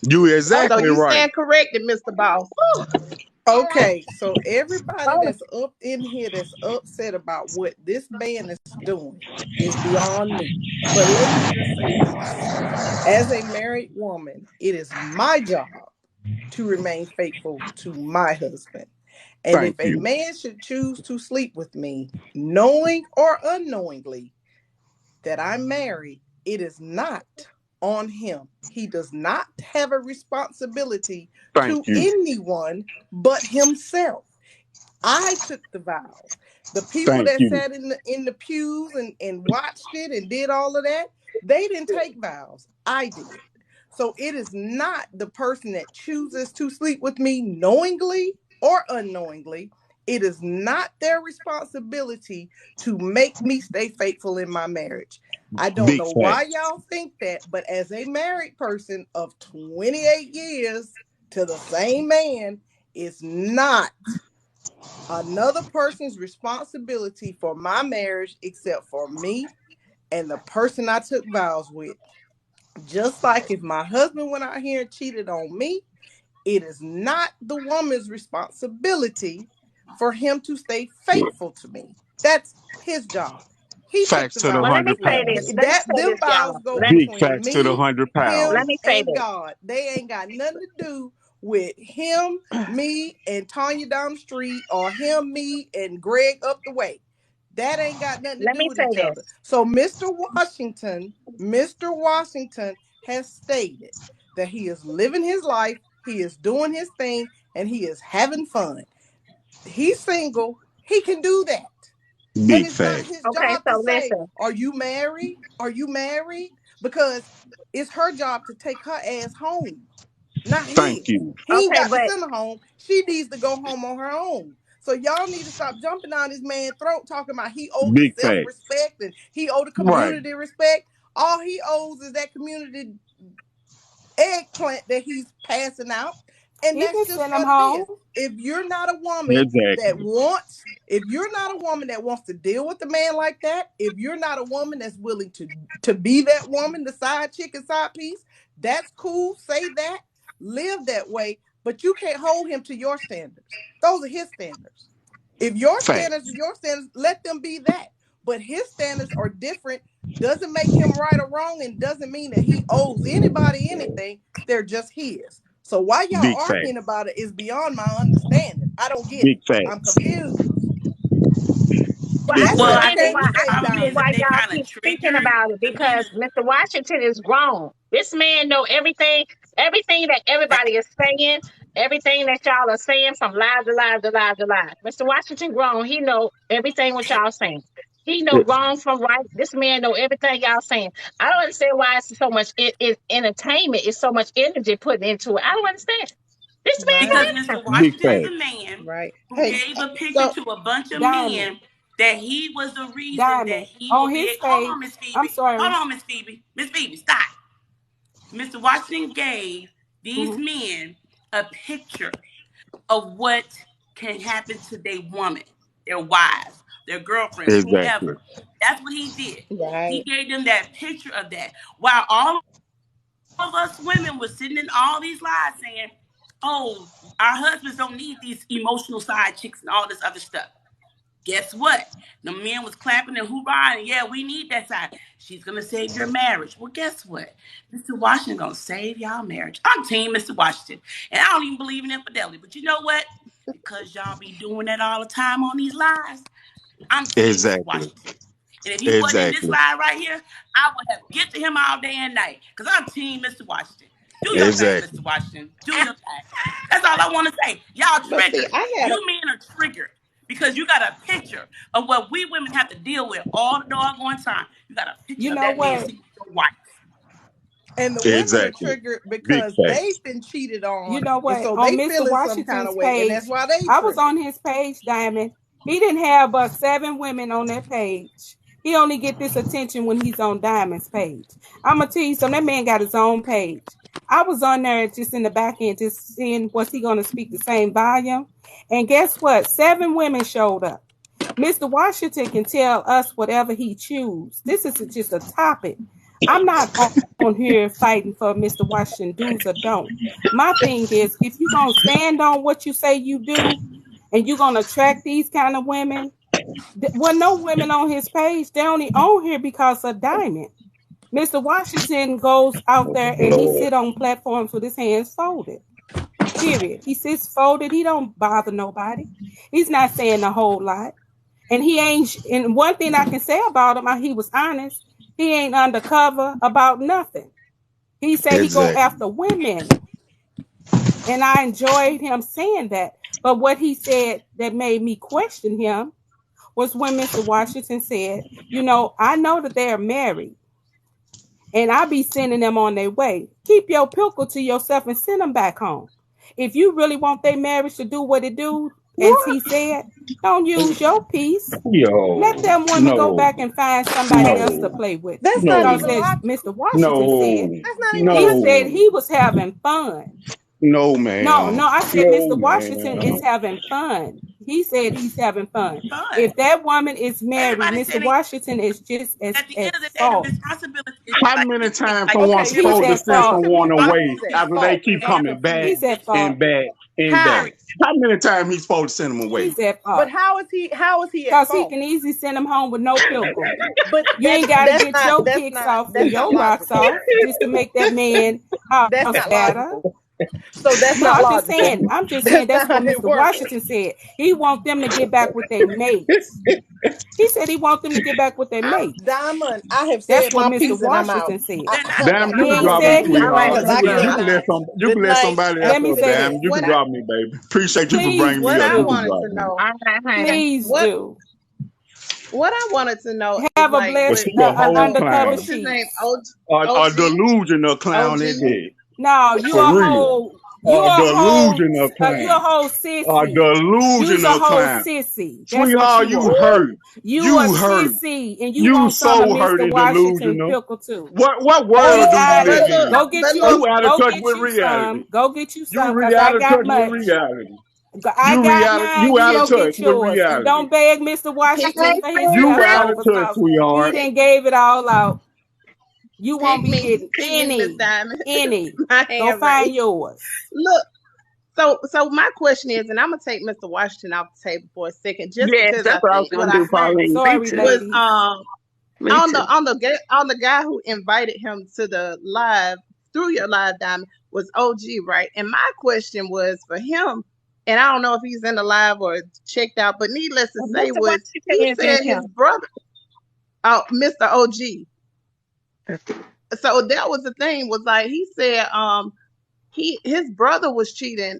You So exactly you right. stand corrected, Mr. Boss. Okay, so everybody Oh, that's up in here that's upset about what this man is doing is beyond me. But let me just say this. As a married woman, it is my job to remain faithful to my husband. And if Thank a you. man should choose to sleep with me, knowing or unknowingly, that I'm married, it is not on him. He does not have a responsibility Thank to you. anyone but himself. I took the vows. The people Thank that you. sat in the pews and watched it and did all of that, they didn't take vows. I did. So it is not the person that chooses to sleep with me knowingly or unknowingly. It is not their responsibility to make me stay faithful in my marriage. I don't Big know why facts. y'all think that, but as a married person of 28 years to the same man, it's not another person's responsibility for my marriage except for me and the person I took vows with. Just like if my husband went out here and cheated on me, it is not the woman's responsibility for him to stay faithful to me. That's his job. He took Facts the to the well, vows let to me 100 say sleep. this. pounds. Let me That say them this, vows y'all. go Big between facts to the me, 100 Let him, pounds. me say and this. God. They ain't got nothing to do with him, me, and Tanya down the street, or him, me, and Greg up the way. That ain't got nothing to Let do me with say each other. this. So Mr. Washington has stated that he is living his life, he is doing his thing, and he is having fun. He's single, he can do that. And Big it's not facts. his Okay, job to so say, listen. are you married? Are you married? Because it's her job to take her ass home, not Thank his. you. He ain't Okay, got to but send her home. She needs to go home on her own. So y'all need to stop jumping down this man's throat talking about he owes the Big facts. self-respect and he owed the Right. community respect. All he owes is that community eggplant that he's passing out. And he that's can just send him what it home? is. If you're not a woman that Exactly. wants, if you're not a woman that wants to deal with a man like that, if you're not a woman that's willing to be that woman, the side chick and side piece, that's cool. Say that, live that way, but you can't hold him to your standards. Those are his standards. If your standards are Facts. your standards, let them be that. But his standards are different. Doesn't make him right or wrong, and doesn't mean that he owes anybody anything. They're just his. So why y'all Big arguing facts. about it is beyond my understanding. I don't get it. Big I'm facts. confused. well, Big I Well, see I facts. Okay, think why you the I safe see problem down is there. why that they're y'all kind of keep speaking triggered. about it The because men, Mr. Washington is grown. This man know everything, everything that everybody is saying, everything that y'all are saying from live to live to live to live. Mr. Washington grown. He know everything what y'all saying. He know wrong from right. This man know everything y'all saying. I don't understand why it's so much entertainment. It's so much energy put into it. I don't understand. This man know because Right, Mr. everything. Big Washington is a facts. man right. who Hey, gave a picture so to a bunch of Diamond. men that he was the reason that Diamond. he On would be. his Hold page. on, Miss I'm Phoebe. Hold sorry. on, Miss Phoebe. Miss Phoebe, stop. Mr. Washington gave these Mm-hmm. men a picture of what can happen to their woman, their wives, their girlfriends, Exactly. whomever. That's what he did. He Right. gave them that picture of that. While all of us women were sitting in all these lies saying, oh, our husbands don't need these emotional side chicks and all this other stuff. Guess what? The men was clapping and hoorahing. Yeah, we need that side. She's gonna save your marriage. Well, guess what? Mr. Washington gonna save y'all marriage. I'm team Mr. Washington, and I don't even believe in infidelity. But you know what? Because y'all be doing that all the time on these lies, I'm team Mr. Exactly. Washington. And if he wasn't in this Exactly. lie right here, I would have get to him all day and night. Because I'm team Mr. Washington. Do your thing, Exactly. Mr. Washington. Do your thing. That's all I want to say. Y'all But see, triggered. I got You men are triggered because you got a picture of what we women have to deal with all the doggone time. You got a picture You of know that man what? sitting with your wife. And the women are Exactly. triggered Big because facts. they've been cheated You on, know and what? so On they Mr. feeling some kind Washington's of way, and page, that's why they I was triggered. on his page, Diamond. He didn't have but 7 women on that page. He only get this attention when he's on Diamond's page. I'm gonna tell you something. That man got his own page. I was on there just in the back end, just seeing was he gonna speak the same volume. And guess what? 7 women showed up. Mr. Washington can tell us whatever he chooses. This is just a topic. I'm not on here fighting for Mr. Washington do's or don't. My thing is, if you're gonna stand on what you say you do, and you're gonna attract these kind of women, well, no women on his page. They only on here because of Diamond. Mr. Washington goes out there and he Lord. sit on platforms with his hands folded. Period. He sits folded. He don't bother nobody. He's not saying a whole lot. And he ain't. And one thing I can say about him, he was honest. He ain't undercover about nothing. He said he go Exactly. after women, and I enjoyed him saying that. But what he said that made me question him was when Mr. Washington said, "You know, I know that they're married, and I be sending them on their way. Keep your pickle to yourself and send them back home. If you really want their marriage to do what it do, as What? he said, don't use your piece. Let Yo. them women go No. back and find somebody else to No. play with." That's not Because even No. as logical. Mr. Washington said, No. That's not even he logical. said No. he was having fun. No, No, ma'am. no, I said No, Mr. Washington is ma'am. having fun. He said he's having fun. Fun. If that woman is married, Everybody Mr. saying Washington is just as at the at end of the day, the fault. responsibility is How like many this. times Like someone's Okay, so He's supposed to at send explain fault. to me someone why away he's at after they fault, because keep I'm coming back He's at confused. fault. and back and How? back? Period. How many times he's supposed to send them away? He's at But fault. how is he at Because he fault? can easily send him home with no pickle. But You ain't got to get your that's kicks not off and your rocks logical. off just to make that man That's house not better. logical. So that's No, not I'm just logical. saying. I'm just saying That's that's not what how it Mr. works. Washington said. He want them to get back with their mates. He said he want them to get back with their mates. Diamond, I have That's said what my Mr. piece and I'm out. Washington said. They're not. Damn, you He can ain't drop me, said All he right, sweetheart. Because Miss I Brown. cannot. You Good can let night. somebody else Let me up. say Damn, this. you What can I drop me, baby. Appreciate you for Please bringing me what up. I You can do. wanted drop to me. know, All right, honey. Please what do. what I wanted to know is Have a like But blessed with she a an whole undercover what's clown. his name? sheets. A OG? delusional clown OG? at that. No, you For a real. whole, A delusional you a clown. whole A sissy. You's a delusional whole clown. sissy. That's what Sweetheart, you you are. hurt. You a You hurt. sissy, and you You want some of so Mr. hurty Washington delusional. pickle too. What Be world do you honest. live in? Go get but you a, look, You out of go touch get with you reality. some. Go get you You some, cause I out of got touch with mine. reality. I got mine. You You out of go touch get with yours, and reality. don't beg Mr. he Washington ain't for his saying You out of leftovers, nothing. touch, cause he sweetheart. done gave it all out. You won't Pick be me, getting pick me, Miss Diamond. any. My Go hand find raised. yours. Look, so my question is, and I'm gonna take Mr. Washington off the table for a second, just Yes, because I that's what I was think what gonna I do, heard Pauline. Me Sorry, too. was ladies. Me too. on the guy who invited him to the live through your live, Diamond, was OG, right? And my question was for him, and I don't know if he's in the live or checked out, but needless to say, Mr. was Washington he is in said here. his brother, Mr. OG. So that was the thing, was like he said his brother was cheating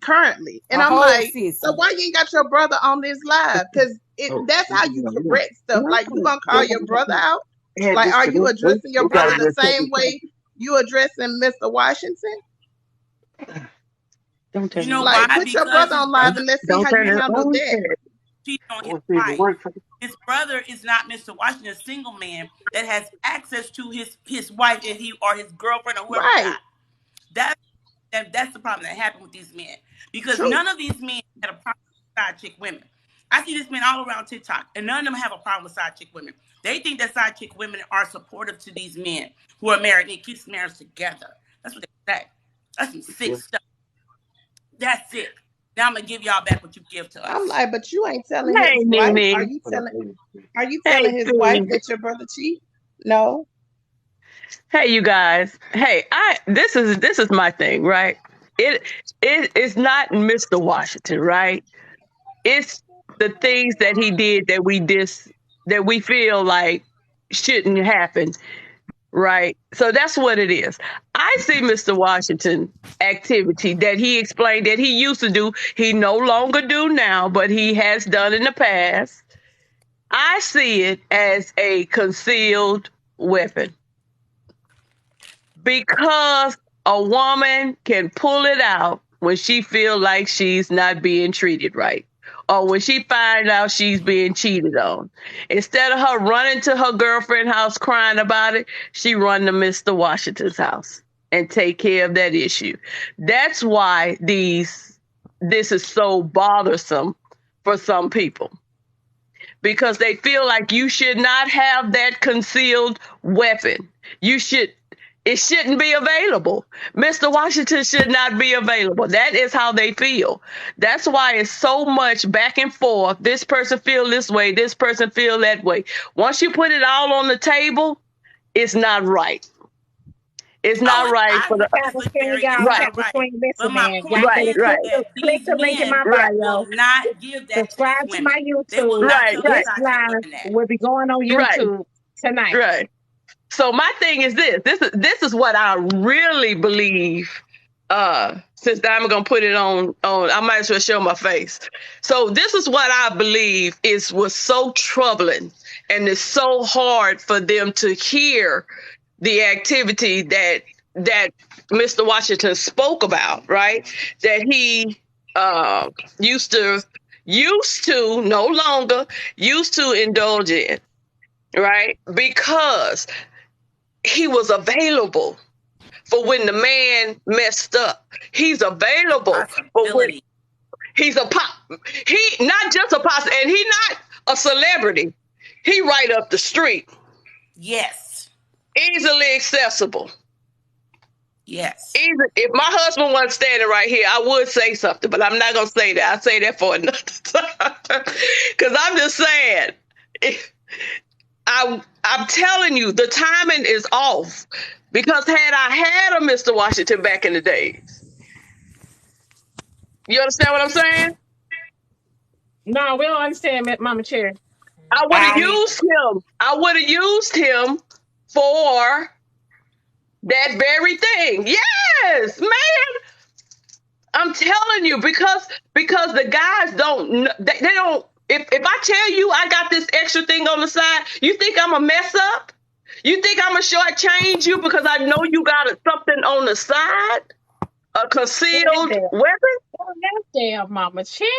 currently. And A I'm whole like, so sissy. why you ain't got your brother on this live? Because Oh, that's how you correct stuff. Like, you gonna call your brother out? add Like, this are to you this. addressing your We gotta brother I the do a same second part. way you addressing Mr. Washington? Don't You turn it know on. why? Like, put your Because brother his on live brother. and let's see Don't how turn you it handle on. that. cheating on his We'll see if it wife. works. His brother is not Mr. Washington, a single man that has access to his wife and his girlfriend or whoever he Right. got. That's the problem that happened with these men, because True. none of these men had a problem with side chick women. I see this men all around TikTok, and none of them have a problem with side chick women. They think that side chick women are supportive to these men who are married and they keep this marriage together. That's what they say. That's some sick stuff. That's it. Now I'm gonna give y'all back what you give to us. I'm like, but you ain't telling Hey, his wife. Nene. Are you Hey, telling his wife Steve. that your brother cheat? No. Hey, you guys. Hey, this is my thing, right? It it's not Mr. Washington, right? It's the things that he did that we feel like shouldn't happen, right? So that's what it is. I see Mr. Washington activity that he explained that he used to do, he no longer do now, but he has done in the past. I see it as a concealed weapon because a woman can pull it out when she feel like she's not being treated right, or when she finds out she's being cheated on. Instead of her running to her girlfriend's house crying about it, she run to Mr. Washington's house and take care of that issue. That's why this is so bothersome for some people, because they feel like you should not have that concealed weapon. It shouldn't be available. Mr. Washington should not be available. That is how they feel. That's why it's so much back and forth. This person feel this way, this person feel that way. Once you put it all on the table, it's not right. It's not right I for the agree Tab with screen, Jerry. It's y'all. right, not Tab right. screen. But Listen, my man. Y'all point right, better is right, that click these the link in my men right, bio. will not give that to these Subscribe to my women. They will YouTube. not right, tell these This right, side chick live women that. will be going on right, YouTube tonight. right. So my thing is this. This is what I really believe. Since I'm gonna put it on, I might as well show my face. So this is what I believe was so troubling, and it's so hard for them to hear the activity that Mr. Washington spoke about, right? That he uh, used to no longer used to indulge in, right? Because he was available for when the man messed up. He's available for when Possibility. he's he not just a pop, and he not a celebrity. He right up the street, Yes. easily accessible. Yes. Even if my husband wasn't standing right here, I would say something, but I'm not gonna say that. I'll say that for another time. Because I'm just saying, I'm telling you, the timing is off. Because had I had a Mr. Washington back in the days, you understand what I'm saying? No, we don't understand, Mama Cherry. I would have I need used him. I would have used him for that very thing. Yes, man. I'm telling you, because the guys they don't. If I tell you I got this extra thing on the side, you think I'm a mess up? You think I'm gonna shortchange you because I know you got something on the side, a concealed weapon? That damn Mama Cherry.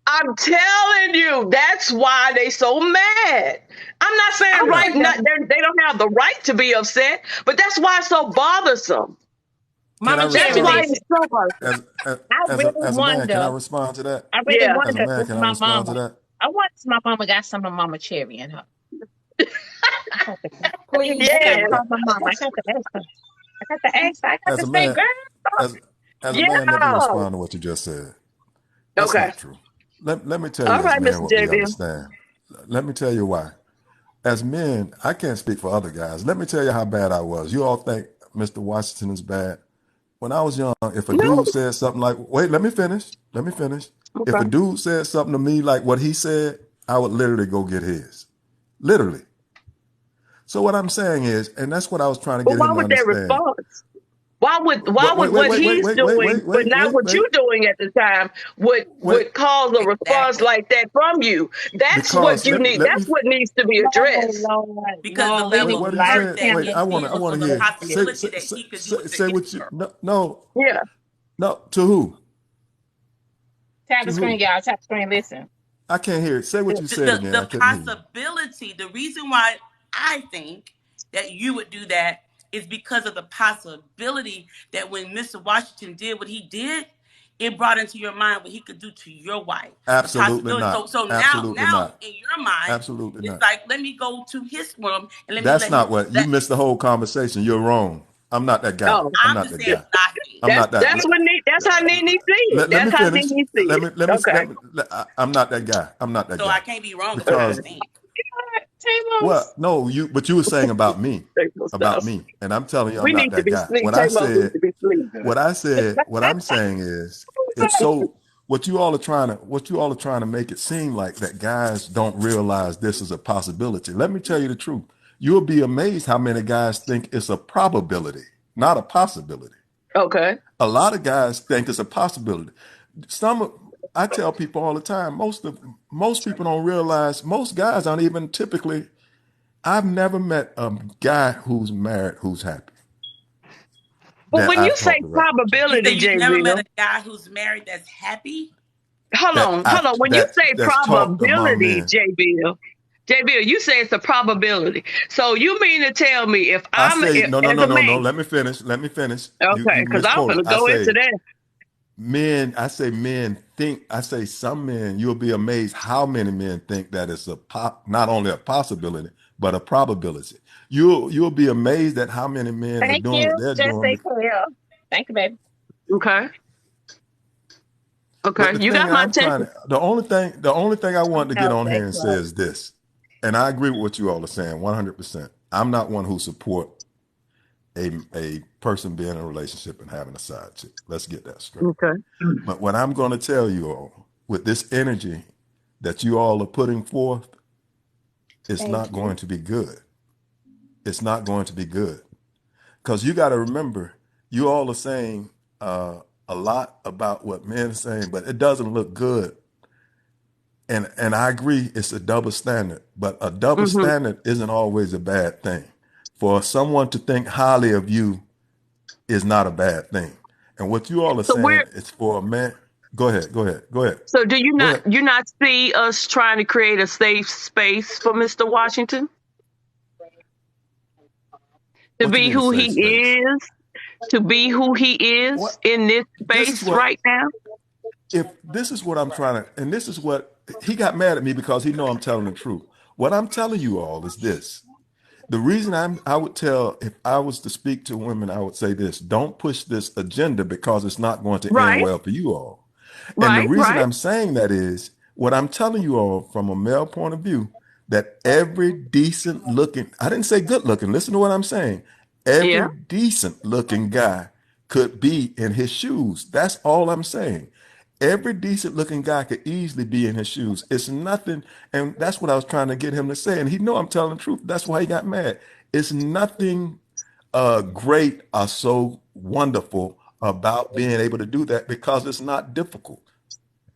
I'm telling you, that's why they so mad. I'm not saying I right, wonder, they don't have the right to be upset, but that's why it's so bothersome. Can I Mama That's Cherry, why respond? it's listen. so bothersome. I really As a man, can I wonder. respond to that? I really Yeah. As a wonder man, if can I my respond to mama. that? I wonder if my mama got some of Mama Cherry in her. I got to, Please I got to Yeah. do. call my mama. I got to ask her. I got to ask her. I got As to a say, man, girl. as as a man, let me Yeah. respond to what you just said. That's Okay. not true. Let me tell All you, as right, men, Mr. what we JB. understand. Let me tell you why. As men, I can't speak for other guys. Let me tell you how bad I was. You all think Mr. Washington is bad. When I was young, if a No. dude said something like, wait, let me finish. Let me finish. If a Okay. dude said something to me like what he said, I would literally go get his. Literally. So what I'm saying is, and that's what I was trying to But get why him to would they understand. respond? Why But would wait, wait, what wait, wait, he's wait, wait, doing, wait, but wait, not wait, what wait, you doing at the time, wait. would cause a response exactly like that from you? That's what Because you need. let That's me what needs to be No, addressed. Lord, because the no, we wait, level need of to what he light hurt said. that him Wait, men up. I feel want or to the hear. possibility that he could do it to Say what you her. no Yeah. no to who? Tap the To screen, who? y'all. Tap the screen. Listen. I can't hear it. Say what you the, said the again. I the couldn't hear you. possibility, the reason why I think that you would do that is because of the possibility that when Mr. Washington did what he did, it brought into your mind what he could do to your wife. The Absolutely possibility. So not. so now Absolutely now not. in your mind, Absolutely it's not. like, let me go to his room and let me That's let him not what you let missed the whole conversation. You're wrong. I'm not that guy. Oh, I'm I'm not just that saying guy. what I think. I'm not that. that's what that's how Nene see it. Let me That's how finish. Nene see Let it. me let me Okay. let me. I'm not that guy. I'm not that So I guy. can't be wrong with what I Because think. well, Tamos, no, you. But you were saying Tamos about stuff. me, and I'm telling you, I'm We not need to that be guy. sleep. Tamos needs to be sleep. What I'm saying is, it's so. What you all are trying to make it seem like that guys don't realize this is a possibility. Let me tell you the truth. You'll be amazed how many guys think it's a probability, not a possibility. Okay. A lot of guys think it's a possibility. I tell people all the time, most people don't realize most guys aren't even typically. I've never met a guy who's married who's happy But that when you I've say talked about. You say probability, you've J. never met Bill, a guy who's married that's happy? hold on. When you say That's talked among probability, men. J. Bill, you say it's a probability. So you mean to tell me if I I'm say no, no, as no, a no, no. man, Let me finish. Let me finish. okay, You because I'm misquoted. gonna go into that. I say men think. I say some men. You'll be amazed how many men think that it's not only a possibility but a probability. You'll be amazed at how many men are Thank doing what you. they're Just doing. say clear. Thank you, baby. Okay. But Okay. the You thing got my I'm trying attention. to, the only thing I want to get No, on say here and say clear. is this, and I agree with what you all are saying 100%. I'm not one who support a person being in a relationship and having a side chick. Let's get that straight. Okay. But what I'm going to tell you all, with this energy that you all are putting forth, it's Thank not you. going to be good. It's not going to be good. Because you got to remember, you all are saying a lot about what men are saying, but it doesn't look good. And I agree, it's a double standard, but a double Mm-hmm. standard isn't always a bad thing. For someone to think highly of you is not a bad thing. And what you all are So saying we're is for a man. Go ahead. Go ahead. Go ahead. so do Go ahead. you not see us trying to create a safe space for Mr. Washington to What you be mean a who he safe space? is, to be who he is What? in this This is space what. right now? If this is what I'm trying to, and this is what he got mad at me because he know I'm telling the truth. What I'm telling you all is this. The reason I would tell if I was to speak to women, I would say this: don't push this agenda because it's not going to end Right, well for you all. And the right, reason right. I'm saying that is what I'm telling you all from a male point of view that every decent looking, I didn't say good looking, listen to what I'm saying. Every Yeah. decent looking guy could be in his shoes. That's all I'm saying. Every decent looking guy could easily be in his shoes. It's nothing, and that's what I was trying to get him to say. And he know I'm telling the truth. That's why he got mad. It's nothing great or so wonderful about being able to do that because it's not difficult.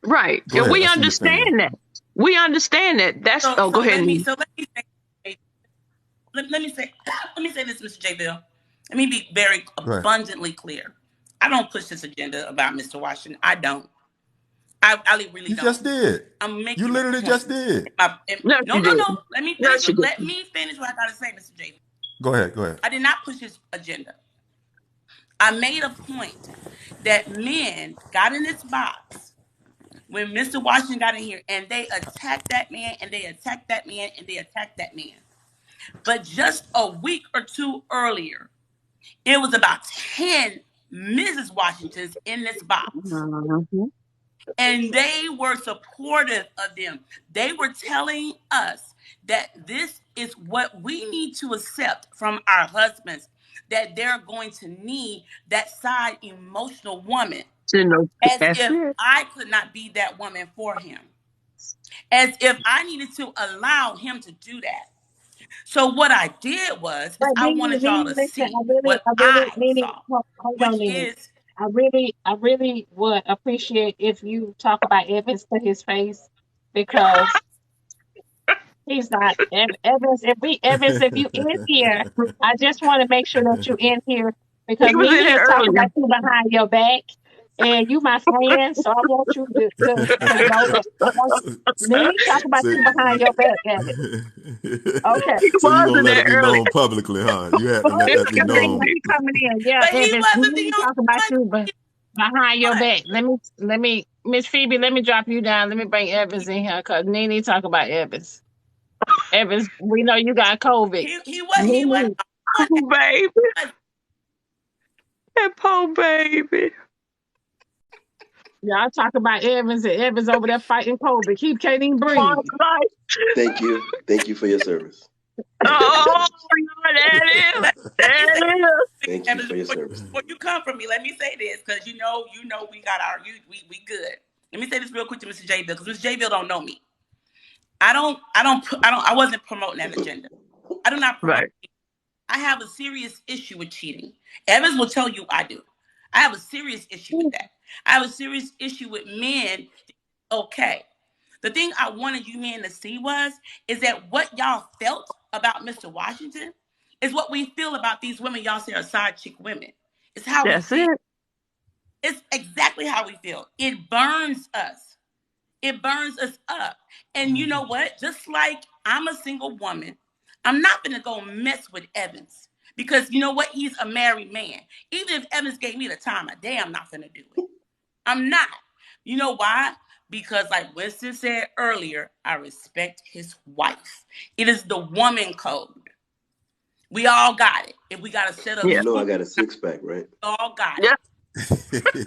Right. Go And ahead. we I see your finger. understand that. We understand that. That's So oh go so ahead. let me Nene. so let me say let me say this, Mr. J. Bill. Let me be very Go ahead. abundantly clear. I don't push this agenda about Mr. Washington. I don't. I really You don't. just did. I'm You making a literally point. just did. No, No, she no, did. no. Let me No, finish. she Let did. me finish what I gotta say, Mr. J. Go ahead. Go ahead. I did not push his agenda. I made a point that men got in this box when Mr. Washington got in here and they attacked that man and they attacked that man and they attacked that man. But just a week or two earlier, it was about 10 Mrs. Washingtons in this box. Mm-hmm. And they were supportive of them. They were telling us that this is what we need to accept from our husbands, that they're going to need that side emotional woman, You know, as that's if it. I could not be that woman for him, as if I needed to allow him to do that. So what I did was is But I Nene, wanted y'all Nene, to listen, see what I I really, saw, hold on, which Nene. is I really would appreciate if you talk about Evans to his face because he's not Evans. Evans, if you in here, I just want to make sure that you in here He because was in Nene here is talking earlier. about you behind your back, and you my friend, so I want you to know that I want so, let me talk about so, you behind your back, Gabby. Okay. He so you gonna wasn't let there it be early. known publicly, huh? You had to let This that be the thing known. when he coming in. Yeah, But he Evans, let wasn't the me only talk about one. you behind your What? back. Let me Miss Phoebe, let me drop you down. Let me bring Evans in here because Nene talk about Evans. Evans, we know you got COVID. He wasn't Nene, the only Oh, baby. one. That poor baby. y'all talk about Evans and Evans over there fighting COVID. He can't even breathe. Thank you. Thank you for your service. Oh, Lord, that is. Thank you Evans, for your service. before you come for me, let me say this because you know we got our we good. Let me say this real quick to Mr. J Bill because Mr. J Bill don't know me. I wasn't promoting that agenda. I do not promote. Right. I have a serious issue with cheating. Evans will tell you I do. I have a serious issue with that. I have a serious issue with men. Okay. The thing I wanted you men to see is that what y'all felt about Mr. Washington is what we feel about these women y'all say are side chick women. It's how we That's feel. it. It's exactly how we feel. It burns us. It burns us up. And you know what? Just like I'm a single woman, I'm not going to go mess with Evans because you know what? He's a married man. Even if Evans gave me the time of day, I'm not going to do it. I'm not. You know why? Because, like Winston said earlier, I respect his wife. It is the woman code. We all got it. If we got to set up You Yeah. know two, I got a six pack, right? we all got it. Yeah.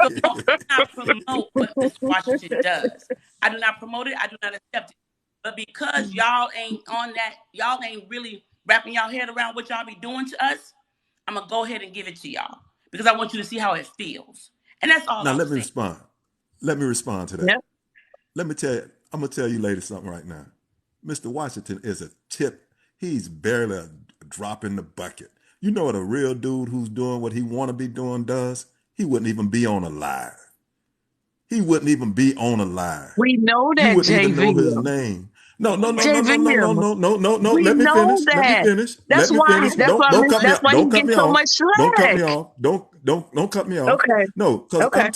So don't not promote what Mr. Washington does. I do not promote it. I do not accept it. But because y'all ain't on that, y'all ain't really wrapping y'all head around what y'all be doing to us, I'm gonna go ahead and give it to y'all because I want you to see how it feels. And that's all Now I'm let me saying. respond. Let me respond to that. Yeah. Let me tell you, I'm gonna tell you ladies something right now. Mr. Washington is a tip. He's barely a drop in the bucket. You know what a real dude who's doing what he want to be doing does? He wouldn't even be on a live. He wouldn't even be on a live. We know You that, wouldn't even know his JV. name. No, He no, would no, never. no, no, no, no, JV. no, no, no, no. We Let me know finish. Let me that. finish. Let me finish. Don't cut me That's off. why Don't cut you me get off. so Don't cut much me slack. off. Don't cut me off. Okay. No, because Okay.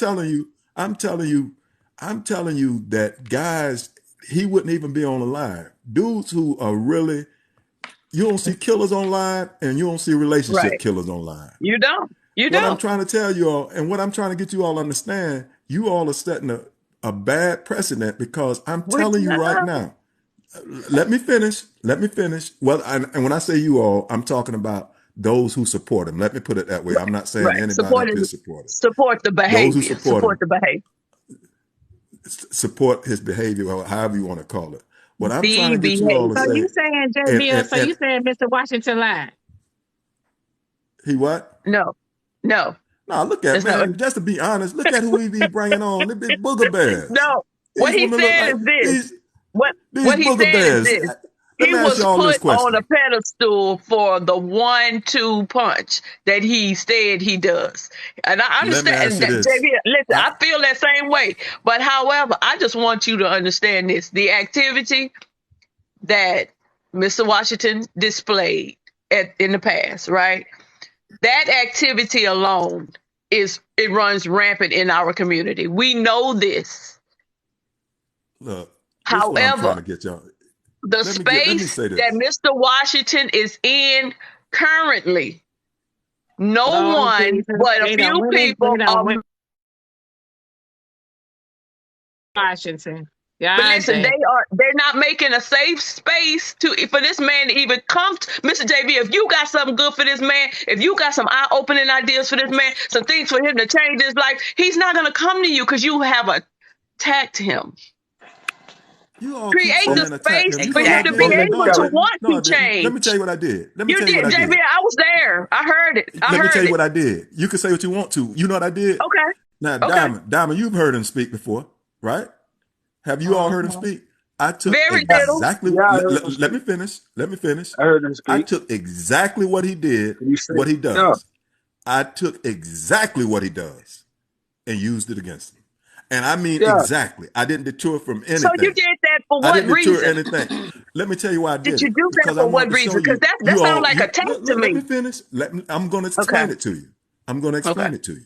I'm telling you that guys, he wouldn't even be on the line. Dudes who are really, you don't see killers online and you don't see relationship Right. killers online. You don't. You What I'm don't. trying to tell you all, and what I'm trying to get you all to understand, you all are setting a bad precedent because I'm We telling you right don't. now, let me finish. Let me finish. Well, and when I say you all, I'm talking about those who support him. Let me put it that way. I'm not saying Right. anybody up here supported. Support the Those who behavior. support Support him the behavior. support his behavior, or however you want to call it. What I'm trying The to get you all to So behavior. you say, saying and JBL? and, So and you saying Mr. Washington lied? he what? No. No. Now look at That's not what man. Just to be honest, look at who he be bringing on. They be booger bears. no. What These he women look said like is this. these What these what he booger said is bears. this. Let He me ask was you all this put on a question. pedestal for the 1-2 punch that he said he does. And I Let me ask understand you that, this. JV, listen, I, I feel that same way. But however, I just want you to understand this. The activity that Mr. Washington displayed in the past, right? That activity alone it runs rampant in our community. We know this. look, this is what I'm trying However, to get y'all. the Let me space say that this. Mr. Washington is in currently, no Oh one Jesus, but a few they people don't are. win Washington. But God listen, damn. they're not making a safe space for this man to even come to Mr. JB. If you got something good for this man, if you got some eye-opening ideas for this man, some things for him to change his life, he's not gonna come to you because you have attacked him. You all keep Create the Well, saying attack space him. You for know what him I to Exactly. be did? let me No, I able tell to you. didn't. want No, to I didn't. Let me tell change. you what I did. Let me You tell you what did, I JB. did. I was there. I heard it. I Let me tell heard you it. what I did. You can say what you want to. You know what I did? Okay. Now, Okay. Diamond, you've heard him speak before, right? Have you all heard him Uh-huh. speak? I took Very Yeah, little. exactly. yeah, I heard him Let speak. me finish. Let me finish. I heard him I speak. took exactly what he did, And you say, what he yeah, does. I took exactly what he does and used it against him. And I mean yeah. exactly. I didn't deter from So you anything. did that for I what didn't deter reason? anything. Let me tell you why I Did did you it. do that Because I for want what to show reason? Because you, that you sounds all, like you attack to let me me. finish. I'm going to Okay. explain it to you. I'm going to Okay. explain it to you.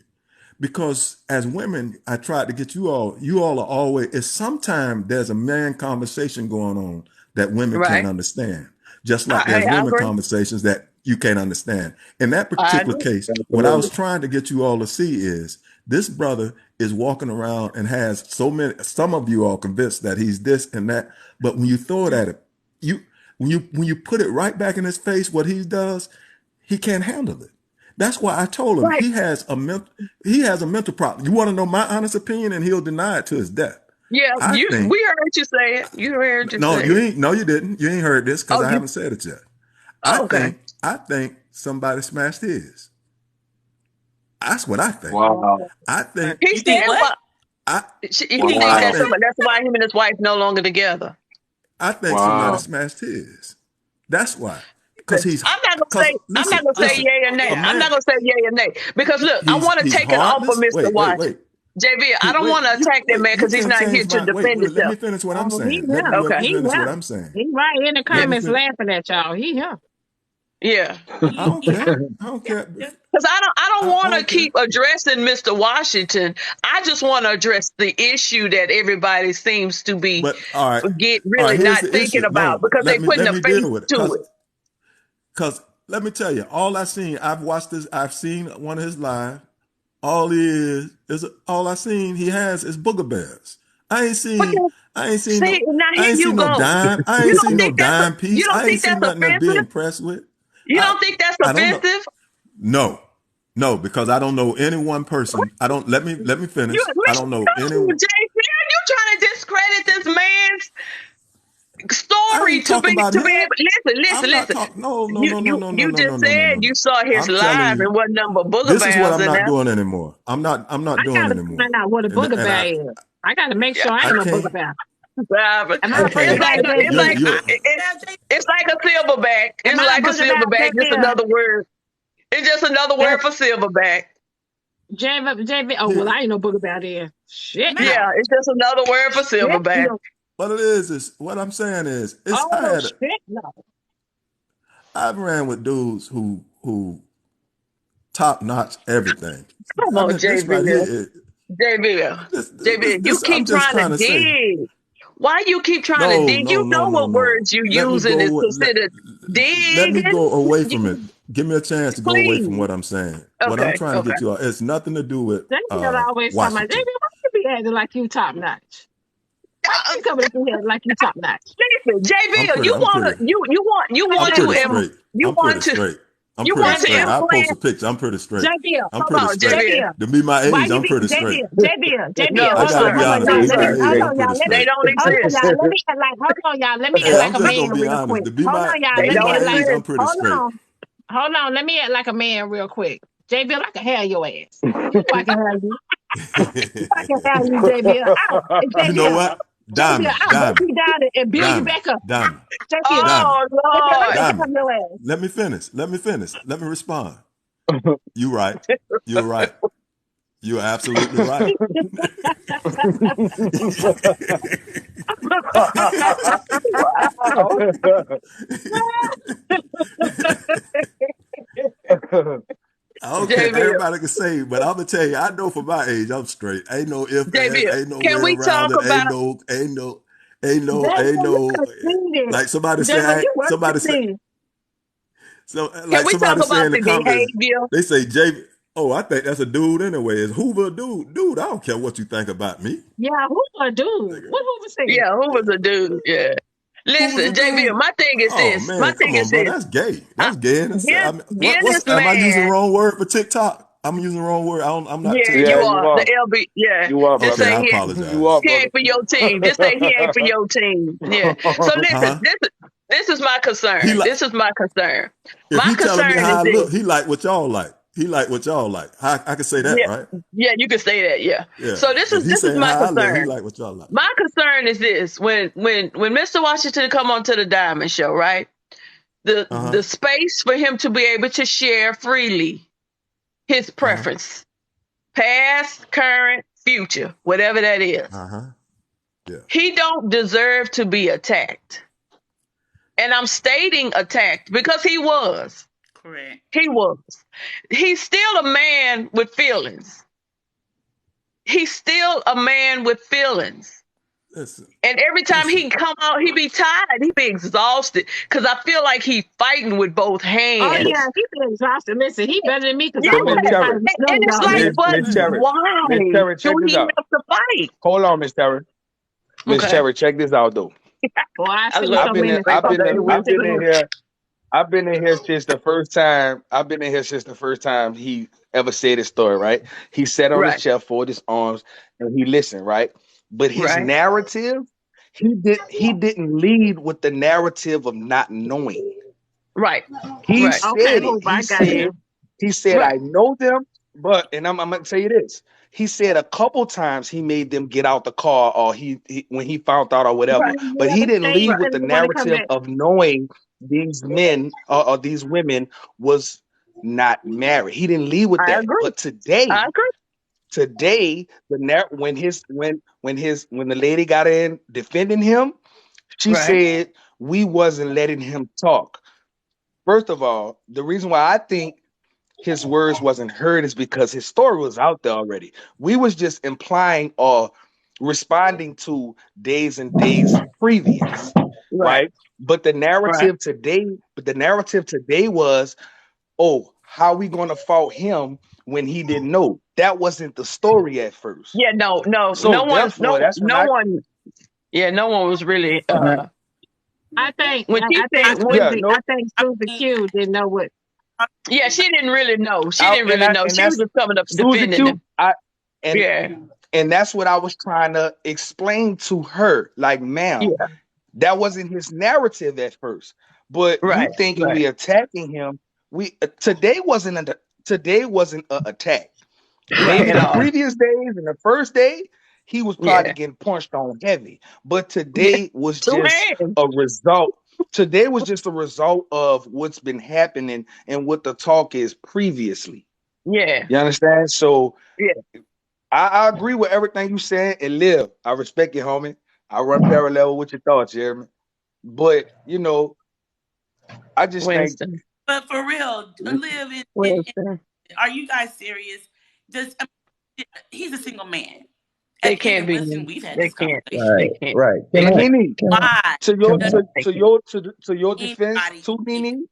because as women, I tried to get you all are always, it's sometimes there's a man conversation going on that women can't Right. understand. Just like Hey, there's I women agree. conversations that you can't understand. In that I particular agree. case, what I was Absolutely. trying to get you all to see is this brother is walking around and has so many, some of you are convinced that he's this and that, but when you throw it at him, you when you put it right back in his face, what he does, he can't handle it. That's why I told him Right. he has a mental problem. You want to know my honest opinion, and he'll deny it to his death. Yeah, I think we heard you say it. You heard you no, say you it. ain't. No, you didn't. You ain't heard this because Oh, I you. haven't said it yet. I Oh, okay. think I think somebody smashed his. That's what I think. Wow. I think He You think said what? why I he You think thinks what I that's Wow. think happened? somebody. That's why him and his wife no longer together. I think somebody Wow. smashed his. That's why. Because Listen, he's I'm not gonna because say. I'm not gonna say Oh, yay or okay. nay. a I'm not man gonna say yay or nay because look, I want to he's take it off of heartless. Mr. Wait. Washington. JV, I don't want to attack that man You because he's can't not here change to my defend let me himself. finish what I'm Oh, he saying. here. Okay. He Finish what here. I'm saying. He right in the Let Yeah. me comments fin- laughing at y'all. He here. Yeah. I He, don't care. I don't yeah, care. yeah. Because I don't I want to don't care. keep addressing Mr. Washington. I just want to address the issue that everybody seems to be But all right. get All right, really here's not the thinking issue. about No, because they putting let a me face deal with it. to it. Cause let me tell you, all I seen, I've watched this, I've seen one of his live. All he is all I seen he has is booger bears. I ain't But seen then, I ain't seen see, no now I here ain't you seen no go. dime. I You ain't don't seen no think that's dime you piece. don't I ain't think seen that's nothing to be offensive? impressed with. You I don't think that's I don't know. offensive? No. No, because I don't know any one person. I don't let me You finish. I listen, don't know anyone. JP, you trying to discredit this man's I story ain't talking about to be him. able I'm not listen. talking. No, no, You no, no, you no, no, you no, no, just no, no, said no, you no. saw his I'm telling live you, and what number booger this is what bears I'm in not there. doing anymore. I'm not I doing gotta anymore. find out what a booger And bear is. I gotta make Yeah. sure I I ain't no booger can't. bear. Am I I a booger It's can't. like bear, it's You JB? like you Now, Jay, it's like a silverback. Am It's I a like a booger bear, silverback, just JB? another word. It's just another Am word for silverback. JB? Oh well, here. I ain't no booger bear then. Shit, man, no. Yeah, it's just another word for Shit, silverback. no. What it is what I'm saying is it's Oh shit, no. I've ran with dudes who top notch everything. Come I on, mean this right here JB. is JB. JB, you this I'm keep just trying to trying to say. dig. Why you keep trying to No, dig? no, You no, know no, what no. words you Let me using is go considered let me digging. go away from it. You- Give me a chance to go away from Please. what I'm saying. What I'm Okay, trying to okay. get you all, it's nothing to do with JB always talking about JB. Washington. Why you be acting like you top notch? Why you be coming up in here like you top notch? Listen, JB, you I'm wanna pretty you Hey, want I'm to pretty JB. straight. you I'm pretty want to straight. I'm you pretty want to straight. JB. I'll post a influence. picture. I'm pretty straight. JB. I'm Come pretty on, straight. JB. JB. To be my Why age, you I'm be pretty straight. JB? I No, gotta be sir. Hold on, honest. To y'all. to be be Let me my my age, age, I'm pretty They straight. don't hold on, exist. y'all. Let me act like hold on, y'all. Let me Hey, act like I'm a just man gonna be real honest. quick. Hold on, y'all. To They Let be me don't my act like age, I'm exist. pretty hold straight. on. Hold on. Let me act like a man real quick. JB, I can have your ass. You know I can have you. I can have you, JB. You know what? I'll break you down and build you back up. Diamond, JB, Diamond, Oh I Lord. can Diamond. have your ass. Let me finish. Let me finish. Let me respond. You right. You're right. You're absolutely right. Wow. I don't care. JB, Everybody can say, but I'm gonna tell you, I know for my age, I'm straight. Ain't no if and, JB, ain't no can way we around talk it. about Ain't JB, you no. conceited. Like somebody JB, say, you worse somebody say, than me. so can like we talk somebody say about in the the comments, behavior? they say, JV, oh, I think that's a dude anyway. Is Hoover a dude? Dude, I don't care what you think about me. Yeah, who a dude? What Hoover said? Yeah, who was a dude? Yeah. Hoover's a Listen, JB, dude. my thing is Oh this. My man, thing come is on, bro. this. That's gay. I, That's gay. And I mean, get what's this am I using the man. wrong word for TikTok? I'm using the wrong word. I'm not Yeah, yeah, you TikTok. you are. The are. LB. Yeah. You are, Just Okay, brother. say I You apologize. are, he brother. ain't for your team. Just say he ain't for your team. Yeah. So listen, Huh? this is my He concern. like This is my concern. if My he telling me concern is how I this. look, he like what y'all like. He like what y'all like. I can say that, Yeah. right? Yeah, you can say that. Yeah. Yeah. So If he this is saying my how I look, he concern. like what y'all like. My concern is this: when Mr. Washington come onto the Diamond Show, right? Uh huh. The space for him to be able to share freely his Uh huh. preference, past, current, future, whatever that is. Uh huh. Yeah. He don't deserve to be attacked. And I'm stating attacked because he was. Correct. He was. He's still a man with feelings. he's still a man with feelings. Listen, And every time listen. he come out, he be tired, he be exhausted. Cause I feel like he fighting with both Oh But yeah, hands. he been exhausted. Listen, he better than me because Yeah, but I Miss wouldn't be Terry, fighting and none of it's y'all like, Miss niggas. but Miss Terry, why Miss Terry, do check this he out. have to fight? Hold on, Miss Terry. Miss Okay, Terry, check this out though. Boy, I I seen love I've so me been a many in, straight I've fuck been in, niggas up. with I've been in cigarettes. here. I've been in here since the first time. I've been in here since the first time he ever said his story. Right? He sat on his Right, chair, folded his arms, and he listened. Right? But his right, narrative, he didn't lead with the narrative of not knowing. right, He right, Okay, said it. hope I got you. He said, right. I know them, but and I'm gonna tell you this. He said a couple times he made them get out the car, or he when he found out or whatever. Right, But he didn't lead Stay right. with and the want to come narrative back. of knowing these men or these women was not married. He didn't lead with I that. agree. But today, I agree. when the lady got in defending him, she Right. said we wasn't letting him talk. First of all, the reason why I think his words wasn't heard is because his story was out there already. We was just implying or responding to days and days previous, Right. right? Right. But the narrative today was, oh, how we gonna fault him when he didn't know? That wasn't the story at first. Yeah. No. No. So No one. therefore, No. that's when No I one. Yeah. No one was really. I think When she I said when. yeah, Susie, no, I think I Susie mean, Q didn't know what. Yeah, she didn't really know. She out didn't really know. and She was that's just coming up Susie defending Q. him. And Yeah. and that's what I was trying to explain to her. Like, ma'am, Yeah. that wasn't his narrative at first. But you Right. thinking Right. we attacking him? We today wasn't an attack. Right. Maybe At the all. previous days and the first day, he was probably Yeah. getting punched on heavy. But Yeah. today was Two just hands. a result. Today was just a result of what's been happening and what the talk is previously. Yeah. You understand? So Yeah. I agree with everything you said and live. I respect you, homie. I run parallel with your thoughts, Jeremy. But I just think Winston. But for real, live Winston. are you guys serious? Does I mean, he's a single man. They And can't be listen, me. we've had They this can't. conversation. They right, can't. right. They And can't. Nene, Why does They can't. to your defense, anybody to think Nene,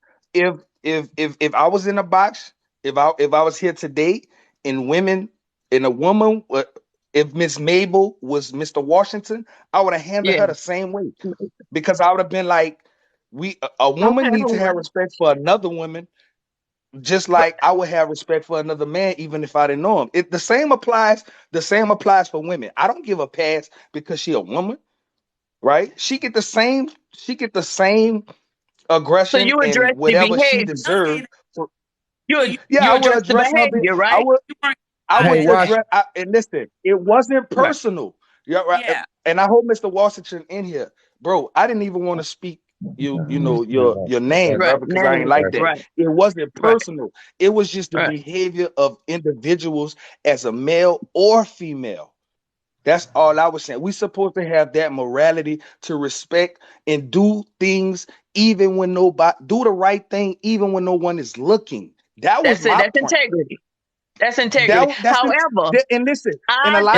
if I was in a box, if I was here today, and women, and a woman, if Miss Mabel was Mr. Washington, I would have handled Yeah. her the same way because I would have been like, a woman Okay. needs to Hold have on. respect for another woman just like I would have respect for another man, even if I didn't know him. The same applies. The same applies for women. I don't give a pass because she a woman, right? She get the same. She get the same So aggression you and address the whatever she behavior. okay? deserved. For, So you yeah, You I would address the address her. behavior, I right? would. you weren't I I would Hey, Wash. address. And listen, it wasn't Right. personal. Yeah, right. yeah. And I hope Mr. Washington in here, bro. I didn't even want to speak your name, bro, Right. because I ain't Name. like that. Right. It wasn't Right. personal. It was just the Right. behavior of individuals as a male or female. That's all I was saying. We supposed to have that morality to respect and do things even when nobody do the right thing, even when no one is looking. That was That's it. my That's point. integrity. That's integrity. That's the However, and listen, and I think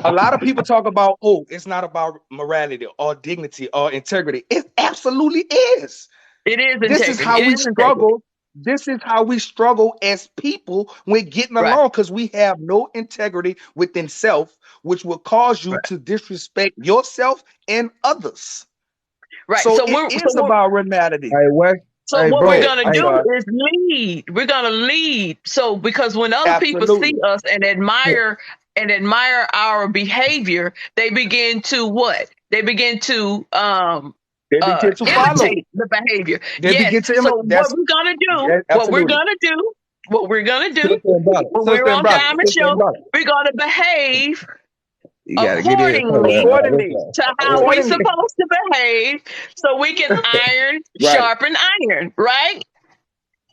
a lot of people talk about, oh, it's not about morality or dignity or integrity. It absolutely is. it is This is integrity. how It we is integrity. struggle. This is how we struggle as people when getting Right. along because we have no integrity within self, which will cause you Right. to disrespect yourself and others. Right. So it is about morality. Hey, West. So Hey, what Go we're bro. ahead. gonna I'm Hey, do sorry. is lead. We're gonna lead. So because when other people see Absolutely. us and admire our behavior, they begin to what? They begin to They begin to follow. imitate the behavior. They Yes. begin to So imitate. what That's we're gonna do, what we're absolutely. gonna do, what we're gonna do Sister and brother. when we're Sister and on brother. Diamond Sister and Show, brother. we're gonna behave You gotta get in. accordingly Accordingly. to how we Accordingly. supposed to behave so we can iron Right. sharpen iron, right?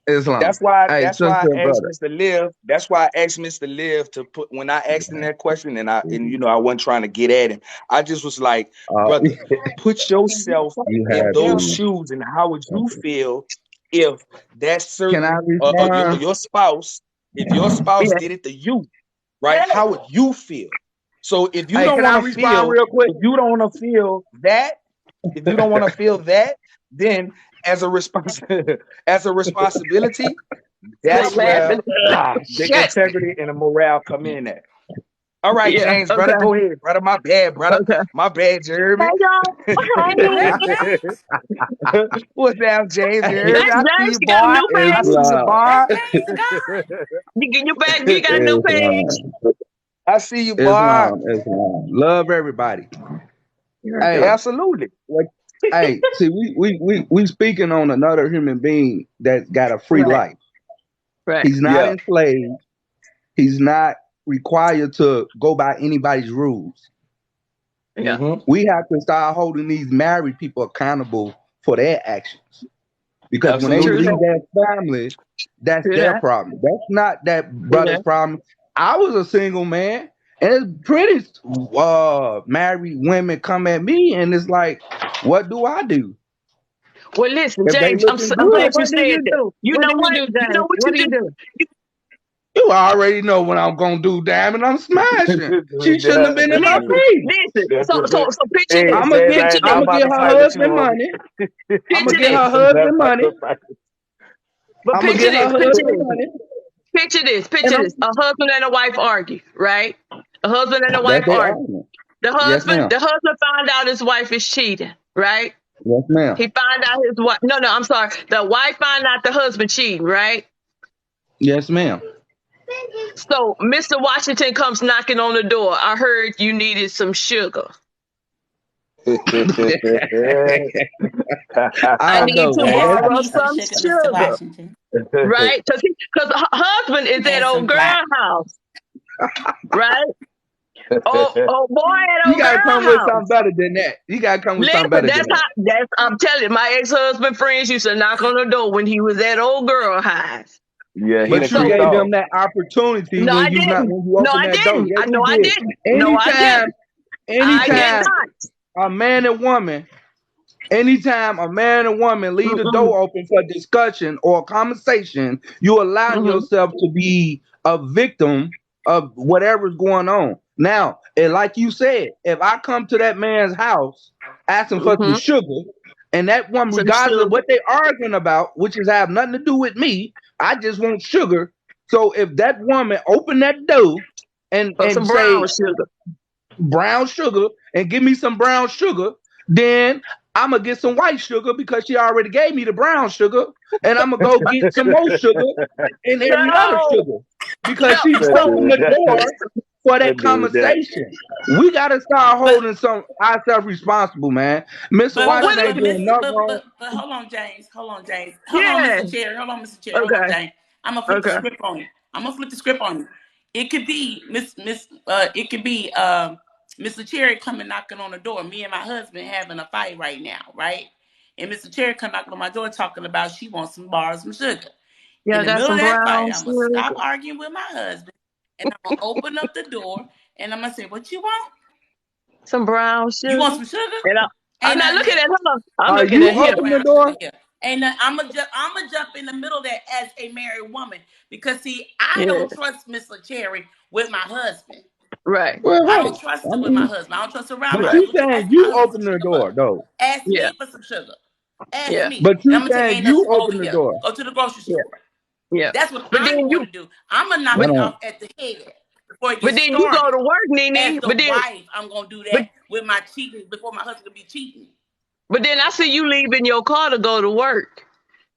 Islam. That's why. Hey, That's sister why and I asked brother. Mr. Live. That's why I asked Mr. Live to put when I asked him that question, and I wasn't trying to get at him. I just was like, Uh, brother, put yourself you in have those to. shoes, and how would you feel if that Can I certain respond? your spouse, if your spouse Yeah, did it to you? right? How would you feel? So if you Hey, don't can I want to respond feel, real quick? if you don't want to feel that, if you don't want to feel that, then as a as a responsibility, Quit that's where laughing. the Shut. integrity and the morale come in at. All right, Yeah. James, brother, Okay. go ahead, brother. My bad, brother. Okay. My bad, Hey Jeremy. y'all. Hey, Hey. James. What's down, James? Jeremy? I see James, you, you got a boy. new I page. see you, Islam. boy. Hey, James God. You back? You got a new page. Islam. I see you, boy. Islam. Love everybody. Here we Hey, go. Absolutely. like, hey, see, we speaking on another human being that got a free Right. life. Right. He's not Yeah. enslaved. He's not required to go by anybody's rules. Yeah. Mm-hmm. We have to start holding these married people accountable for their actions. Because when they True Absolutely. leave that. their family, that's True their that. problem. That's not that True brother's that. problem. I was a single man, and it's pretty married women come at me, and it's like, what do I do? Well, listen, If they James, looking I'm good, glad you what do said you that. do? You What know do you what? do, You know James? what What you do you do? do? You, You already know what I'm gonna do, damn it. I'm smashing. She shouldn't have been in my listen, face. listen. That's So, what so, the, so picture hey, this. I'ma James, get I Picture ain't know I'm this. I'ma about get to her fight with you, husband homie. money. I'ma Picture get this. her husband That's money. the fight. But I'ma picture get her this. Picture husband this. money. Picture this. And Picture I'm this. A husband and a wife argue, right? A husband and a that's wife they argue. argument. The Yes, husband, ma'am. the husband found out his wife is cheating, right? Yes, ma'am. He found out his wife. No, I'm sorry. The wife found out the husband cheating, right? Yes, ma'am. So Mr. Washington comes knocking on the door. I heard you needed some sugar. I I need know, to man. Yes, I borrow need some some sugar, Mr. sugar, Washington. right? Because her husband is at And some old girl black. house, right? Oh boy at You old gotta girl come with house. something better than that. You gotta come with something Listen, better than that. I'm telling you, my ex-husband friends used to knock on the door when he was at old girl house. Yeah, he But done you So clicked gave them off. that opportunity no, I didn't. when you No, open I that door. didn't. Yes, No, you I did. didn't. No, I didn't. I did Anytime not. a man and woman leave the Mm-mm, door open for discussion or conversation, you allowing mm-hmm, yourself to be a victim of whatever's going on. Now, and like you said, if I come to that man's house asking for some mm-hmm. sugar, and that woman, Some regardless of sugar what they arguing about, which is have nothing to do with me, I just want sugar. So if that woman open that door or and some say, brown sugar. brown sugar and give me some brown sugar, then I'm gonna get some white sugar because she already gave me the brown sugar, and I'm gonna go get some more sugar and every other No, sugar because no. she That So opened dude, the door for that that dude, that. conversation. We gotta start But holding some ourselves responsible, man. Mr. but well, Washington what but is ain't but it? doing Mr. nothing wrong. But hold on, James. Hold on, James. Hold on, Yeah. Mr. Cherry. Hold on, Mr. Cherry. Hold on, Okay. James. I'm gonna flip the Okay. script on you. I'm gonna flip the script on you. It could be it could be Mr. Cherry coming knocking on the door. Me and my husband having a fight right now, right? And Mr. Cherry come knocking on my door talking about she wants some bars, some sugar. Yeah, In I the got middle of some that fight, brown I'm gonna sugar. stop arguing with my husband and I'm gonna open up the door and I'm gonna say, "What you want? Some brown You want sugar. some sugar? And I'm Ain't not nothing looking there. at her. I'm Are looking you at Ain't no him. open the brown sugar door? here. And I'ma jump in the middle of that as a married woman because see, I Yeah. don't trust Mr. Cherry with my husband. Right. Well, I right. don't trust I her with my mean, husband. I don't trust her around but my Right. you husband. What you saying ask my you husband for open the sugar for? door though. Ask Yeah. me for some sugar. Ask Yeah. me. But And you I'm gonna tell you saying ain't you nothing wrong over open the here. door. Go to the grocery Yeah. store. Yeah. That's what But I'm then going you. to do. I'm gonna knock But Hold it on. off at the head before it but gets then you go started. to work, As Nene. the wife, I'm gonna do But that with my cheating before my husband can be cheating. but then I see you leaving your car to go to work,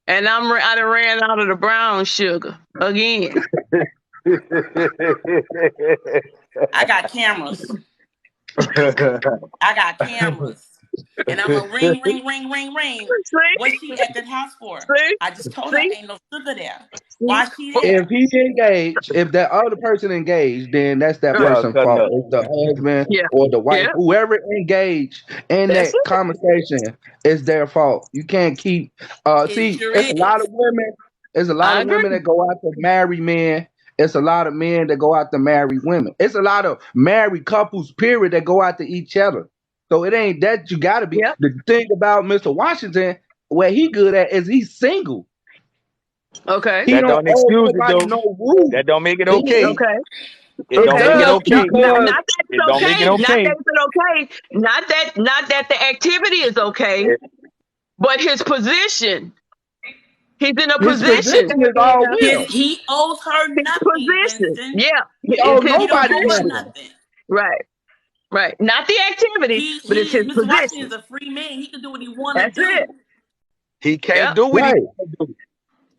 and I done ran out of the brown sugar again. I got cameras. I got cameras. And I'm gonna ring, ring, ring, ring, ring. What's See, she at that house for? see, I just told her see, ain't no sugar there. see. Why she But, If there? he engaged, if that other person engaged, then that's that uh, Yeah, person's cutting fault. up. It's the husband yeah, or the wife, yeah. whoever engaged in That's that it. conversation, it's their fault. You can't keep. It See, sure it's a lot is. of women. It's a lot I of women agree. that go out to marry men. It's a lot of men that go out to marry women. It's a lot of married couples, period, that go out to each other. So it ain't that you got to be. Yep. The thing about Mr. Washington, where he good at is he's single. Okay. He That don't don't owe excuse it nobody though. no rules. That don't make it He, okay. Okay. It don't Okay, make it no, okay. not that It it's don't make it okay. Not okay. that it's okay. Not that the activity is okay, but his position. He's in a His position. position is all will. He owes her His nothing, position. Winston. Yeah, He it's owes his He don't nobody owe her money. position. nothing. Right, right. Not the activity, but it's his Mr. Washington position. is a free man. He can do what he want to That's it. do. He can't Yep. do what he Right. want to do.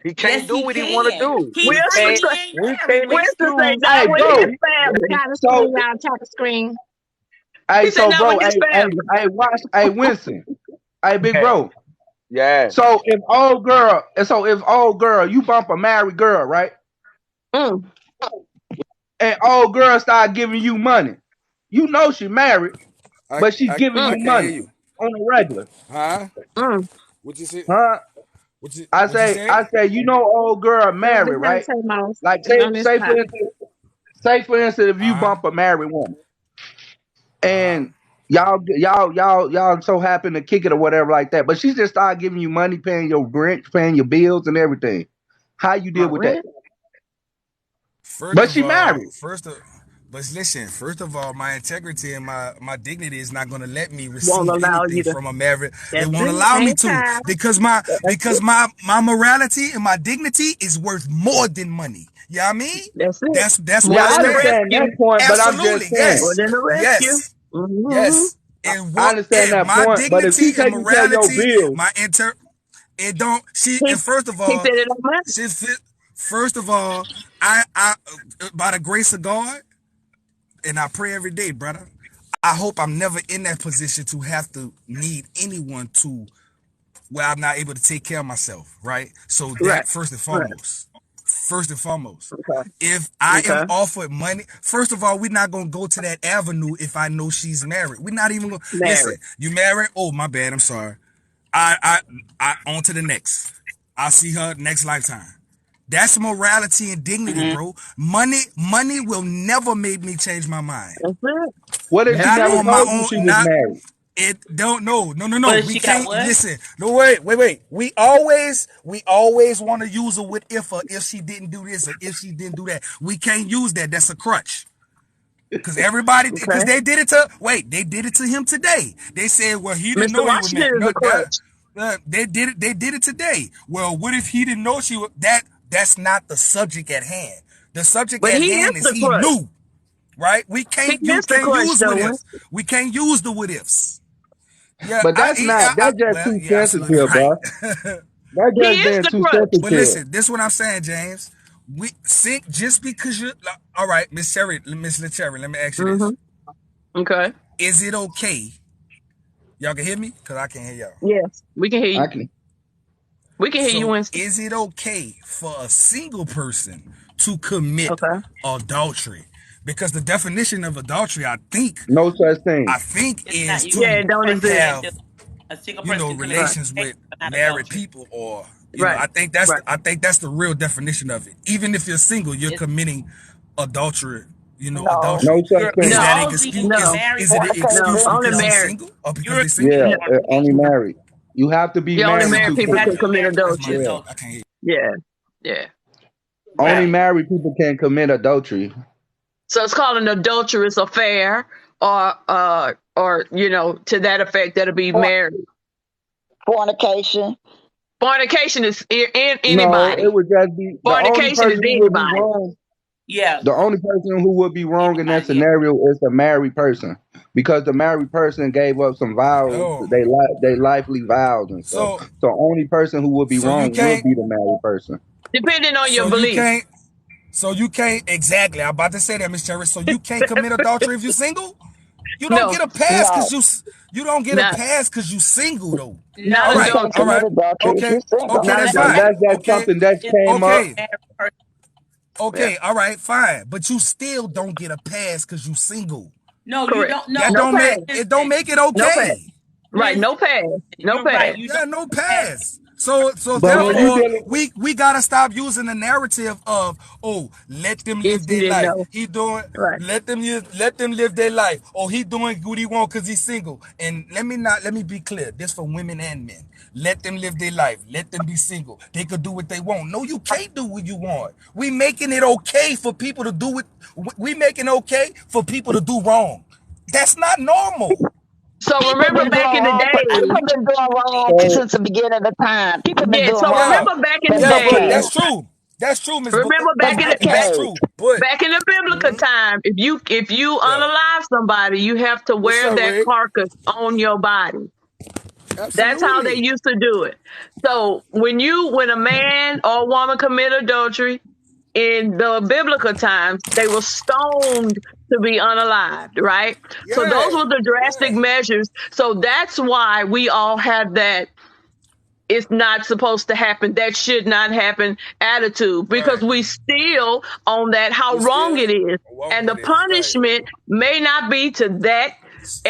He can't Yes, do he what he want to can. do. He We free. Winston can't. say, He ain't We married, can't Winston Winston. say, excuse. not Hey, with bro. his family. Tap the So, screen, y'all. Tap the screen. hey, He said, so, not bro. with his family. Watch. Hey, Winston. Hey, big Yeah. bro. Yeah. So if old girl, you bump a married girl, right? Mm, And old girl start giving you money. You know she married, I but she's I giving mm, I you can't hear money you. on the regular, Huh? mm. What you say? huh? What you say? I say, you know, old girl Go married, behind right? the mouse. Like It's on this side. say for instance, if you Uh-huh. bump a married woman Uh-huh. and y'all so happen to kick it or whatever like that, but she just start giving you money, paying your rent, paying your bills and everything. How you My deal with that? rent. First But of she all, married. but listen, first of all, my integrity and my dignity is not gonna let me Won't receive allow you anything to. from a married. It That's won't it. allow me Hang to time. because my morality and my dignity is worth more than money. You know what I mean? That's it. That's where Yeah, More I I than the stand. understand that rescue. point, but I'm just Absolutely. saying. More Yes. than the rescue. Yes. Mm-hmm. Yes. And I what understand and that my point, but if she dignity and taking care of your morality, bills, my inter it don't she He, and first of he all, said it on my. she's fit first of all, I by the grace of God, and I pray every day, brother. I hope I'm never in that position to have to need anyone to where I'm not able to take care of myself, right? So Right. that first and Right. foremost. First and foremost. Okay. If I am Okay. offered money, first of all, we're not gonna go to that avenue if I know she's married. We're not even gonna listen. Married. You married? Oh, my bad. I'm sorry. I on to the next. I'll see her next lifetime. That's morality and dignity, Mhm. bro. Money will never make me change my mind. That's it. what if she That's Not never it. on my told you own. she was Not married? it. Don't no no no no. But if We she got can't what? listen. No wait. We always want to use her with if she didn't do this or if she didn't do that. We can't use that. That's a crutch. Because Okay. they did it to him today. They said, well, he didn't Mr. know he was Washington married. is No, a crutch, they did it today. Well, what if he didn't know she was that's not the subject at hand. The subject but at he is hand is the he crutch. knew, right? He You is the can't crutch, use what though. ifs. We can't use the what ifs. Yeah, But that's just well, too yeah, absolutely sensitive, right. bro. That's He just is being the too crutch. But sensitive. listen, this is what I'm saying, James. We think just because you all right, Miss LaCherry, let me ask you this. Mm-hmm. Okay. Is it okay? Y'all can hear me? Because I can't hear y'all. Yes, we can hear I you. can. We can hear you, So Winston. is it okay for a single person to commit Okay. adultery? Because the definition of adultery, No such thing. I think It's not. is You Yeah, to it don't person exist. can't have do. A single person can commit Right. relations with but not married adultery. people, or Right. I think Right. that's the real definition of it. Even if you're single, you're It's committing adultery. No, Adultery. No such you're Is thing. that an supposed to excuse? get No. Is married it an No. excuse fornication Only because is he's married. single or because you're they're single? Yeah, committing only fornication. married. You have to be Yeah, only married So to married You people have can to be commit. commit married to that's my adultery. Yeah, thing. adultery. I can't hear. Yeah. Yeah. only Right. Right. married people can commit adultery. So it's called an adulterous affair, or to that effect. That'll be for, married. fornication. Fornication is in No, it anybody. would just be the only Fornication is person who would be anybody. wrong. Yeah. The only person who would be wrong in that Anybody. Yeah. scenario is the married person, because the married person gave up some vows, Oh, they lively vows and stuff. so So only person who would be so you wrong would can't be the married person. Depending on your so you belief. can't so you can't exactly. I'm about to say that, Miss Cherry. So you can't commit adultery if you're single. You don't No, get a pass because No, you don't get a not pass because you single though. not All No, you right, can't all adultery. commit right, adultery if okay, you're single. okay, Not that's Now fine. adultery. that's Okay, something that it's came up. okay, married person. Yeah. okay, all right, fine. But you still don't get a pass because you single. No, you Correct. don't. That No No, don't pass. make Winston, it don't make it No pass. okay. Right. No Winston, pass. No you're right. pass. You Yeah, don't no have. pass. So But when you therefore, dealing, we gotta stop using the narrative of, oh, let them If live you their didn't life. know. He doing Right. let them live their life. Oh, he doing what he want because he's single. And let me be clear. This for women and men. Let them live their life. Let them be single. They could do what they want. No, you can't do what you want. We making it okay for people to do it. We making it okay for people to do wrong. That's not normal. So People remember been doing back in the wrong. day, People been doing wrong so since the beginning of the time. People been yeah, doing so Yeah, wrong remember back in for the yeah, but day, that's decades. true. That's true, Miss Booker. remember For back in the That's decades. true. But back in the biblical time, if you yeah, unalive somebody, you have to what's wear up, that Ray? carcass on your body. That's how they Absolutely. used to do it. So when a man or a woman commit adultery in the biblical times, they were stoned to be unalived, right? So those Yeah, were the drastic yeah. measures. So that's why we all have that it's not supposed to happen, that should not happen attitude, because Right. we still on that how We wrong still it is. wrong And the it is. Right. punishment may not be to that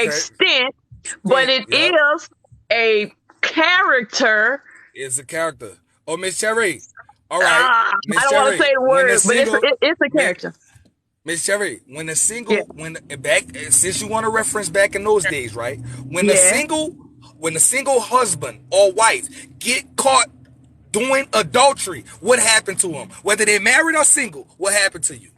Okay. extent, but Stent. it Yep. is a character. Is a character. Oh, Miss Cherry. All right, I Miss don't want to Cherry. say the When the word, but single, it's a Miss character. Cherry, Yeah, when back, since you want to reference back in those days, right? yeah. When the single husband or wife get caught doing adultery, what happened to them? Whether they're married or single, what happened to you?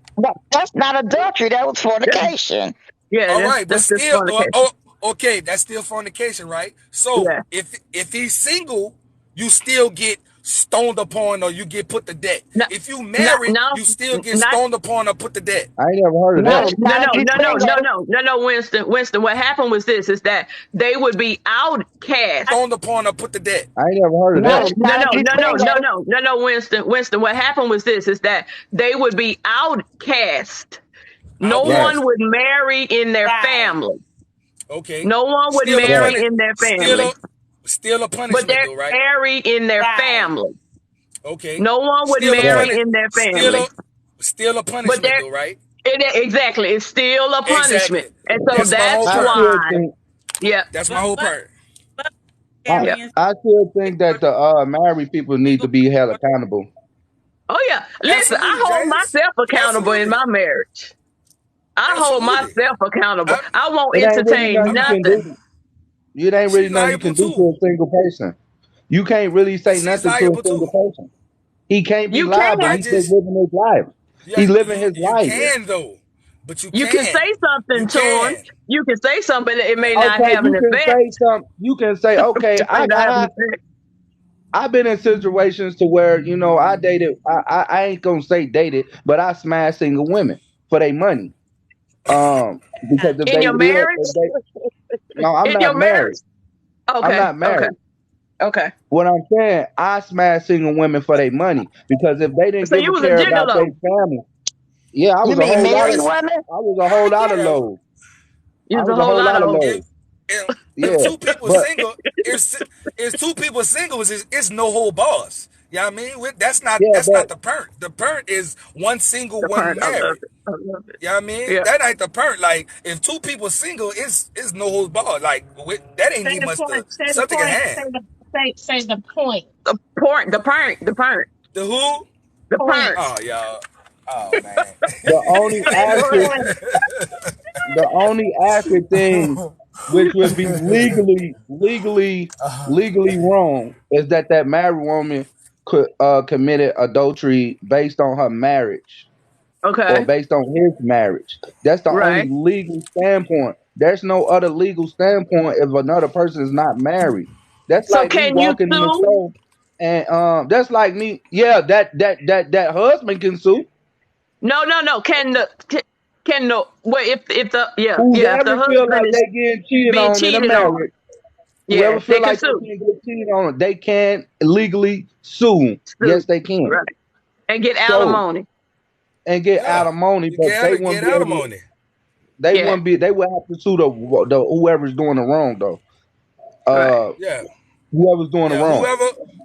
That's not adultery. That was That- fornication. yeah, All right, but that's just still, fornication. okay, that's still fornication, right? So Yeah. if he's single, you still get stoned upon or you get put to death. No, If you not married, no, you still get not stoned upon or put to death. I ain't never heard of Not that. no, if, no, not if no, you no, no, no, single. no, no, no, Winston. Winston, what happened was this: is that they would be outcast. Stoned upon or put to death. I ain't never heard of No, Not that. if, no, not if no, you no, no, no, single. no, no, no, Winston. Winston, what happened was this: is that they would be outcast. No Right, Outcast. one would marry in their Right. family. Okay. No one would Still a right. marry punish. in their Still family, a still a but punishment they're though, right? married in their Right. family. Okay. No one would Still a Right. marry punish. in their Still family, a still a but punishment they're though, right? exactly. It's still a punishment, Exactly. and so That's my whole that's I part. still why. think Yeah, That's my But whole part. I, yeah. Arians, I still think that the married people need to be held accountable. Oh yeah. Listen, I Absolutely, hold James. myself accountable in Absolutely. my marriage. I hold Absolutely. myself accountable. I, I won't It ain't really entertain nothing you can nothing. do. It ain't really she's nothing you liable can do to too. a single person. You can't really say She's nothing to a liable single too. person. He can't be You liable. I can. He's just just living his life. yeah, He's living his you life. can though. But You can say You something to him. can. You can say something, but it may not Okay, have an you can effect. say something. You can say, okay, It may not have an effect. I've been in situations to where I dated. I ain't gonna say dated, but I smashed single women for their money. Because if In they your live, marriage? if they no, I'm In not your marriage? married. I'm Okay, not okay, married. okay. What I'm saying, I smashed single women for their money because if they didn't So give you a was a care about their gigolo. family, yeah, You mean married women? I was a whole lot of Yeah. low. You I was a was a whole whole lot lot of of 'em. If low. if Yeah, two people but single, if two people single, it's no whole bars. You know what I mean? yeah, That's but not the parent. The parent is one single, The one part, I love married. it. I love it. You know what I mean? Yeah. That ain't the parent. Like if two people single, it's no whole bar. Like that ain't Say even the much the point. Say the subject at point. hand. Say the point. The parent, The who? the Point. parent. Oh y'all. Oh man. the only Say the accurate point. the only accurate thing which would be legally wrong is that married woman could committed adultery based on her marriage or Okay. based on his marriage. That's the only Right. legal standpoint. There's no other legal standpoint if another person is not married. That's So like me can you walking in the sue? store and that's like me. Yeah, that husband can sue. No, no, no. Can the well if the if the Whoever feel husband like is they getting cheated being on in a cheated on, marriage, yeah, whoever they feel can like they sue. can get cheated on, they can legally sue. Sue. Yes, they can. Right. And get So alimony. and get Yeah. alimony, You but they get wouldn't get be able. alimony. They Yeah. wouldn't be. They would have to sue the whoever's doing the wrong though. Right. Uh, Yeah. whoever's doing the Yeah. wrong.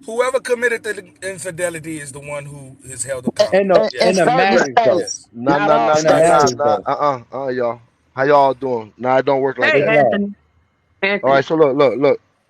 Whoever committed the infidelity is the one who is held In, In accountable. the in in Yes. the certain marriage though. states, Yes. Nah, not nah, all nah, In the nah, states. nah, marriage nah. though. Y'all. How y'all doing? Nah, it don't work like Hey, What's that. wrong? Anthony. All right, Anthony. so look.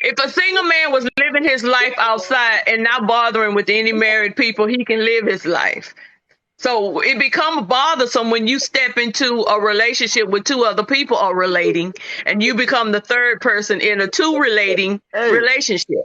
If a single man was living his life outside and not bothering with any married people, he can live his life. So it becomes bothersome when you step into a relationship with two other people are relating and you become the third person in a two relating Hey, relationship.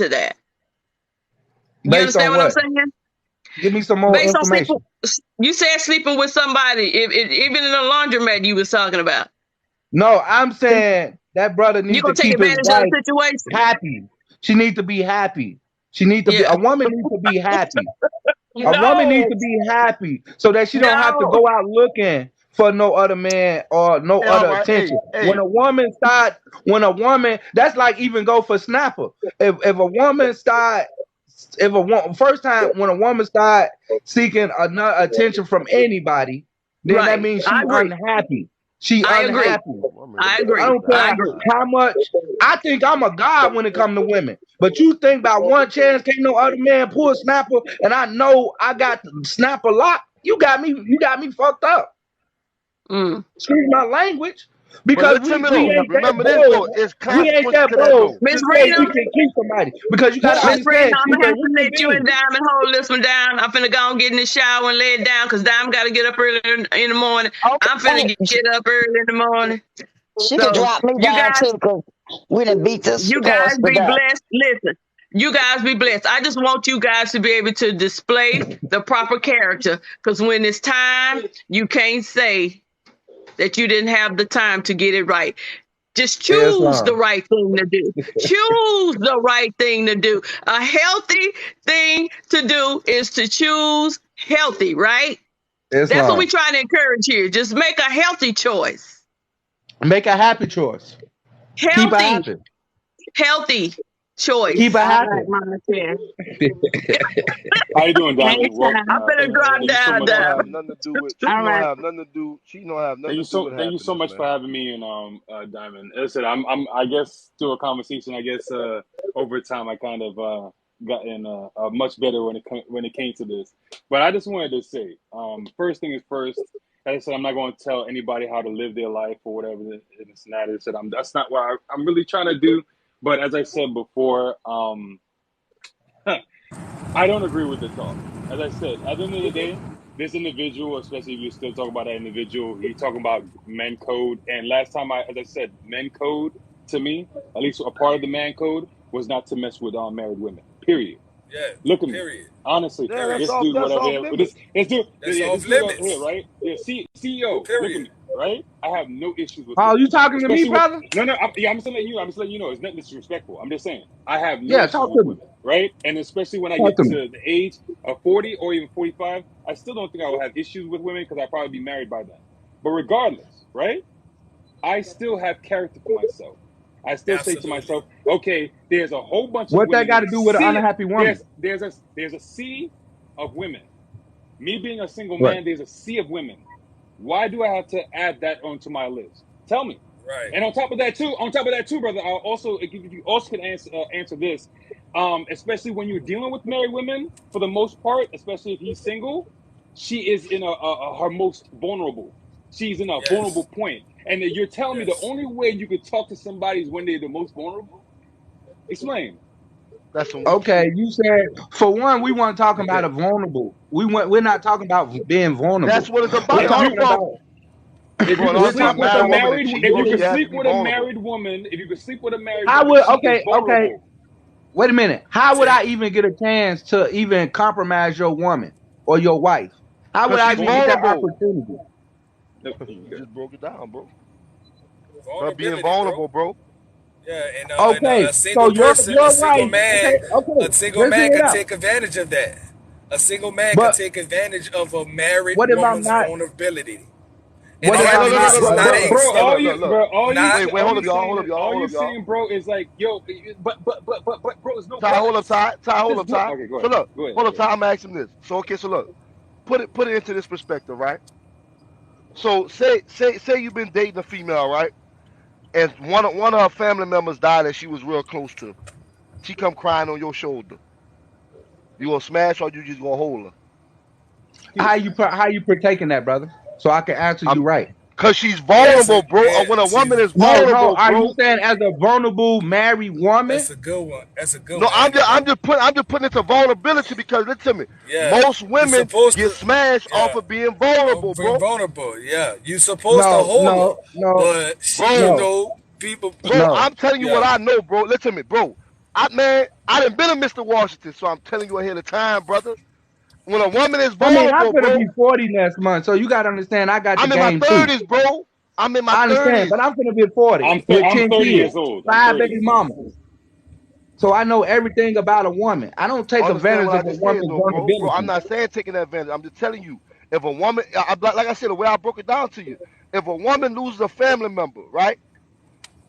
into that. You Based understand on what I'm what? saying? Give me some more Based on sleeping, information. you said sleeping with somebody, even in a laundromat you was talking about. No, I'm saying that brother You needs to gonna take keep his advantage of wife the situation. happy. She needs to be happy. She needs to be Yeah. a woman needs to be happy. A woman needs No, to be happy so that she don't have to no. go out looking for no other man or no Hey, all other right. attention. Hey. When a woman, that's like even go for snapper. If a woman start, if a woman first time when a woman start seeking another attention from anybody, then that Right. means I she agree. unhappy. She I agree. unhappy. Woman, I that I agree. don't that's I care agree. fine. how much. I think I'm a god when it comes to women. But you think about one chance, can't no other man pull a snapper, and I know I got the snapper locked. You got me fucked up. Mm. Excuse my language. But Because listen to me we though. ain't that Remember this though. bold. It's We ain't consequences that to that bold though. Miss to say Rena, we can keep somebody. Because you gotta Miss Rena, understand, I'm she's gonna a have to human let you and being. Diamond hold this one down. I'm finna go and get in the shower and lay it down because Diamond got to get up early in the morning. I'm finna Okay, get up early in the morning. she could So drop me you down guys, too because we done beat this you horse guys to be death. blessed. Listen, you guys be blessed. I just want you guys to be able to display the proper character because when it's time, you can't say that you didn't have the time to get it right. Just choose the Islam. right thing to do. Choose the right thing to do. A healthy thing to do is to choose healthy, right? That's what we Islam. trying to encourage here. Just make a healthy choice. Make a happy choice. Keep her Healthy, happy. healthy Keep her choice. All happy. right, Mama Tia. How you doing, Diamond? Well, I'm Anytime. gonna drop thank you so down, much Don't for down. have having. nothing to do with. All She don't right. have nothing to do. She don't have nothing to do with Thank you so happiness, much for man. having me and Diamond. As I said, I guess through a conversation, I guess over time, I kind of gotten much better when it came to this. But I just wanted to say, first thing is first. As I said, I'm not going to tell anybody how to live their life or whatever this and that is. That that's not what I'm really trying to do. But as I said before, I don't agree with the thought. As I said, at the end of the day, this individual, especially if you still talk about that individual, you're talking about men code. And last time, as I said, men code to me, at least a part of the man code, was not to mess with married women. Period. Yeah. Look at me. Period. Honestly, Yeah, Period. this that's dude, off whatever. limits. That's Yeah, off this dude over here, limits. right? Yeah, CEO. Look at Period. me, right? I have no issues with Oh, women, you talking to me, especially with brother? no, no. I'm just letting you. I'm just letting you know. It's not disrespectful. I'm just saying I have no Yeah, issues talk with to me. women, right? And especially when I Talk get to me. to the age of 40 or even 45, I still don't think I will have issues with women because I'll probably be married by then. But regardless, right? I still have character for myself. I still say to Absolutely. myself, okay, there's a whole bunch of What that women. got There's to a do with an sea. unhappy woman? There's a sea of women. Me being a single Right. man, there's a sea of women. Why do I have to add that onto my list? Tell me. Right. And on top of that too, brother, I'll also if you also can answer this, especially when you're dealing with married women, for the most part, especially if he's single, she is in her most vulnerable. She's in a vulnerable Yes. point, and you're telling me the Yes. only way you could talk to somebody is when they're the most vulnerable. Explain. That's some weak Okay, shit. you said for one, we weren't talking about a vulnerable. We're not talking about being That's vulnerable. what it's about. We're If you talking about if you Bro, could I'm we're talking about sleep talking with a married about woman. If she if you broke, could she has to sleep be with a vulnerable. married woman, if you could sleep with a married how woman, would she is okay, vulnerable. wait a minute. How would Tia. I even get a chance to even compromise your woman or your wife? How would Because I she's even get that Vulnerability. vulnerable. opportunity? You just broke it down, bro. Her being Vulnerability, bro. vulnerable, bro. Yeah, and Okay, a so single person, your wife, okay, a okay, single let's man hear it can out. take advantage of that. A single man can But take advantage of a married what if I'm woman's not vulnerability. And what All if right, I'm look, look, not happiness look, is look, her not look, an husband? look, look, look, look, look. not Wait, hold up, y'all, hold up, y'all, All hold you up, y'all. saying, bro, is like, yo, bro, there's no Ty, hold up, buts. Hold Just up, do. Ty. Okay, go So ahead, look, go ahead, hold go up, ahead. Ty. I'm asking this. So okay, so look, put it into this perspective, right? So say you've been dating a female, right? And one of her family members died that she was real close to. She come crying on your shoulder. You gonna smash or you just gonna hold her? How you partaking that, brother? So I can answer I'm you right. cause she's Yes, vulnerable, bro. Or when a woman is No. vulnerable, Are you bro. saying as a vulnerable married woman? that's a good one. That's a good No, one, ain't it, bro? I'm just putting it to vulnerability because listen to me. Yeah. Most You women supposed get to smashed off yeah. of being vulnerable, Being bro. vulnerable, yeah. You supposed to No, hold her. no, no, But she, Bro, no, people bro, no. I'm telling you what yeah. I know, bro. Listen to me, bro. I done been a Mr. Washington, so I'm telling you ahead of time, brother. When a woman is I mean, I'm vulnerable, gonna be bro, 40 next month, so you gotta understand I got the I'm in my game too. 30s, bro. I'm in my I understand, 30s. but I'm gonna be 40 with I'm 10 30 kids, years old. I'm 5 30. baby mamas. So I know everything about a woman. I don't take Understand advantage what I of a just said woman's though, bro. Bro, I'm vulnerability. not saying taking advantage. I'm just telling you, if a woman, like I said, the way I broke it down to you, if a woman loses a family member, right?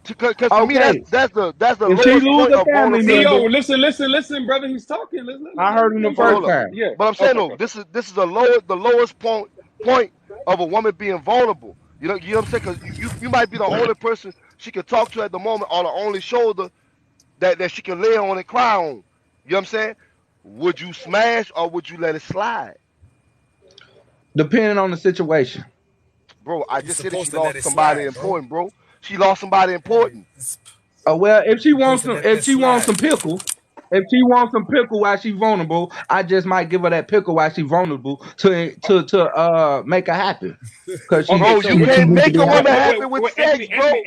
Because to me, Okay, that's the if she lowest lose point a of family Hey, yo, member, vulnerability. listen, brother. He's talking. I heard him Let the him Hold on, first hold finish. on. time. Yeah. But I'm saying Okay, no, okay. this is the lowest point of a woman being vulnerable. You know what I'm saying? Because you might be the only person she can talk to at the moment, or the only shoulder that she can lay on and cry on. You know what I'm saying? Would you smash or would you let it slide? Depending on the situation. Bro, I You're just said that she supposed to let lost it somebody slide, bro. important, bro. She lost somebody important. Well, You're supposed to let if that she wants slide. some pickle, if she wants some pickle while she's vulnerable, I just might give her that pickle while she's vulnerable to make her happy, because Okay, Bro, so you she can't needs to make be a woman happy. happy with Anthony, sex, bro.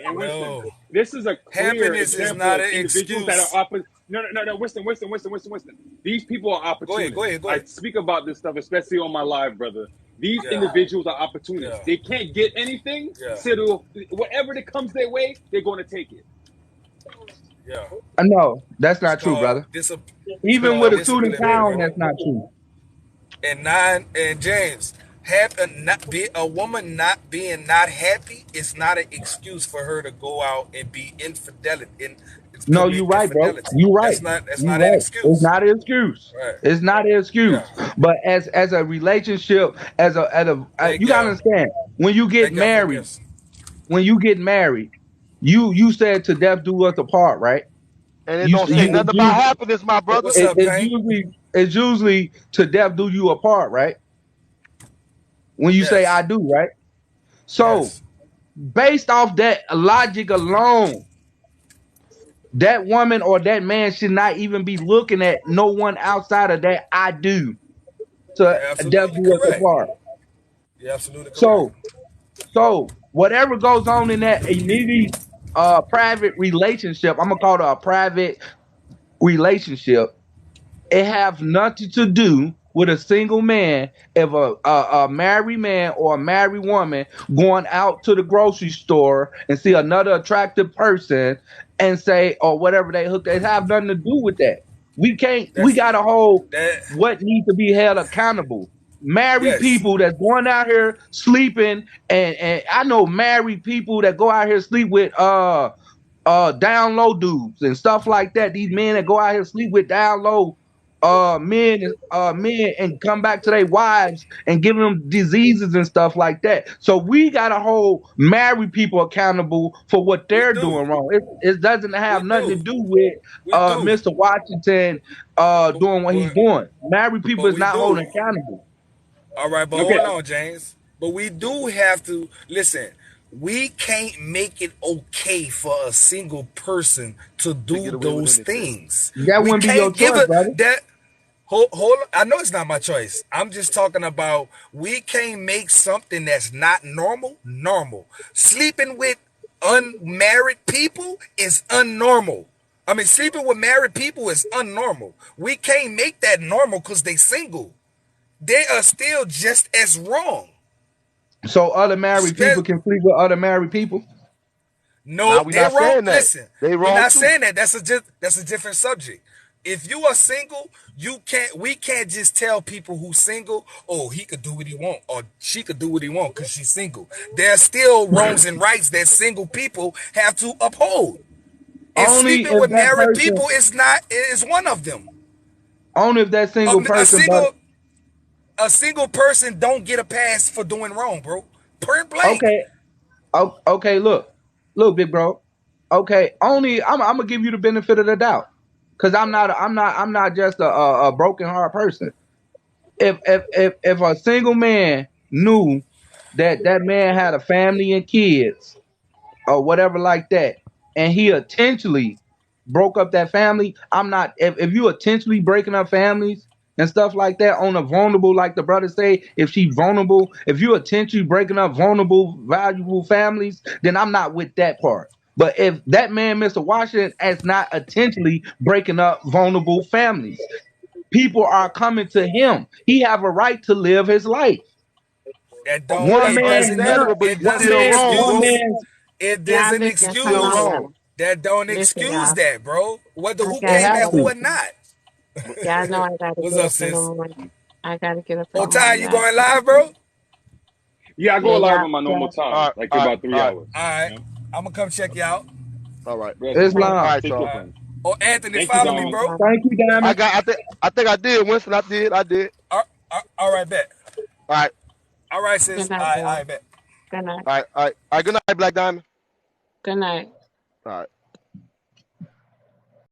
And Winston. Yo, This is a clear happiness is example not of an individuals that are excuse. No, Winston. These people are Go ahead, go opportunists. ahead, go I ahead. speak about this stuff, especially on my live, brother. These Yeah, individuals are opportunists. yeah, They can't get anything, yeah, so whatever that comes their way, they're going to take it. yeah. No, that's It's not true, called brother. it's Even with called a suit and discipline, big tie on, bro. that's not true. And James, not be a woman not being not happy is not an excuse for her to go out and be infidelity and No, you're commit right, bro. infidelity. You're right. That's not You're an right. It's excuse. not an excuse. Right. It's not an excuse. Yeah. But as a relationship, Thank you gotta y'all. understand, when you get Thank y'all for the married, gifts. you said to death do us apart, right? And it You don't say Okay. nothing about happiness, my brother. What's up, Pain? it's usually to death do you apart, right? When you say I Yes. do, right? So Yes. based off that logic alone, that woman or that man should not even be looking at no one outside of that I do to You're death absolutely do us correct. apart. You're absolutely correct. So whatever goes on in that immediate private relationship, I'm gonna call it a private relationship. It has nothing to do with a single man. If a married man or a married woman going out to the grocery store and see another attractive person and say or whatever they hook, they have nothing to do with that. We That's gotta hold that. what needs to be held accountable. Married Yes. people that's going out here sleeping, and I know married people that go out here sleep with down low dudes and stuff like that. These men that go out here sleep with down low men and come back to their wives and give them diseases and stuff like that. So we gotta hold married people accountable for what We they're do. doing wrong. It doesn't have We nothing to do. do with We do. Mr. Washington But, doing what he's but doing. Married people but is we not do. holding accountable. All right, but Okay. hold on, James. But we do have to listen. We can't make it okay for a single person to To get do away with those anything. things. That We wouldn't be your can't give choice, it brother. that. Hold. I know it's not my choice. I'm just talking about we can't make something that's not normal normal. Sleeping with unmarried people is unnormal. I mean, sleeping with married people is unnormal. We can't make that normal because they single. They are still just as wrong. So other married people can sleep with other married people. No, Now we they not wrong. saying that. Listen, They we're wrong not too. saying that. That's a different subject. If you are single, you can't. We can't just tell people who's single, oh, he could do what he want, or she could do what he want because she's single. There are still wrongs and rights that single people have to uphold. And Only sleeping if with that married person, people is not is one of them. only if that A, single a person, but single a single person don't get a pass for doing wrong, bro. Point blank. okay, okay, look, big bro. Okay, only I'm gonna give you the benefit of the doubt, because I'm not just a broken heart person. If a single man knew that that man had a family and kids or whatever like that, and he intentionally broke up that family. I'm not if you intentionally breaking up families and stuff like that on a vulnerable, like the brother say, if she vulnerable, if you intentionally breaking up vulnerable, valuable families, then I'm not with that part. But if that man, Mr. Washington, is not intentionally breaking up vulnerable families, people are coming to him. He have a right to live his life. That don't. Okay, One that's It man's doesn't. blood, understandable, but It you one doesn't still man's wrong, one bro. excuse. man's It Yeah, I doesn't think You that's still another excuse. wrong. level. That don't Listen, excuse y'all. that, bro. Whether I who It gotta came has at get who up. or not. Y'all know I gotta What's get up, up in the sis? morning. I gotta get up in Oh, the Ty, morning, you y'all. going live, bro? Yeah, I go Yeah, live y'all. on my normal Yeah. time, like in about 3 hours. All right. You know? I'm gonna come check you out. All right. Blessings, It's bro. long. All right, Take y'all. care, All right. family. Oh, Anthony, Thank you, follow me, Diamond. bro. Thank you, I Diamond. got. I think I did, Winston. I did. All right, bet. All right. All right, Good sis. night, All y'all. right, bet. Good night. All right. All right. All right. Good night, Black Diamond. Good night. All right.